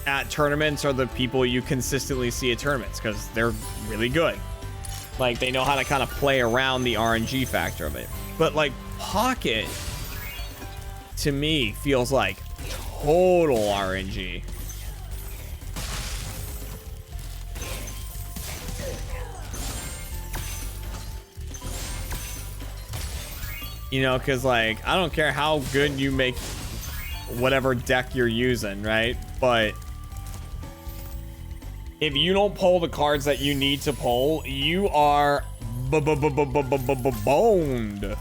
at tournaments are the people you consistently see at tournaments because they're really good. Like, they know how to kind of play around the RNG factor of it. But, like, Pocket, to me, feels like total RNG. You know, because, like, I don't care how good you make whatever deck you're using, right? But if you don't pull the cards that you need to pull, you are boned.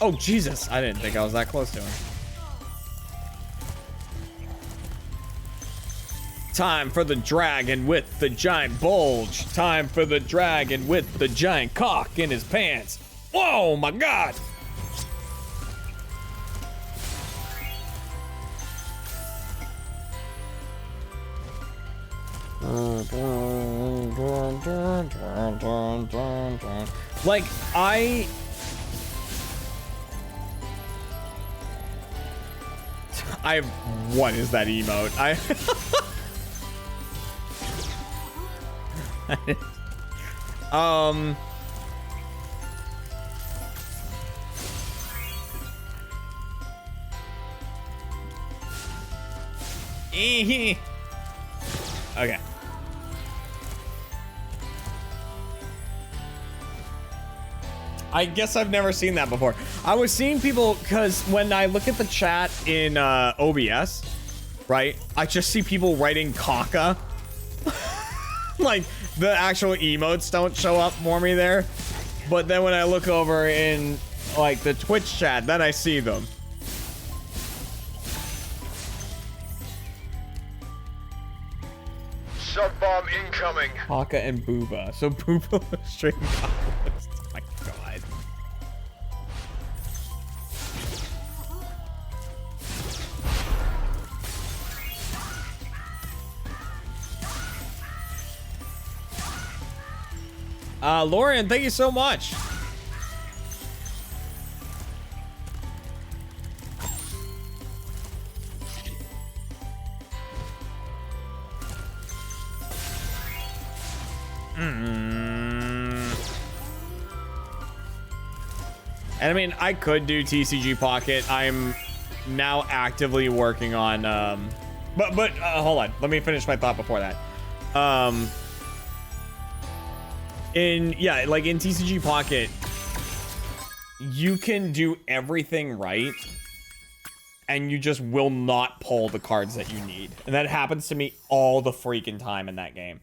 Oh, Jesus. I didn't think I was that close to him. Time for the dragon with the giant bulge. Time for the dragon with the giant cock in his pants. Whoa, my God. Like, what is that emote? Okay. I guess I've never seen that before. I was seeing people, because when I look at the chat in OBS, right, I just see people writing caca. Like, the actual emotes don't show up for me there. But then when I look over in, like, the Twitch chat, then I see them. Sub-bomb incoming. Caca and Booba. So Booba was straight caca. Oh my God. Lauren, thank you so much. And I mean, I could do TCG Pocket. I'm now actively working on, but hold on. Let me finish my thought before that. In TCG Pocket, you can do everything right, and you just will not pull the cards that you need. And that happens to me all the freaking time in that game.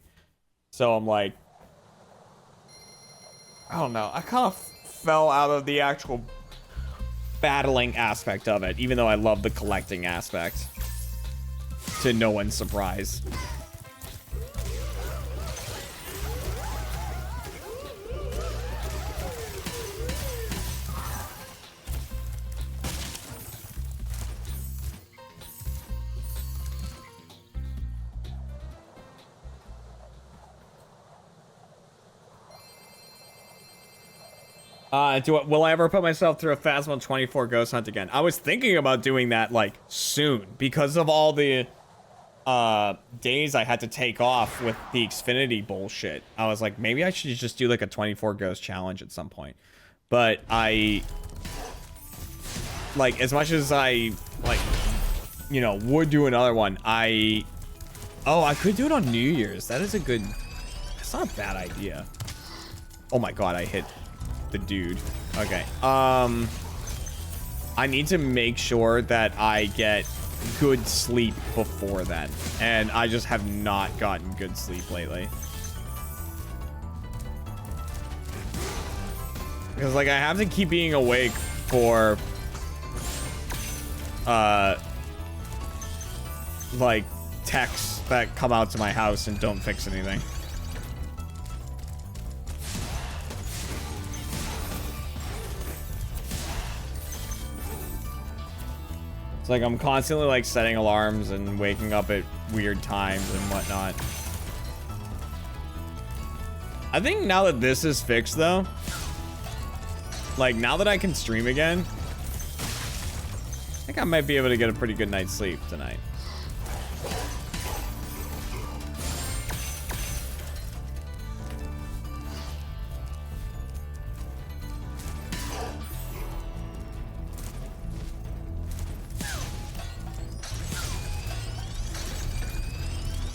So I'm like, I don't know. I kind of fell out of the actual battling aspect of it, even though I love the collecting aspect, to no one's surprise. Will I ever put myself through a Phasma 24 ghost hunt again? I was thinking about doing that like soon because of all the days I had to take off with the Xfinity bullshit. I was like, maybe I should just do like a 24 ghost challenge at some point. But I like, as much as I like, you know, would do another one, I could do it on New Year's. That's not a bad idea. Oh my god, I hit the dude. Okay. I need to make sure that I get good sleep before then. And I just have not gotten good sleep lately. Because, like, I have to keep being awake for, like, texts that come out to my house and don't fix anything. It's like I'm constantly, like, setting alarms and waking up at weird times and whatnot. I think now that this is fixed, though, like, now that I can stream again, I think I might be able to get a pretty good night's sleep tonight.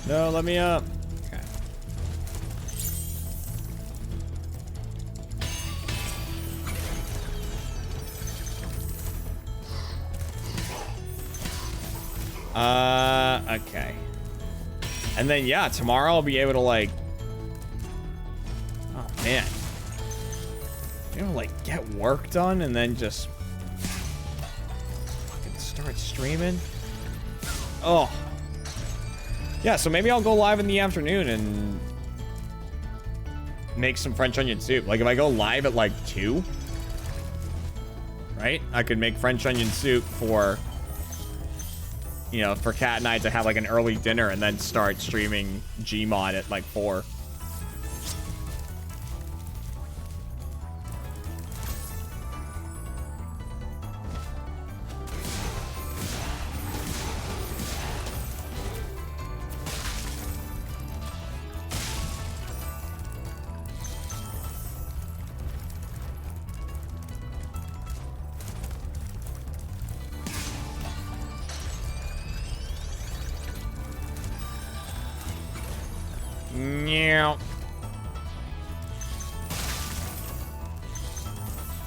No, let me up. Okay. And then, yeah, tomorrow I'll be able to, like... Oh, man. Be able to, like, get work done and then just... fucking start streaming. Oh. Yeah, so maybe I'll go live in the afternoon and... make some French onion soup. Like, if I go live at, like, 2... right? I could make French onion soup for... you know, for Kat and I to have like an early dinner and then start streaming Gmod at like 4.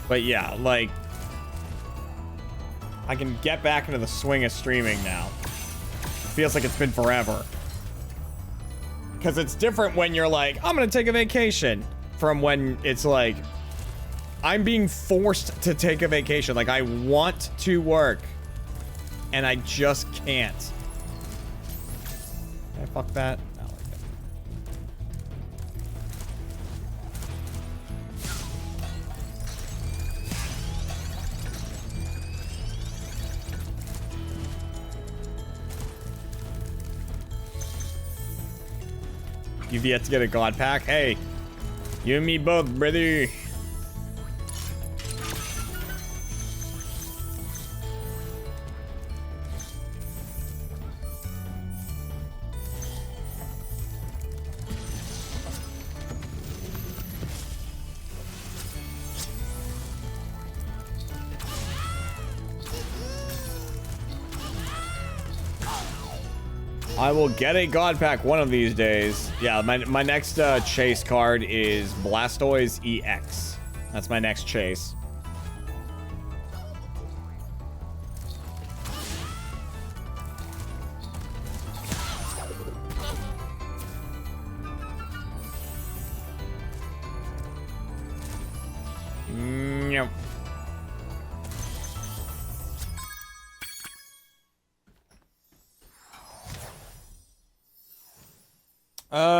But yeah, like, I can get back into the swing of streaming now. Feels like it's been forever. Because it's different when you're like, I'm gonna take a vacation, from when it's like, I'm being forced to take a vacation. Like, I want to work, and I just can't. Can I fuck that? No, like that. You've yet to get a god pack? Hey, you and me both, brother. I will get a god pack one of these days. Yeah, my next chase card is Blastoise EX. That's my next chase. Yep.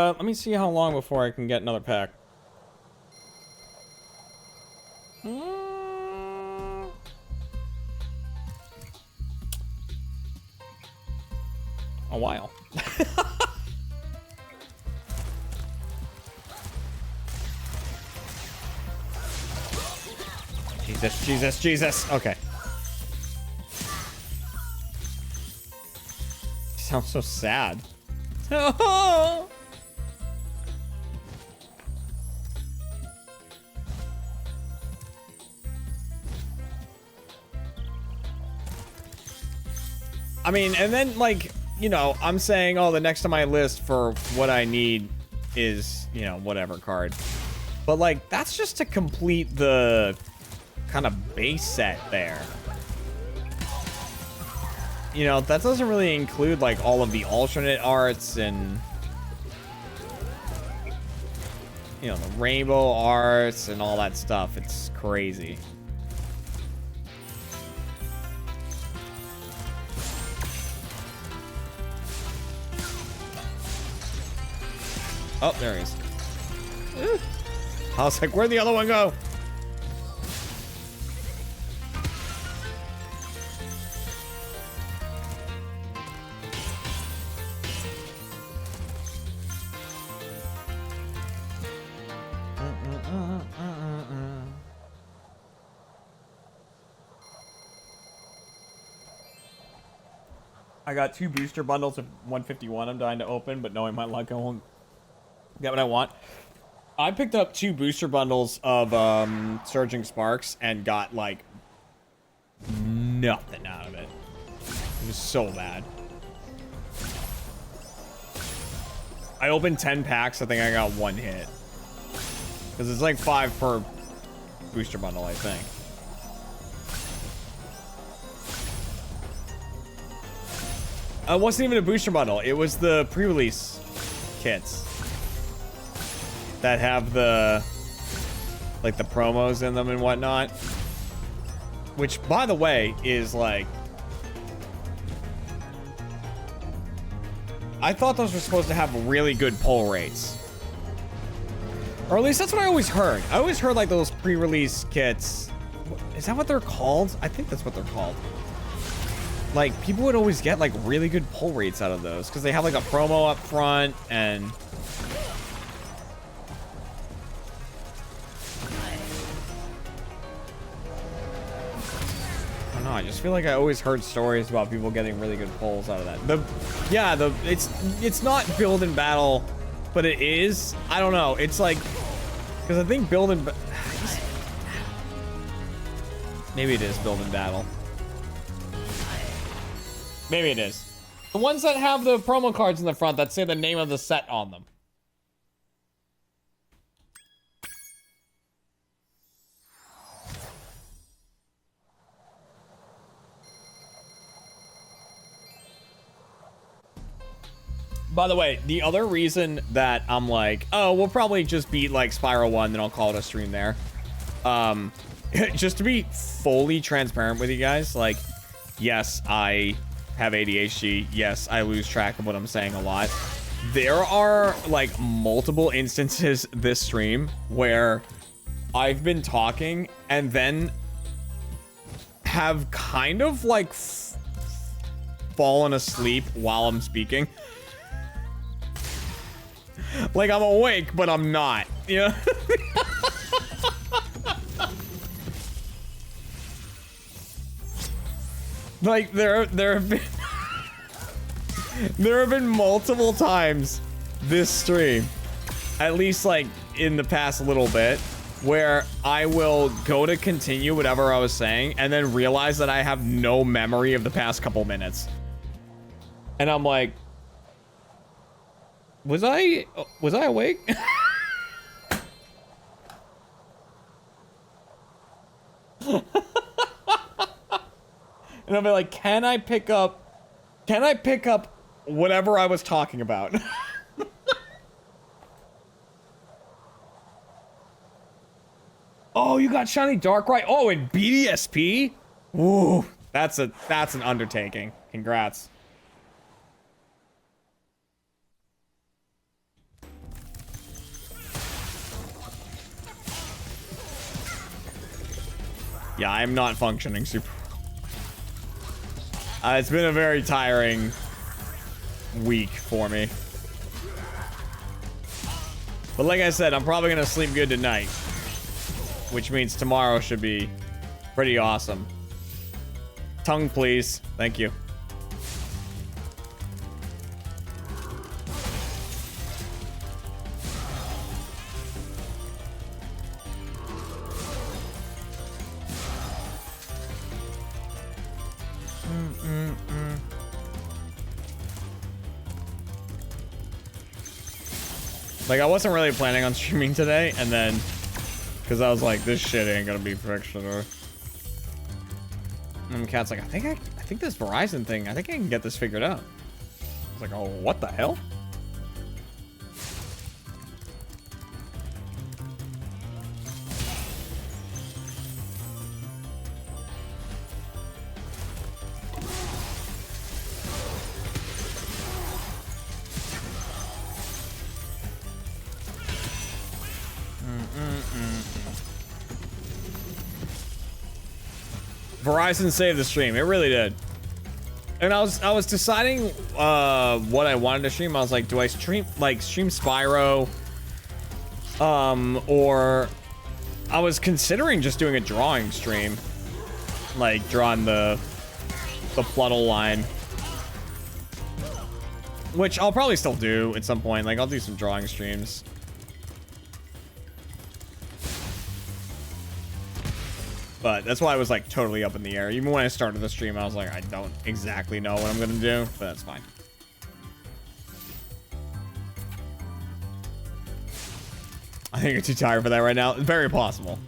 Let me see how long before I can get another pack. A while. Jesus, Jesus, Jesus. Okay. Sounds so sad. I mean, and then, like, you know, I'm saying, oh, the next on my list for what I need is, you know, whatever card. But, like, that's just to complete the kind of base set there. You know, that doesn't really include, like, all of the alternate arts and, you know, the rainbow arts and all that stuff. It's crazy. Oh, there he is. I was like, where'd the other one go? I got 2 booster bundles of 151 I'm dying to open, but knowing my luck, I won't get what I want. I picked up 2 booster bundles of Surging Sparks and got, like, nothing out of it. It was so bad. I opened 10 packs. I think I got 1 hit. Because it's like 5 per booster bundle, I think. It wasn't even a booster bundle. It was the pre-release kits that have the, like, the promos in them and whatnot. Which, by the way, is like, I thought those were supposed to have really good pull rates. Or at least that's what I always heard. I always heard, like, those pre-release kits. Is that what they're called? I think that's what they're called. Like, people would always get, like, really good pull rates out of those because they have, like, a promo up front and... I don't know, I just feel like I always heard stories about people getting really good pulls out of that. It's not build and battle, but it is. I don't know. It's like, because I think build and... Maybe it is build and battle. Maybe it is. The ones that have the promo cards in the front that say the name of the set on them. By the way, the other reason that I'm like, oh, we'll probably just beat, like, Spyro 1, then I'll call it a stream there. Just to be fully transparent with you guys, like, yes, I have ADHD. Yes, I lose track of what I'm saying a lot. There are, like, multiple instances this stream where I've been talking and then have kind of, like, fallen asleep while I'm speaking. Like, I'm awake, but I'm not, you know? Like, there have been there have been multiple times this stream, at least, like, in the past little bit, where I will go to continue whatever I was saying and then realize that I have no memory of the past couple minutes. And I'm like, was I awake? And I'll be like, can I pick up whatever I was talking about? Oh, you got shiny Darkrai. Oh, and BDSP? Ooh, that's an undertaking. Congrats. Yeah, I'm not functioning super. It's been a very tiring week for me. But like I said, I'm probably gonna sleep good tonight, which means tomorrow should be Pretty awesome. Tongue, please. Thank you. Like, I wasn't really planning on streaming today, and then, because I was like, this shit ain't gonna be fictional. And Cat's like, I think this Verizon thing, I think I can get this figured out. I was like, oh, what the hell? Verizon saved the stream. It really did. And I was deciding what I wanted to stream. I was like, do I stream Spyro? Or I was considering just doing a drawing stream. Like drawing the Pluddle line. Which I'll probably still do at some point. Like I'll do some drawing streams. But that's why I was like totally up in the air. Even when I started the stream, I was like, I don't exactly know what I'm gonna do, but that's fine. I think you're too tired for that right now. Very possible.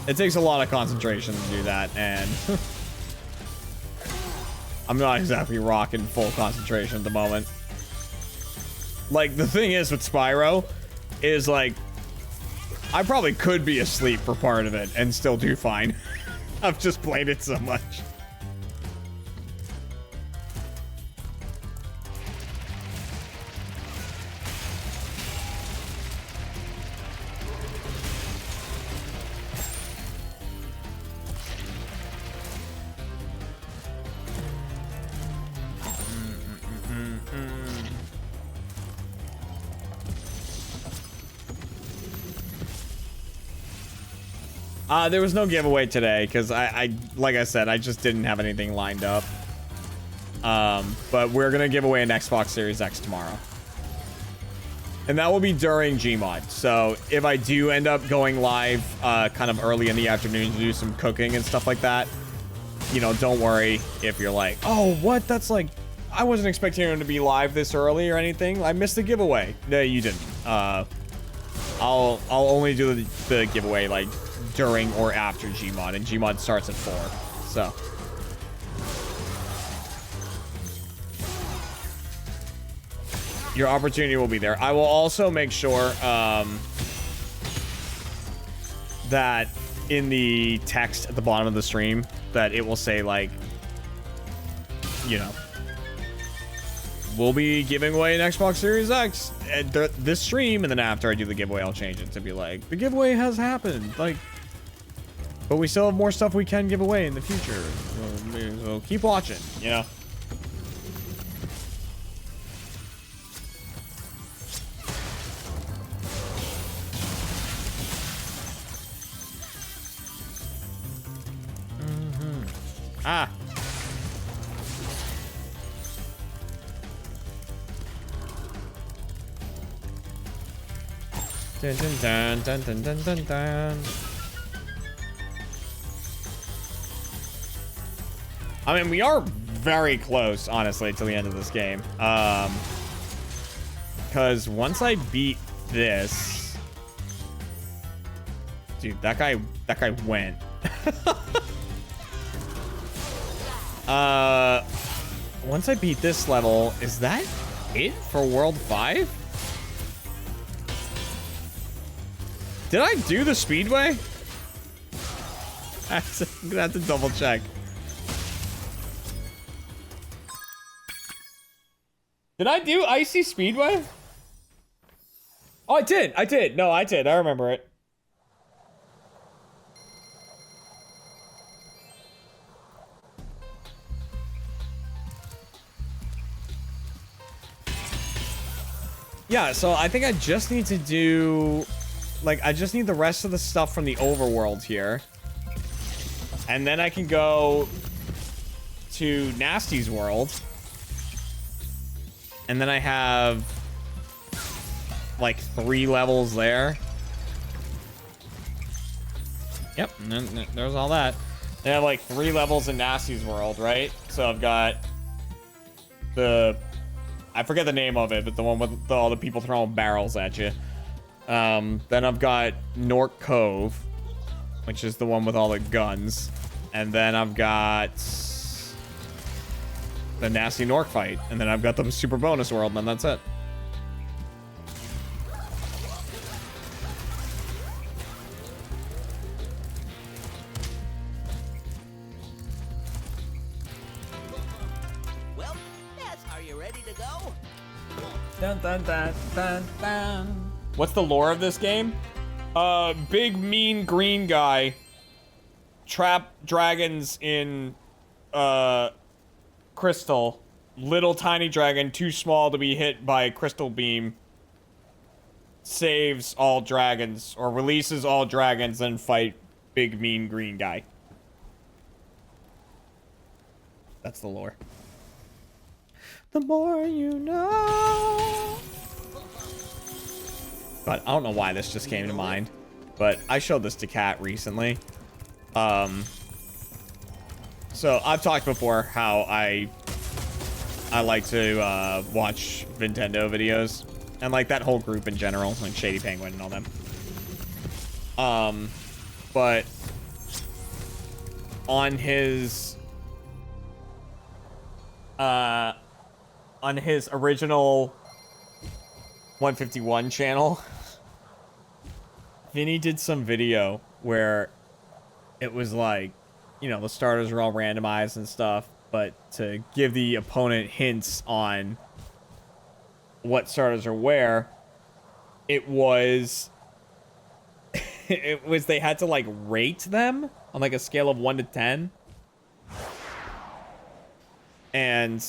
It takes a lot of concentration to do that, and I'm not exactly rocking full concentration at the moment. Like, the thing is with Spyro is like, I probably could be asleep for part of it and still do fine. I've just played it so much. There was no giveaway today because I like I said, I just didn't have anything lined up. But we're gonna give away an Xbox Series X tomorrow. And that will be during Gmod. So if I do end up going live kind of early in the afternoon to do some cooking and stuff like that, you know, don't worry if you're like, oh, what? That's like, I wasn't expecting him to be live this early or anything. I missed the giveaway. No, you didn't. I'll only do the giveaway like during or after Gmod, and Gmod starts at 4. So your opportunity will be there. I will also make sure that in the text at the bottom of the stream that it will say, like, you know, we'll be giving away an Xbox Series X at this stream, and then after I do the giveaway, I'll change it to be like, the giveaway has happened, like, but we still have more stuff we can give away in the future. So keep watching, you know. Ah. Dun dun dun dun dun dun dun. I mean, we are very close, honestly, to the end of this game. Because once I beat this, dude, that guy went. Once I beat this level, is that it for World 5? Did I do the Speedway? I'm gonna have to double check. Did I do Icy Speedway? Oh, I did. I did. No, I did. I remember it. Yeah, so I think I just need to do like, I just need the rest of the stuff from the overworld here. And then I can go to Nasty's world. And then I have like 3 levels there. Yep, and then there's all that. I have like 3 levels in Nasty's world, right? So I've got the, I forget the name of it, but the one with all the people throwing barrels at you. Then I've got Nork Cove, which is the one with all the guns. And then I've got the Nasty Nork fight. And then I've got the super bonus world, and then that's it. Well, yes, are you ready to go? Dun, dun, dun, dun, dun. What's the lore of this game? Big mean green guy trap dragons in crystal. Little tiny dragon too small to be hit by a crystal beam. Saves all dragons or releases all dragons, then fight big mean green guy. That's the lore. The more you know. But I don't know why this just came to mind, but I showed this to Kat recently. So I've talked before how I like to watch Nintendo videos and like that whole group in general, like Shady Penguin and all them. But on his original 151 channel, Vinny did some video where it was like, you know, the starters are all randomized and stuff, but to give the opponent hints on what starters are where, it was they had to like rate them on like a scale of 1 to 10. And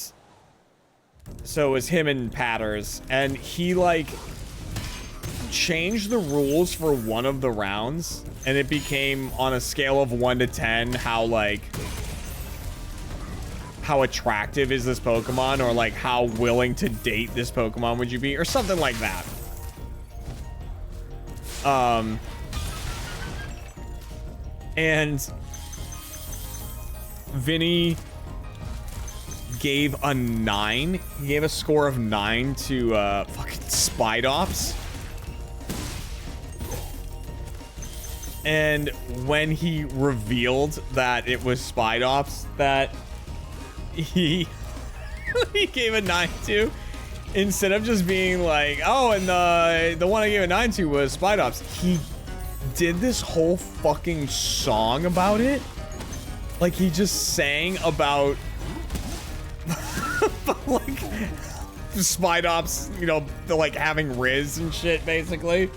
so it was him and Patters, and he like changed the rules for one of the rounds, and it became on a scale of 1 to 10 how attractive is this Pokemon, or like how willing to date this Pokemon would you be, or something like that. And Vinny gave a 9. He gave a score of 9 to fucking Spydops. And when he revealed that it was Spydops that he gave a 9 to, instead of just being like, oh, and the one I gave a 9 to was Spydops, he did this whole fucking song about it. Like, he just sang about like Spydops, you know, the like having Riz and shit, basically.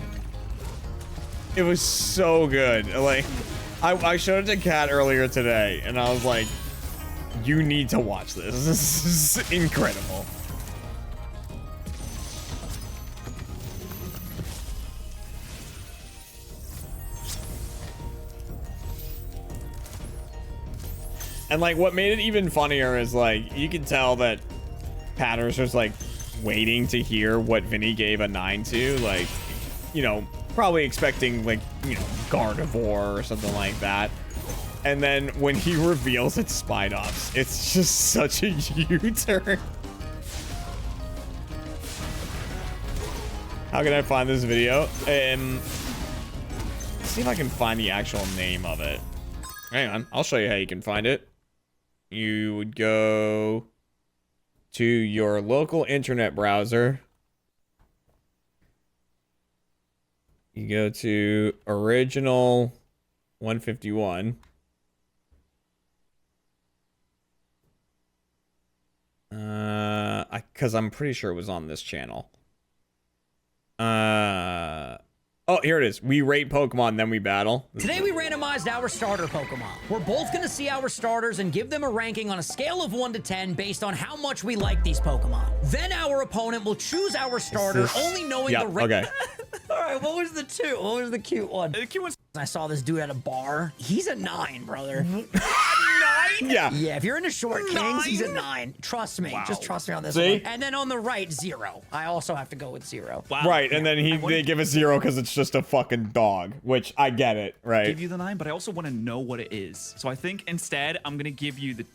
It was so good. Like, I showed it to Kat earlier today, and I was like, you need to watch this. This is incredible. And like, what made it even funnier is like, you can tell that Patters was like waiting to hear what Vinny gave a 9 to, like, you know, probably expecting like, you know, Gardevoir or something like that. And then when he reveals it's Spydops, it's just such a U-turn. How can I find this video? Let's see if I can find the actual name of it. Hang on, I'll show you how you can find it. You would go to your local internet browser. You go to original 151. Because I'm pretty sure it was on this channel. Oh, here it is. We rate Pokemon, then we battle. Today we randomized our starter Pokemon. We're both gonna see our starters and give them a ranking on a scale of 1 to 10 based on how much we like these Pokemon. Then our opponent will choose our starter, only knowing the rank. Okay. All right, what was the 2? What was the cute one? The cute one's I saw this dude at a bar. He's a 9, brother. 9. Yeah. Yeah, if you're into short kings, he's a 9. Trust me. Wow. Just trust me on this See? one. And then on the right, 0. I also have to go with 0. Wow. Right, and then I wanna they give a 0 because it's just a fucking dog, which I get it, right? give you the 9, but I also want to know what it is. So I think instead I'm gonna give you the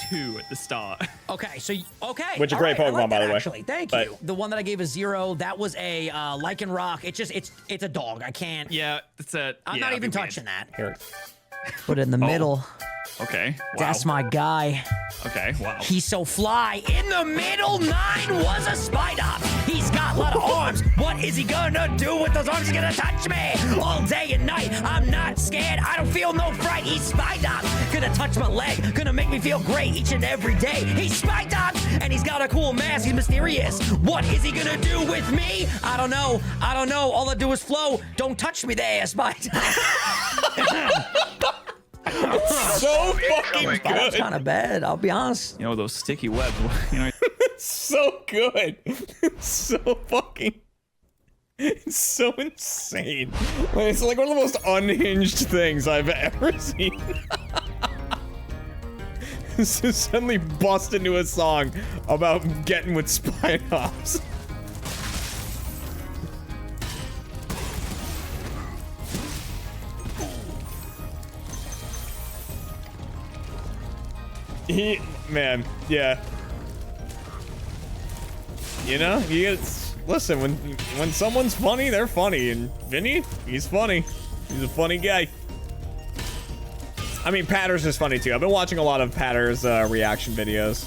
2 at the start. Okay, so okay. Which is a all great right, I Pokemon, like by that, the way. Actually, thank But- you. The one that I gave a 0, that was a Lichen Rock. It's a dog. I can't. Yeah, it's a. I'm yeah, not it'd even be weird. touching that. Here. Put it in the middle. Okay. Wow. That's my guy. Okay. Wow. He's so fly. In the middle, 9 was a spider. He's got a lot of arms. What is he gonna do with those arms? He's gonna touch me all day and night. I'm not scared. I don't feel no fright. He's Spider. Gonna touch my leg. Gonna make me feel great each and every day. He's Spider. And he's got a cool mask. He's mysterious. What is he gonna do with me? I don't know. I don't know. All I do is flow. Don't touch me there, Spider. So fucking That's good. kind of bad. I'll be honest. You know those sticky webs. You know. So good. It's so fucking. It's so insane. Like, it's like one of the most unhinged things I've ever seen. This is suddenly bust into a song about getting with Spinoffs. Man, yeah. You know, listen, when someone's funny, they're funny, and Vinny, he's funny. He's a funny guy. I mean, Patter's is funny too. I've been watching a lot of Patter's reaction videos.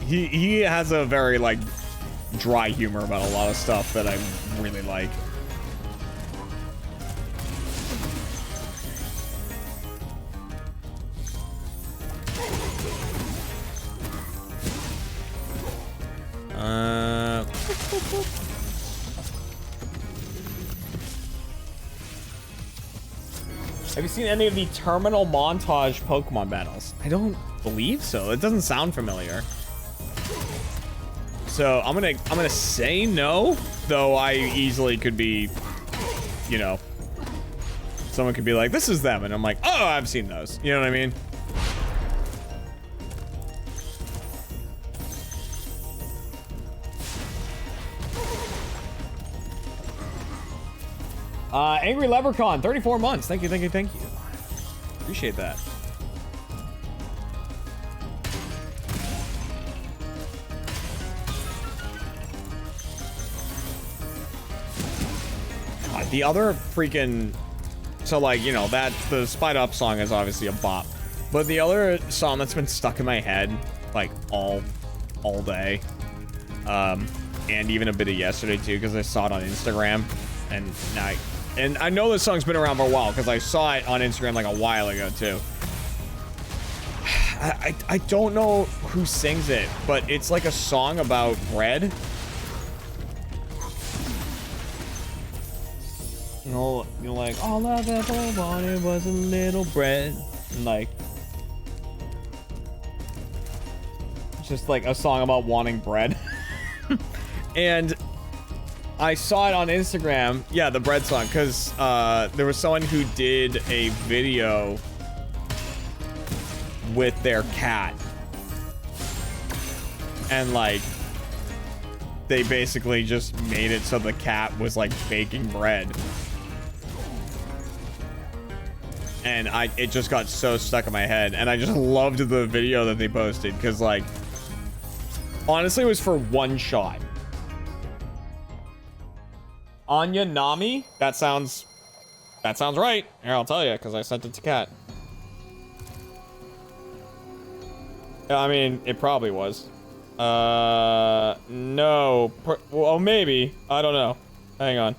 He has a very like dry humor about a lot of stuff that I really like. Have you seen any of the terminal montage Pokemon battles? I don't believe so. It doesn't sound familiar. So I'm gonna say no, though I easily could be, you know, someone could be like, this is them, and I'm like, oh, I've seen those. You know what I mean? Angry Leprechaun, 34 months. Thank you, thank you, thank you. Appreciate that. God, the other freaking... So, like, you know, the Spide Up song is obviously a bop. But the other song that's been stuck in my head, like, all day, and even a bit of yesterday, too, because I saw it on Instagram, and I know this song's been around for a while because I saw it on Instagram like a while ago too. I don't know who sings it, but it's like a song about bread. You know, like all I've ever wanted was a little bread, and like just like a song about wanting bread. And I saw it on Instagram, yeah, the bread song, because there was someone who did a video with their cat. And, like, they basically just made it so the cat was, like, baking bread. And it just got so stuck in my head. And I just loved the video that they posted, because, like, honestly, it was for one shot. Anya Nami? That sounds right. Here, I'll tell you, because I sent it to Kat. Yeah, I mean, it probably was. No. Well, maybe. I don't know. Hang on.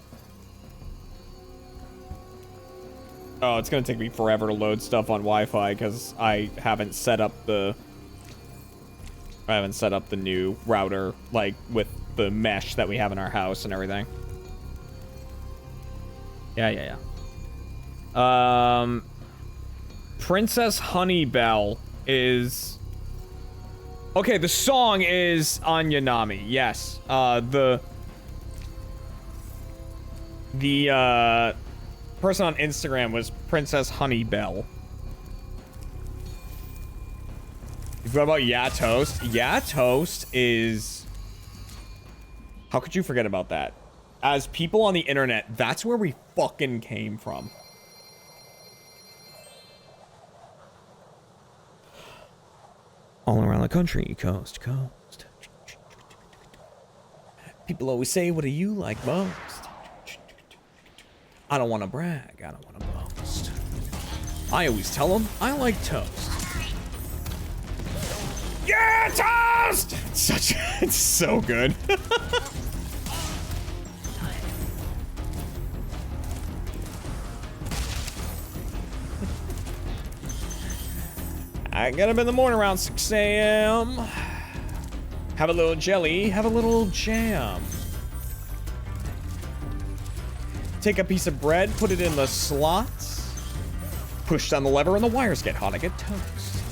Oh, it's gonna take me forever to load stuff on Wi-Fi, because I haven't set up the new router, like, with the mesh that we have in our house and everything. Yeah. Princess Honeybell is Okay, the song is Anyanami. Yes. The person on Instagram was Princess Honeybell. You forgot about Yeah Toast? Yeah Toast is... How could you forget about that? As people on the internet, that's where we fucking came from. All around the country, coast to coast. People always say, what do you like most? I don't want to brag, I don't want to boast. I always tell them I like toast. Yeah, toast! It's so good. I get up in the morning around 6 a.m. Have a little jelly, have a little jam. Take a piece of bread, put it in the slots. Push down the lever and the wires get hot. I get toast.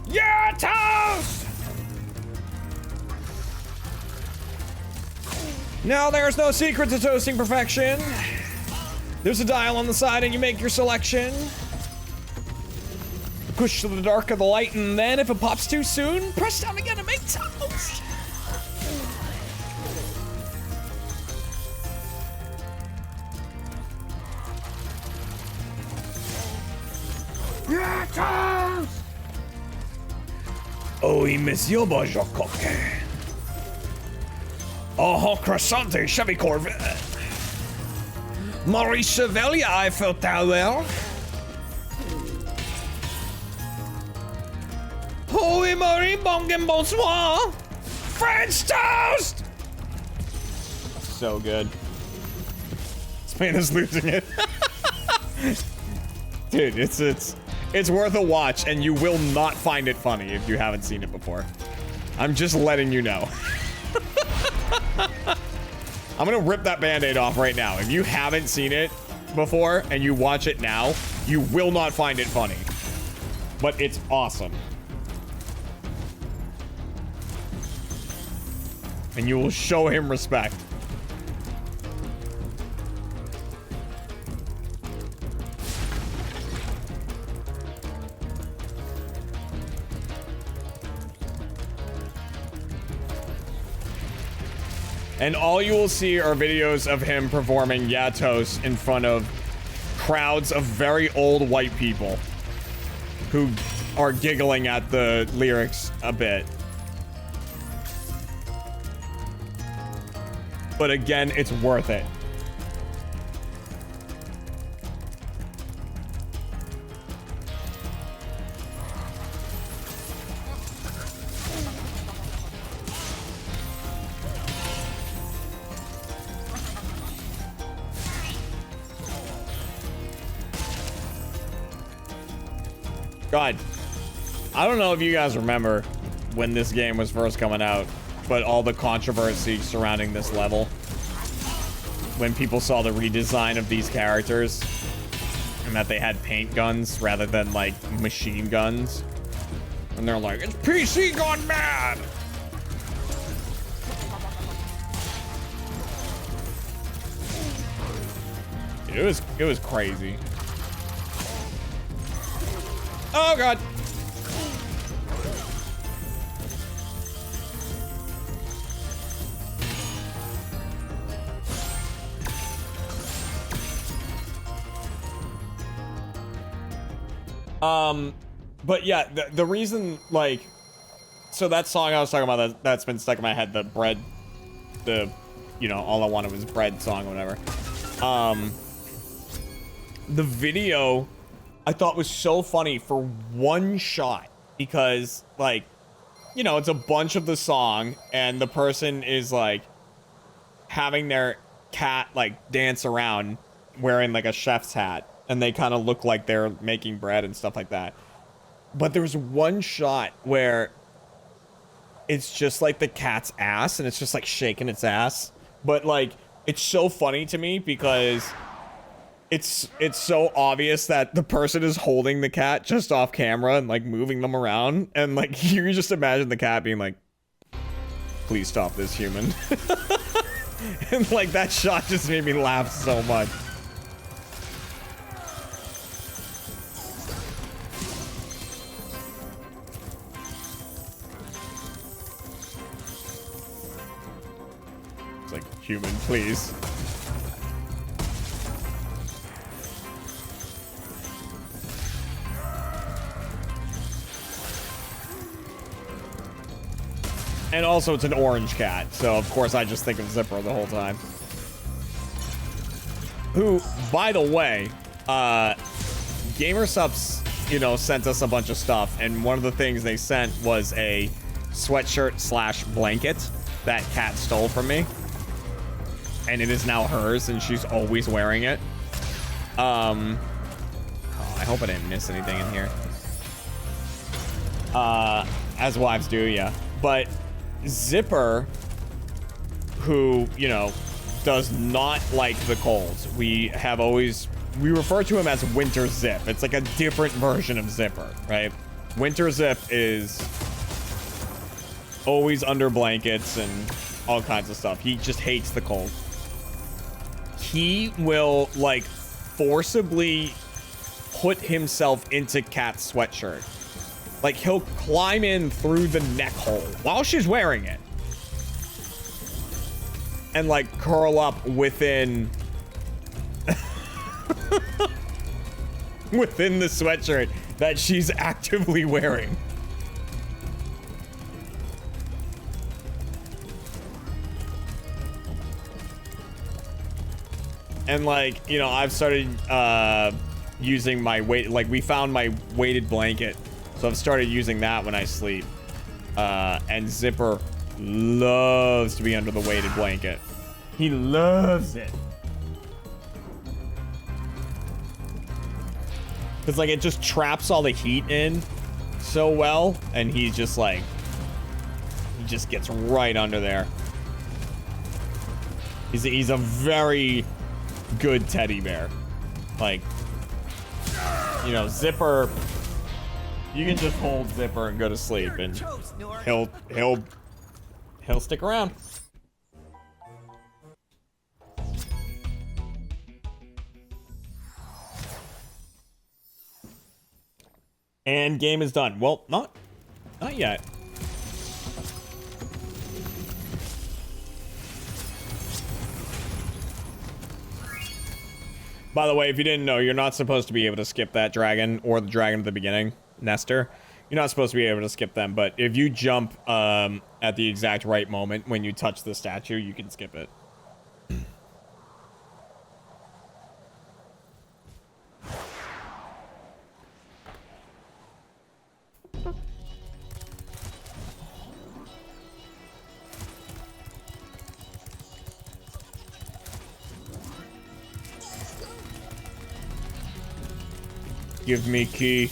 Yeah, toast! Now there's no secret to toasting perfection. There's a dial on the side and you make your selection. Push to the dark of the light and then if it pops too soon, press down again and make toast. Yeah, toast! Oui, monsieur, bonjour, coquin. Oh, croissante, Chevy Corvette. Maurice Chevalier, Eiffel Tower. Oui, Marie, bonsoir. French toast! So good. Spain is losing it. Dude, it's worth a watch, and you will not find it funny if you haven't seen it before. I'm just letting you know. I'm gonna rip that band-aid off right now. If you haven't seen it before and you watch it now, you will not find it funny. But it's awesome. And you will show him respect. And all you will see are videos of him performing Yatos in front of crowds of very old white people who are giggling at the lyrics a bit. But again, it's worth it. God, I don't know if you guys remember when this game was first coming out, but all the controversy surrounding this level. When people saw the redesign of these characters and that they had paint guns rather than like machine guns. And they're like, it's PC gone mad! It was crazy. Oh god. But yeah, the reason, like, so that song I was talking about that's been stuck in my head, the bread, you know, all I wanted was bread song or whatever. The video I thought was so funny for one shot because, like, you know, it's a bunch of the song and the person is like having their cat like dance around wearing like a chef's hat and they kind of look like they're making bread and stuff like that. But there's one shot where it's just like the cat's ass and it's just like shaking its ass. But like, it's so funny to me because it's so obvious that the person is holding the cat just off camera and like moving them around, and like you just imagine the cat being like, please stop this, human. And like that shot just made me laugh so much. It's like, human, please. And also, it's an orange cat, so of course I just think of Zipper the whole time. Who, by the way, GamerSupps, you know, sent us a bunch of stuff, and one of the things they sent was a sweatshirt slash blanket that Cat stole from me. And it is now hers, and she's always wearing it. Oh, I hope I didn't miss anything in here. As wives do, yeah. But Zipper, who, you know, does not like the cold. We refer to him as Winter Zip. It's like a different version of Zipper, right? Winter Zip is always under blankets and all kinds of stuff. He just hates the cold. He will, like, forcibly put himself into Cat's sweatshirt. Like, he'll climb in through the neck hole while she's wearing it. And, like, curl up within... within the sweatshirt that she's actively wearing. And, like, you know, I've started using my weight... Like, we found my weighted blanket. So I've started using that when I sleep. And Zipper loves to be under the weighted blanket. He loves it. Because, like, it just traps all the heat in so well. And he's just, like... He just gets right under there. He's a very good teddy bear. Like, you know, Zipper... You can just hold Zipper and go to sleep, and he'll stick around. And game is done. Well, not yet. By the way, if you didn't know, you're not supposed to be able to skip that dragon or the dragon at the beginning. Nestor, you're not supposed to be able to skip them, but if you jump at the exact right moment when you touch the statue, you can skip it. Give me key.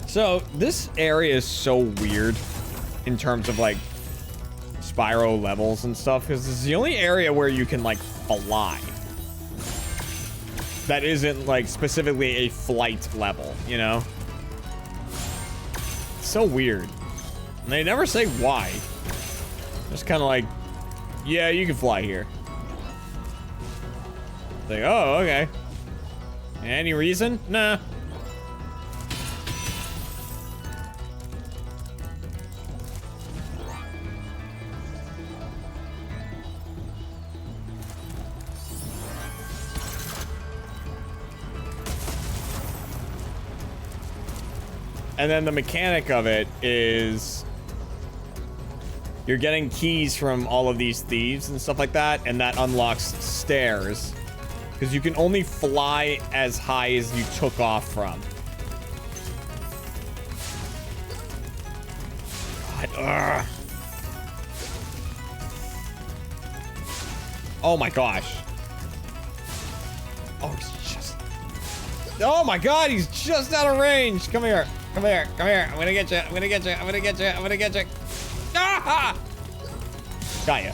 So this area is so weird in terms of like Spyro levels and stuff, because this is the only area where you can like fly. That isn't like specifically a flight level, you know? It's so weird. And they never say why. Just kind of like, yeah, you can fly here. It's like, oh, okay. Any reason? Nah. And then the mechanic of it is you're getting keys from all of these thieves and stuff like that, and that unlocks stairs. Because you can only fly as high as you took off from. God, oh my gosh. Oh, he's just... Oh my god, he's just out of range. Come here. Come here. Come here. I'm gonna get you. I'm gonna get you. I'm gonna get you. I'm gonna get you. Ah! Got ya.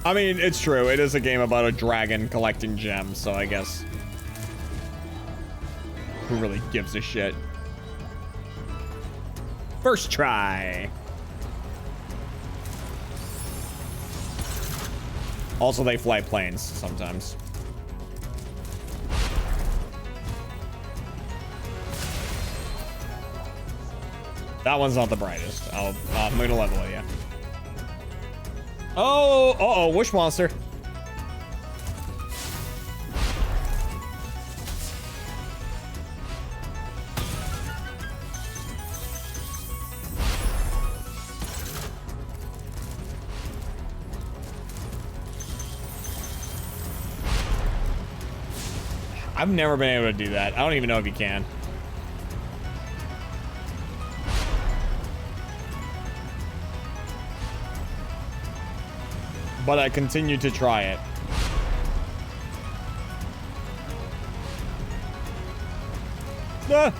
I mean, it's true. It is a game about a dragon collecting gems, so I guess... Who really gives a shit? First try. Also, they fly planes sometimes. That one's not the brightest. I'm gonna level it, yeah. Oh, uh-oh, Wish Monster. I've never been able to do that. I don't even know if you can. But I continue to try it. Ah.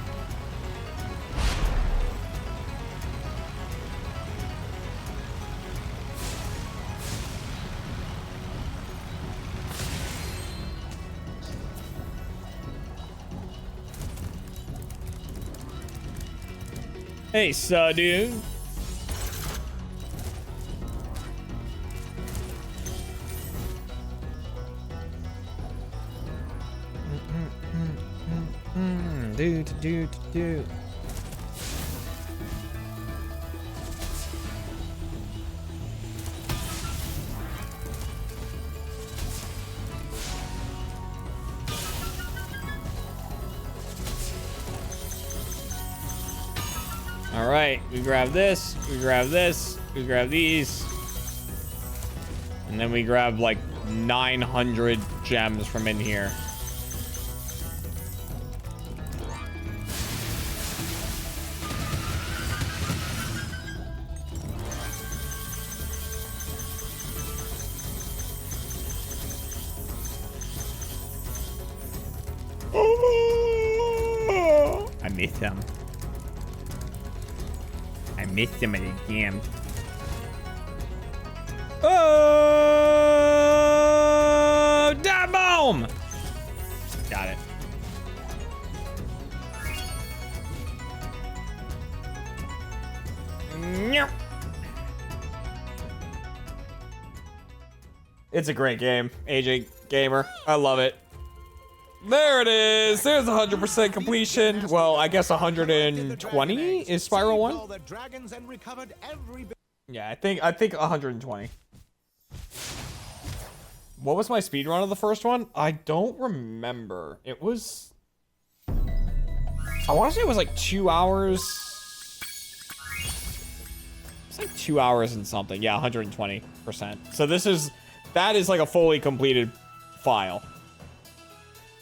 Hey, dude. Do. All right, we grab this, we grab this, we grab these. And then we grab like 900 gems from in here. I missed them. I missed them at the game. Oh, da boom! Got it. It's a great game, AJ Gamer. I love it. There it is. There's 100% completion. Well, I guess 120 is Spyro 1. Yeah, I think 120. What was my speed run of the first one? I don't remember. It was... I want to say it was like 2 hours. It's like 2 hours and something. Yeah, 120%. So that is like a fully completed file.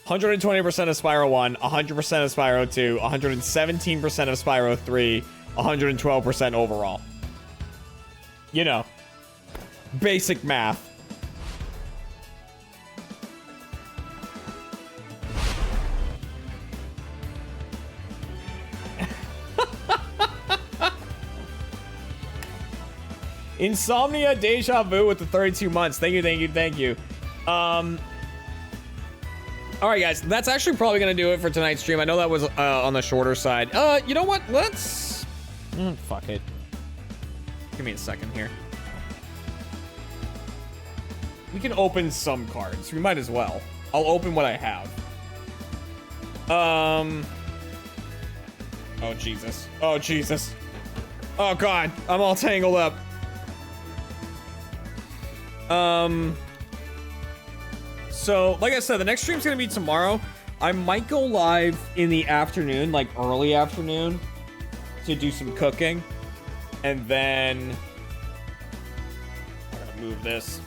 120% of Spyro 1, 100% of Spyro 2, 117% of Spyro 3, 112% overall. You know, basic math. Insomnia Deja Vu with the 32 months. Thank you. All right, guys, that's actually probably gonna do it for tonight's stream. I know that was on the shorter side. You know what? Let's... fuck it. Give me a second here. We can open some cards. We might as well. I'll open what I have. Oh, Jesus. Oh, Jesus. Oh, God. I'm all tangled up. So, like I said, the next stream's gonna be tomorrow. I might go live in the afternoon, like early afternoon, to do some cooking. And then... I'm gonna move this.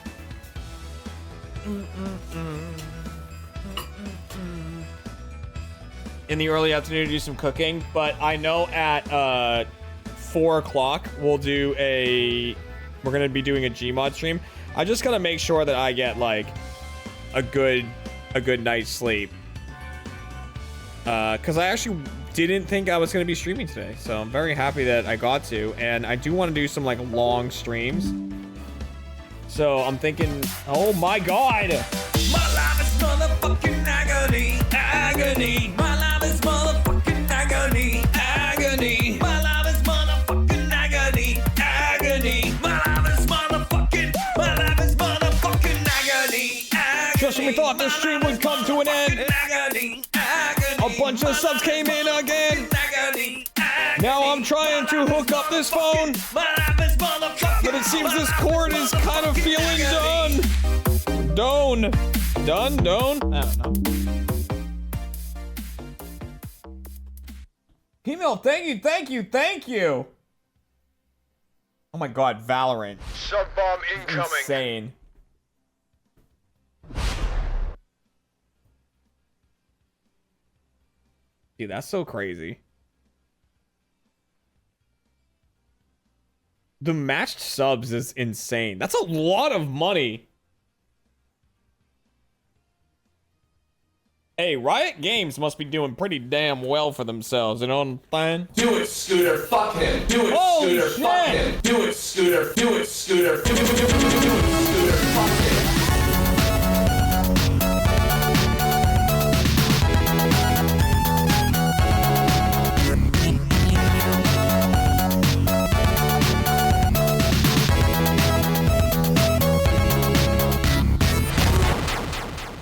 In the early afternoon to do some cooking. But I know at 4 o'clock, we're gonna be doing a Gmod stream. I just gotta make sure that I get like a good night's sleep. Cause I actually didn't think I was gonna be streaming today, so I'm very happy that I got to, and I do want to do some like long streams. So I'm thinking, oh my god! My life is motherfucking agony, agony. My life is motherfucking agony, agony. My life is motherfucking agony, agony. My life is motherfucking agony, agony. Just when we thought this stream would come to an end, Agony, agony. a bunch of subs came in again. Agony, agony. Now I'm trying to hook up this phone, My life is motherfucking. but it seems this cord is kind of feeling done. Done? I don't know. Female, thank you. Oh my god, Valorant. Sub bomb incoming. Insane. Dude, that's so crazy. The matched subs is insane. That's a lot of money. Hey, Riot Games must be doing pretty damn well for themselves, you know what I'm saying? Do it, Scooter. Fuck him. Do it, Holy Scooter. Fuck shit. him. Do it, Scooter. Do it, Scooter. Do it, Scooter. Fuck him.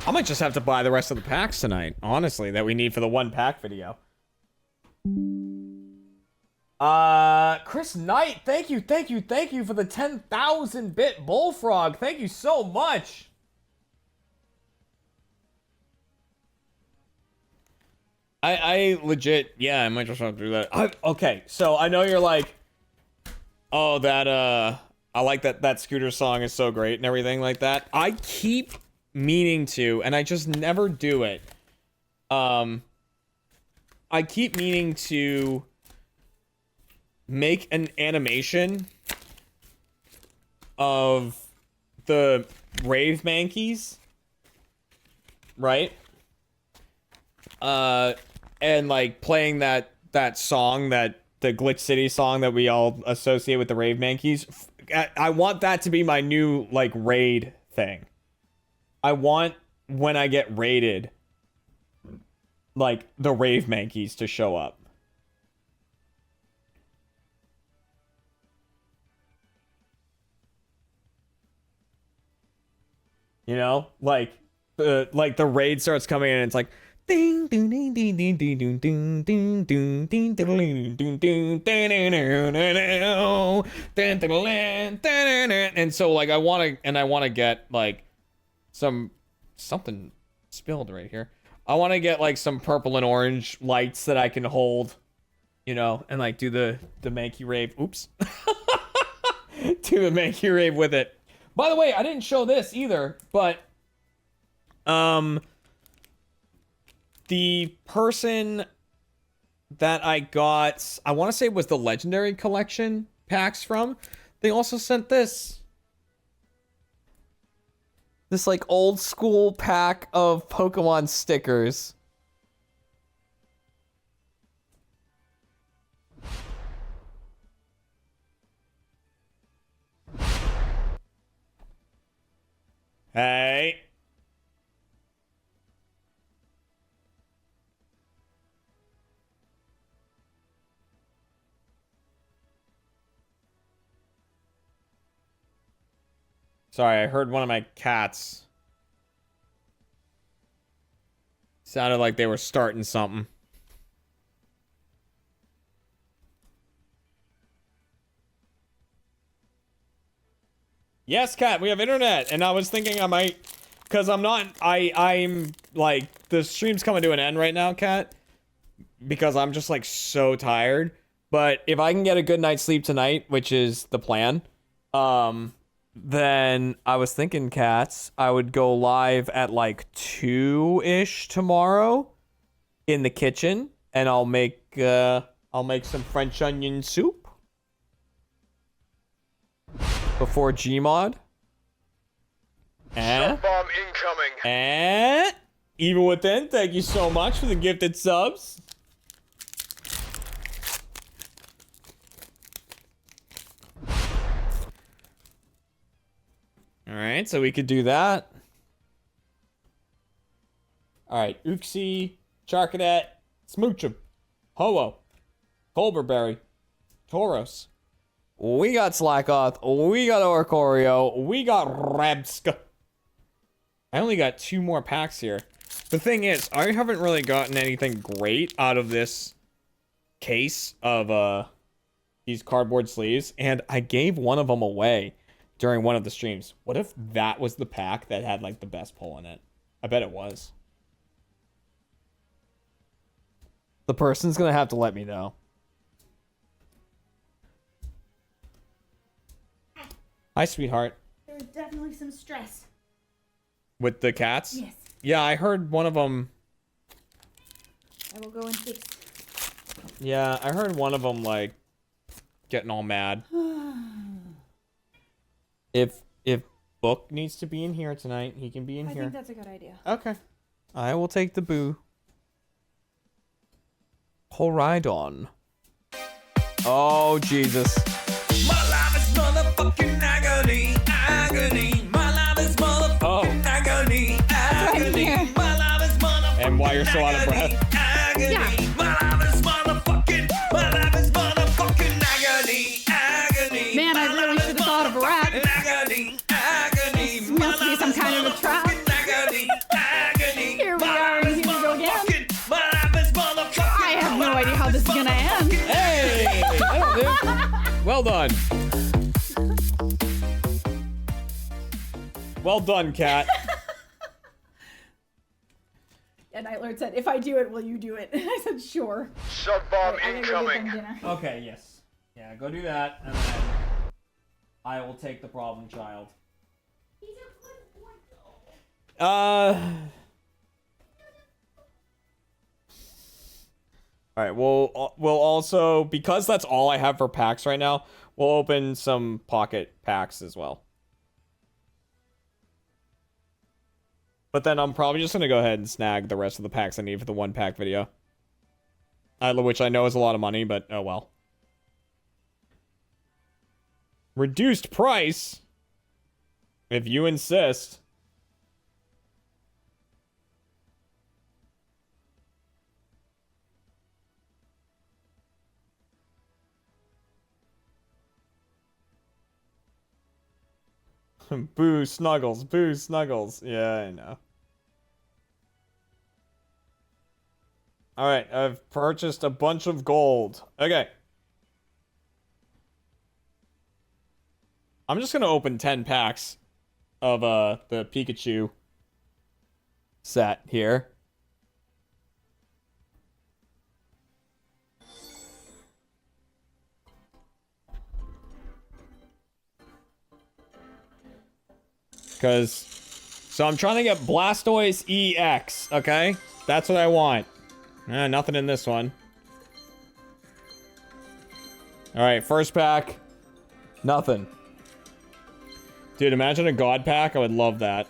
I might just have to buy the rest of the packs tonight, honestly, that we need for the 1 pack video. Chris Knight, thank you for the 10,000 bit bullfrog. Thank you so much. I legit, yeah, I might just have to do that. Okay, so I know you're like, oh, that, I like that Scooter song is so great and everything like that. I keep meaning to, and I just never do it. I keep meaning to make an animation of the Rave Mankeys, right? And like playing that song, that the Glitch City song that we all associate with the Rave Mankeys. I want that to be my new like raid thing. I want, when I get raided, like, the Rave Mankeys to show up. You know? Like, the raid starts coming in and it's like, ding ding ding ding ding ding ding ding ding ding ding ding ding ding. And so like I want to get like something spilled right here. I want to get like some purple and orange lights that I can hold, you know, and like do the Mankey rave. Oops. Do the Mankey rave with it. By the way, I didn't show this either, but the person that I got, I want to say it was the Legendary Collection packs from, they also sent this like old school pack of Pokemon stickers. Hey. Sorry, I heard one of my cats. Sounded like they were starting something. Yes, cat, we have internet. And I was thinking I might, because I'm like, the stream's coming to an end right now, cat. Because I'm just like so tired. But if I can get a good night's sleep tonight, which is the plan, then I was thinking, cats, I would go live at like 2-ish tomorrow in the kitchen, and I'll make some French onion soup before Gmod. And Bomb incoming. And even within, thank you so much for the gifted subs. All right, so we could do that. All right, Uxie, Charcadet, Smoochum, Ho-Oh, Colberberry, Tauros. We got Slackoth, we got Oricorio, we got Rabska. I only got 2 more packs here. The thing is, I haven't really gotten anything great out of this case of these cardboard sleeves, and I gave one of them away during one of the streams. What if that was the pack that had like the best pull in it? I bet it was. The person's gonna have to let me know. Hi, sweetheart. There was definitely some stress. With the cats? Yes. Yeah, I heard one of them. I will go and fix. Yeah, I heard one of them like getting all mad. If Book needs to be in here tonight, he can be in I here. think that's a good idea. Okay. I will take the boo. Horidon. Oh, Jesus. My life is motherfucking agony, agony. My life is motherfucking agony, agony. My life is motherfucking And why you're so out of breath. agony. Yeah. My life is motherfucking agony, agony. Man, I really should have thought of a rap. Agony, agony. This must be some kind of a trap. Agony, agony. Here we are, and here we go again. My life is motherfucking. I have no idea how this is gonna end. Hey! That'll do. Well done. Well done, cat. And Nightlord said, if I do it, will you do it? And I said, sure. Sub bomb I'm gonna go get them incoming. dinner. Okay, yes. Yeah, go do that, and then I will take the problem child. Alright, we'll also, because that's all I have for packs right now, we'll open some pocket packs as well. But then I'm probably just gonna go ahead and snag the rest of the packs I need for the 1-pack video. Which I know is a lot of money, but oh well. Reduced price? If you insist. Boo, Snuggles. Boo, Snuggles. Yeah, I know. Alright, I've purchased a bunch of gold. Okay. I'm just gonna open 10 packs of the Pikachu set here. So I'm trying to get Blastoise EX, okay? That's what I want. Nothing in this one. Alright, first pack. Nothing. Dude, imagine a God pack. I would love that.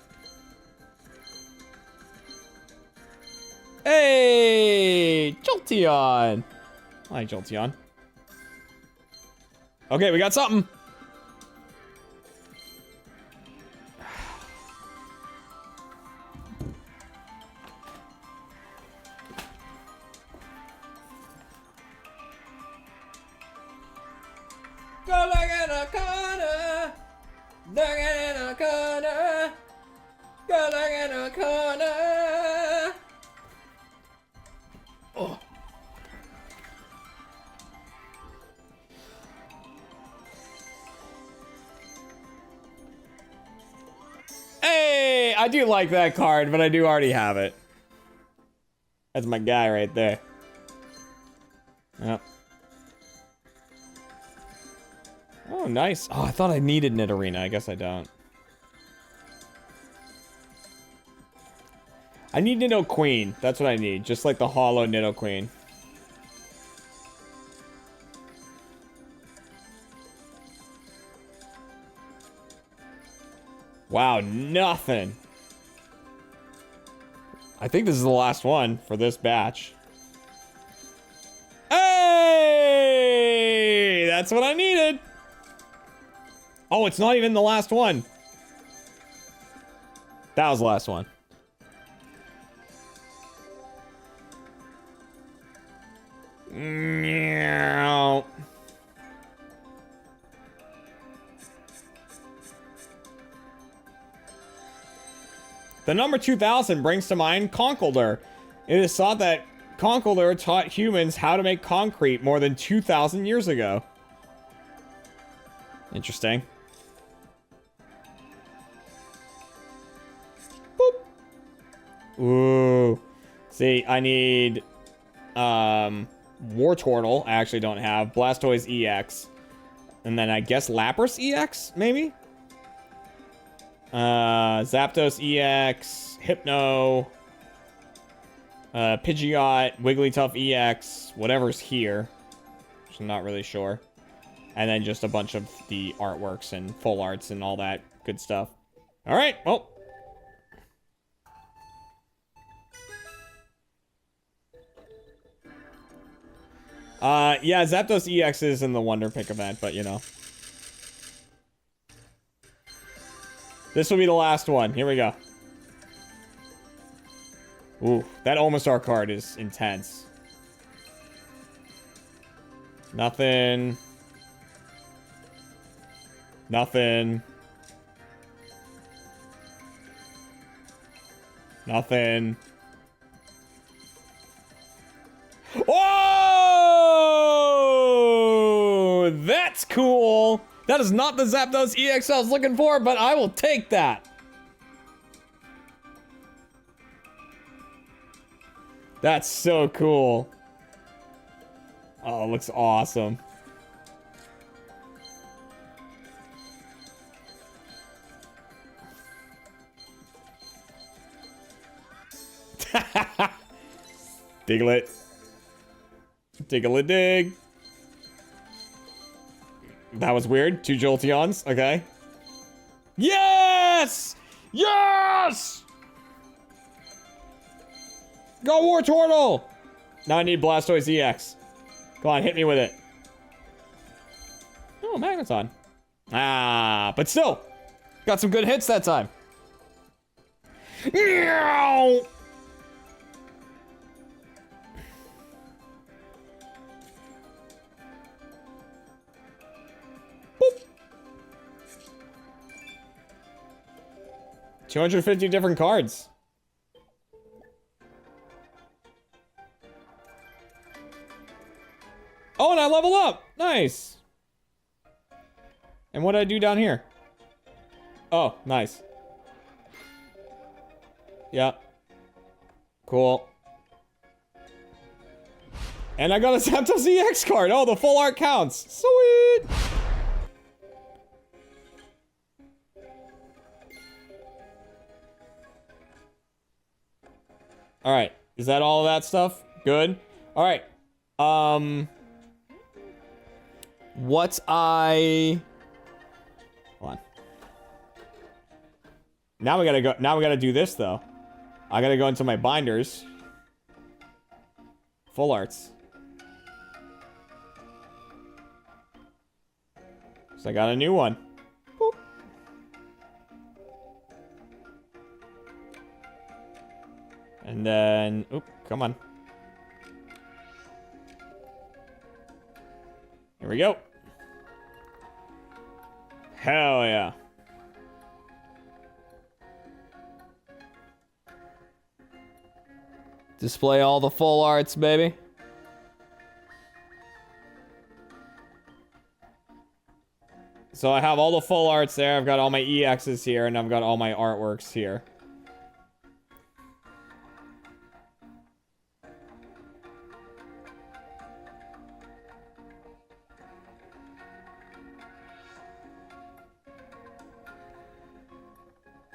Hey! Jolteon! Hi, Jolteon. Okay, we got something. Go look in a corner. Looking in a corner. Go look in a corner. Oh. Hey, I do like that card, but I do already have it. That's my guy right there. Yep. Oh, nice. Oh, I thought I needed Nidorina. I guess I don't. I need Nidoqueen. That's what I need. Just like the hollow Nidoqueen. Wow, nothing. I think this is the last one for this batch. Hey! That's what I needed. Oh, it's not even the last one. That was the last one. Meow. The number 2000 brings to mind Conkeldurr. It is thought that Conkeldurr taught humans how to make concrete more than 2,000 years ago. Interesting. Boop. Ooh. See, I need Wartortle. I actually don't have. Blastoise EX. And then I guess Lapras EX, maybe? Zapdos EX, Hypno, Pidgeot, Wigglytuff EX, whatever's here, which I'm not really sure. And then just a bunch of the artworks and full arts and all that good stuff. Alright, well. Yeah, Zapdos EX is in the Wonder Pick event, but you know. This will be the last one. Here we go. Ooh, that Omastar card is intense. Nothing. Nothing. Nothing. Oh! That's cool! That is not the Zapdos EX I was looking for, but I will take that. That's so cool. Oh, it looks awesome. Diglett. Diggly-dig. That was weird. 2 Jolteons. Okay. Yes! Yes! Go Wartortle! Now I need Blastoise EX. Come on, hit me with it. Oh, Magneton. Ah, but still. Got some good hits that time. Meow! Boop. 250 different cards. Oh, and I level up! Nice! And what did I do down here? Oh, nice. Yep. Cool. And I got a Zapdos EX card! Oh, the full art counts! Sweet! Alright. Is that all of that stuff? Good. Alright. Hold on. Now we gotta do this though. I gotta go into my binders. Full arts. So I got a new one. Boop. And then, oop, come on. Here we go. Hell yeah. Display all the full arts, baby. So I have all the full arts there. I've got all my EXs here, and I've got all my artworks here.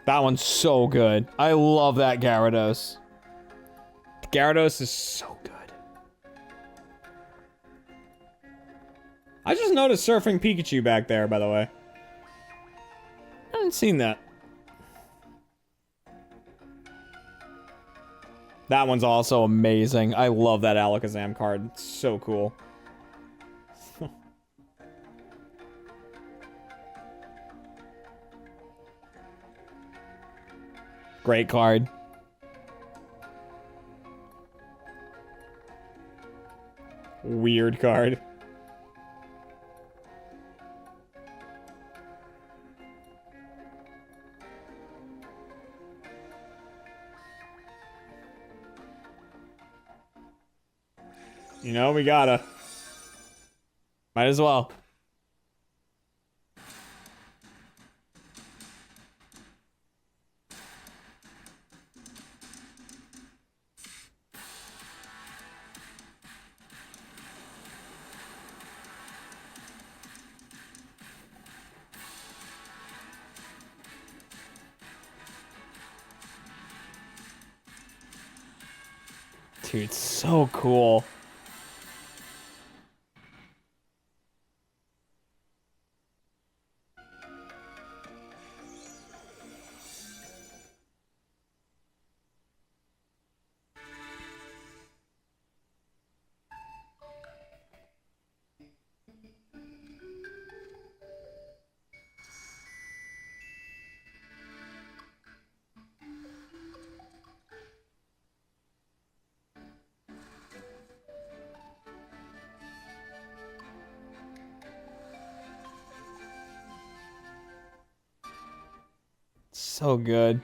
That one's so good. I love that Gyarados. Gyarados is so good. I just noticed Surfing Pikachu back there, by the way. I haven't seen that. That one's also amazing. I love that Alakazam card. It's so cool. Great card. Weird card. You know, we gotta. Might as well. Dude, so cool. So good.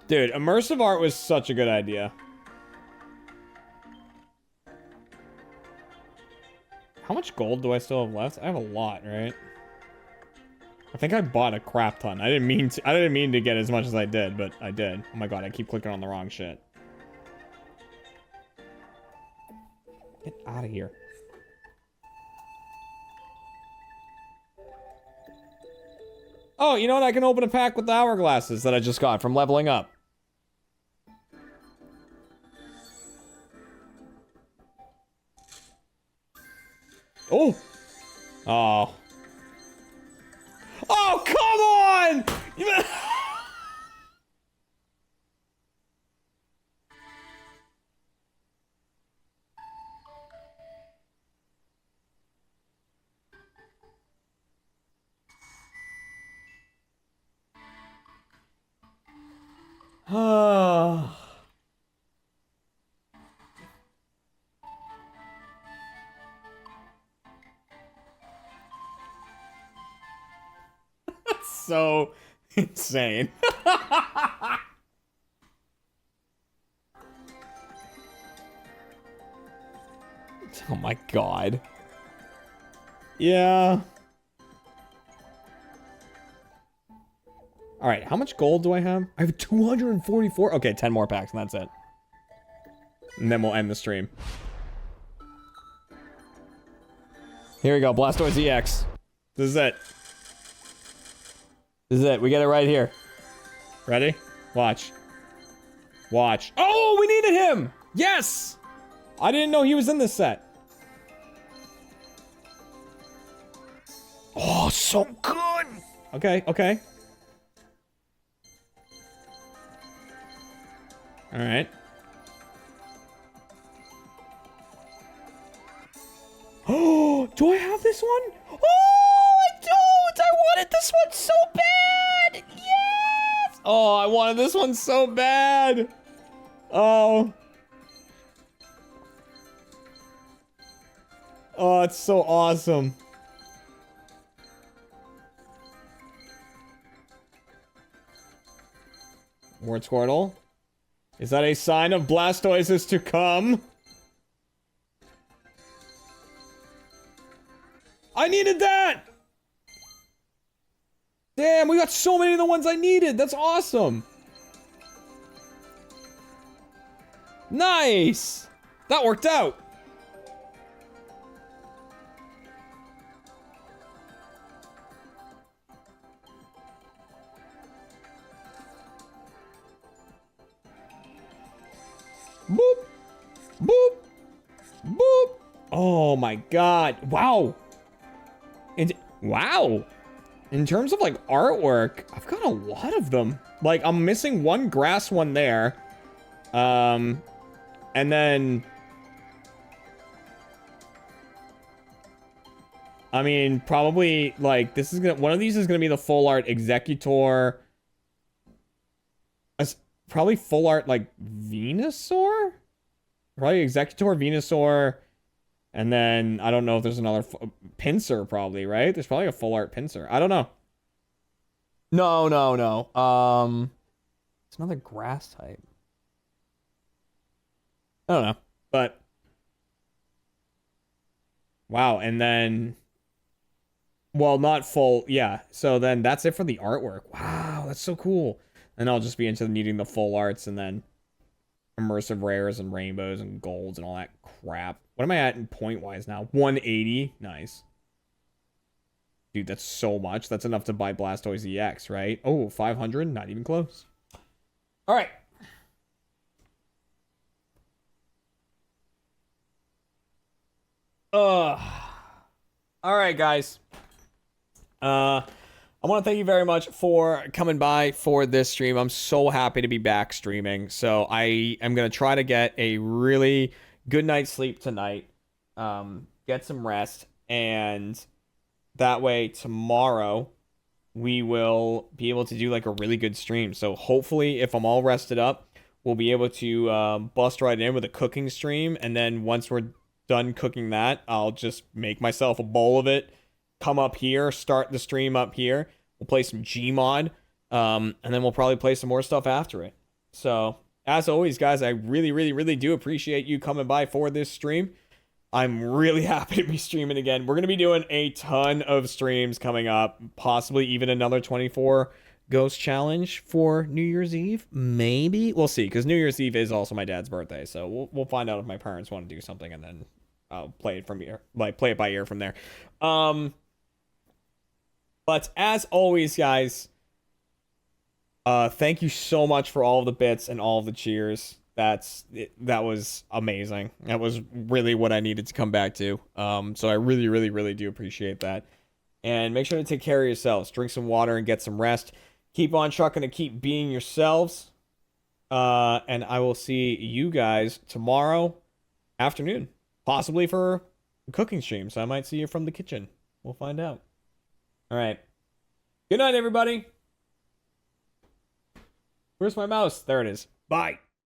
Dude, immersive art was such a good idea. How much gold do I still have left? I have a lot, right? I think I bought a crap ton. I didn't mean to get as much as I did, but I did. Oh my god, I keep clicking on the wrong shit. Get out of here. Oh, you know what? I can open a pack with the hourglasses that I just got from leveling up. Oh. Oh. Oh, come on! That's so insane. Oh my god. Yeah. All right, how much gold do I have? I have 244. Okay, 10 more packs and that's it. And then we'll end the stream. Here we go, Blastoise EX. This is it. This is it. We get it right here. Ready? Watch. Watch. Oh, we needed him! Yes! I didn't know he was in this set. Oh, so good! Okay, okay. Alright. Oh, do I have this one? Oh, I don't! I wanted this one so bad! Yes! Oh, I wanted this one so bad! Oh. Oh, it's so awesome. More Squirtle. Is that a sign of Blastoises to come? I needed that! Damn, we got so many of the ones I needed. That's awesome. Nice! That worked out. Boop. Boop. Boop. Oh my god. Wow. And wow. In terms of like artwork, I've got a lot of them. Like I'm missing one grass one there. And then I mean, probably like this is one of these is gonna be the full art executor. Probably full art like Venusaur? Probably executor, Venusaur. And then I don't know if there's another pincer, probably, right? There's probably a full art pincer. I don't know. No. It's another grass type. I don't know. But wow, and then well, not full, yeah. So then that's it for the artwork. Wow, that's so cool. And I'll just be into needing the full arts and then immersive rares and rainbows and golds and all that crap. What am I at in point wise now? 180. Nice. Dude, that's so much. That's enough to buy Blastoise EX, right? Oh, 500? Not even close. All right. All right, guys. I want to thank you very much for coming by for this stream. I'm so happy to be back streaming. So I am going to try to get a really good night's sleep tonight. Get some rest. And that way tomorrow we will be able to do like a really good stream. So hopefully if I'm all rested up, we'll be able to bust right in with a cooking stream. And then once we're done cooking that, I'll just make myself a bowl of it. Come up here, start the stream up here. We'll play some Gmod, and then we'll probably play some more stuff after it. So, as always, guys, I really do appreciate you coming by for this stream. I'm really happy to be streaming again. We're going to be doing a ton of streams coming up, possibly even another 24 Ghost Challenge for New Year's Eve. Maybe. We'll see, because New Year's Eve is also my dad's birthday, so we'll find out if my parents want to do something, and then I'll play it from here, like play it by ear from there. But as always, guys, thank you so much for all of the bits and all of the cheers. That was amazing. That was really what I needed to come back to. So I really do appreciate that. And make sure to take care of yourselves. Drink some water and get some rest. Keep on trucking and keep being yourselves. And I will see you guys tomorrow afternoon. Possibly for a cooking stream. So I might see you from the kitchen. We'll find out. All right. Good night, everybody. Where's my mouse? There it is. Bye.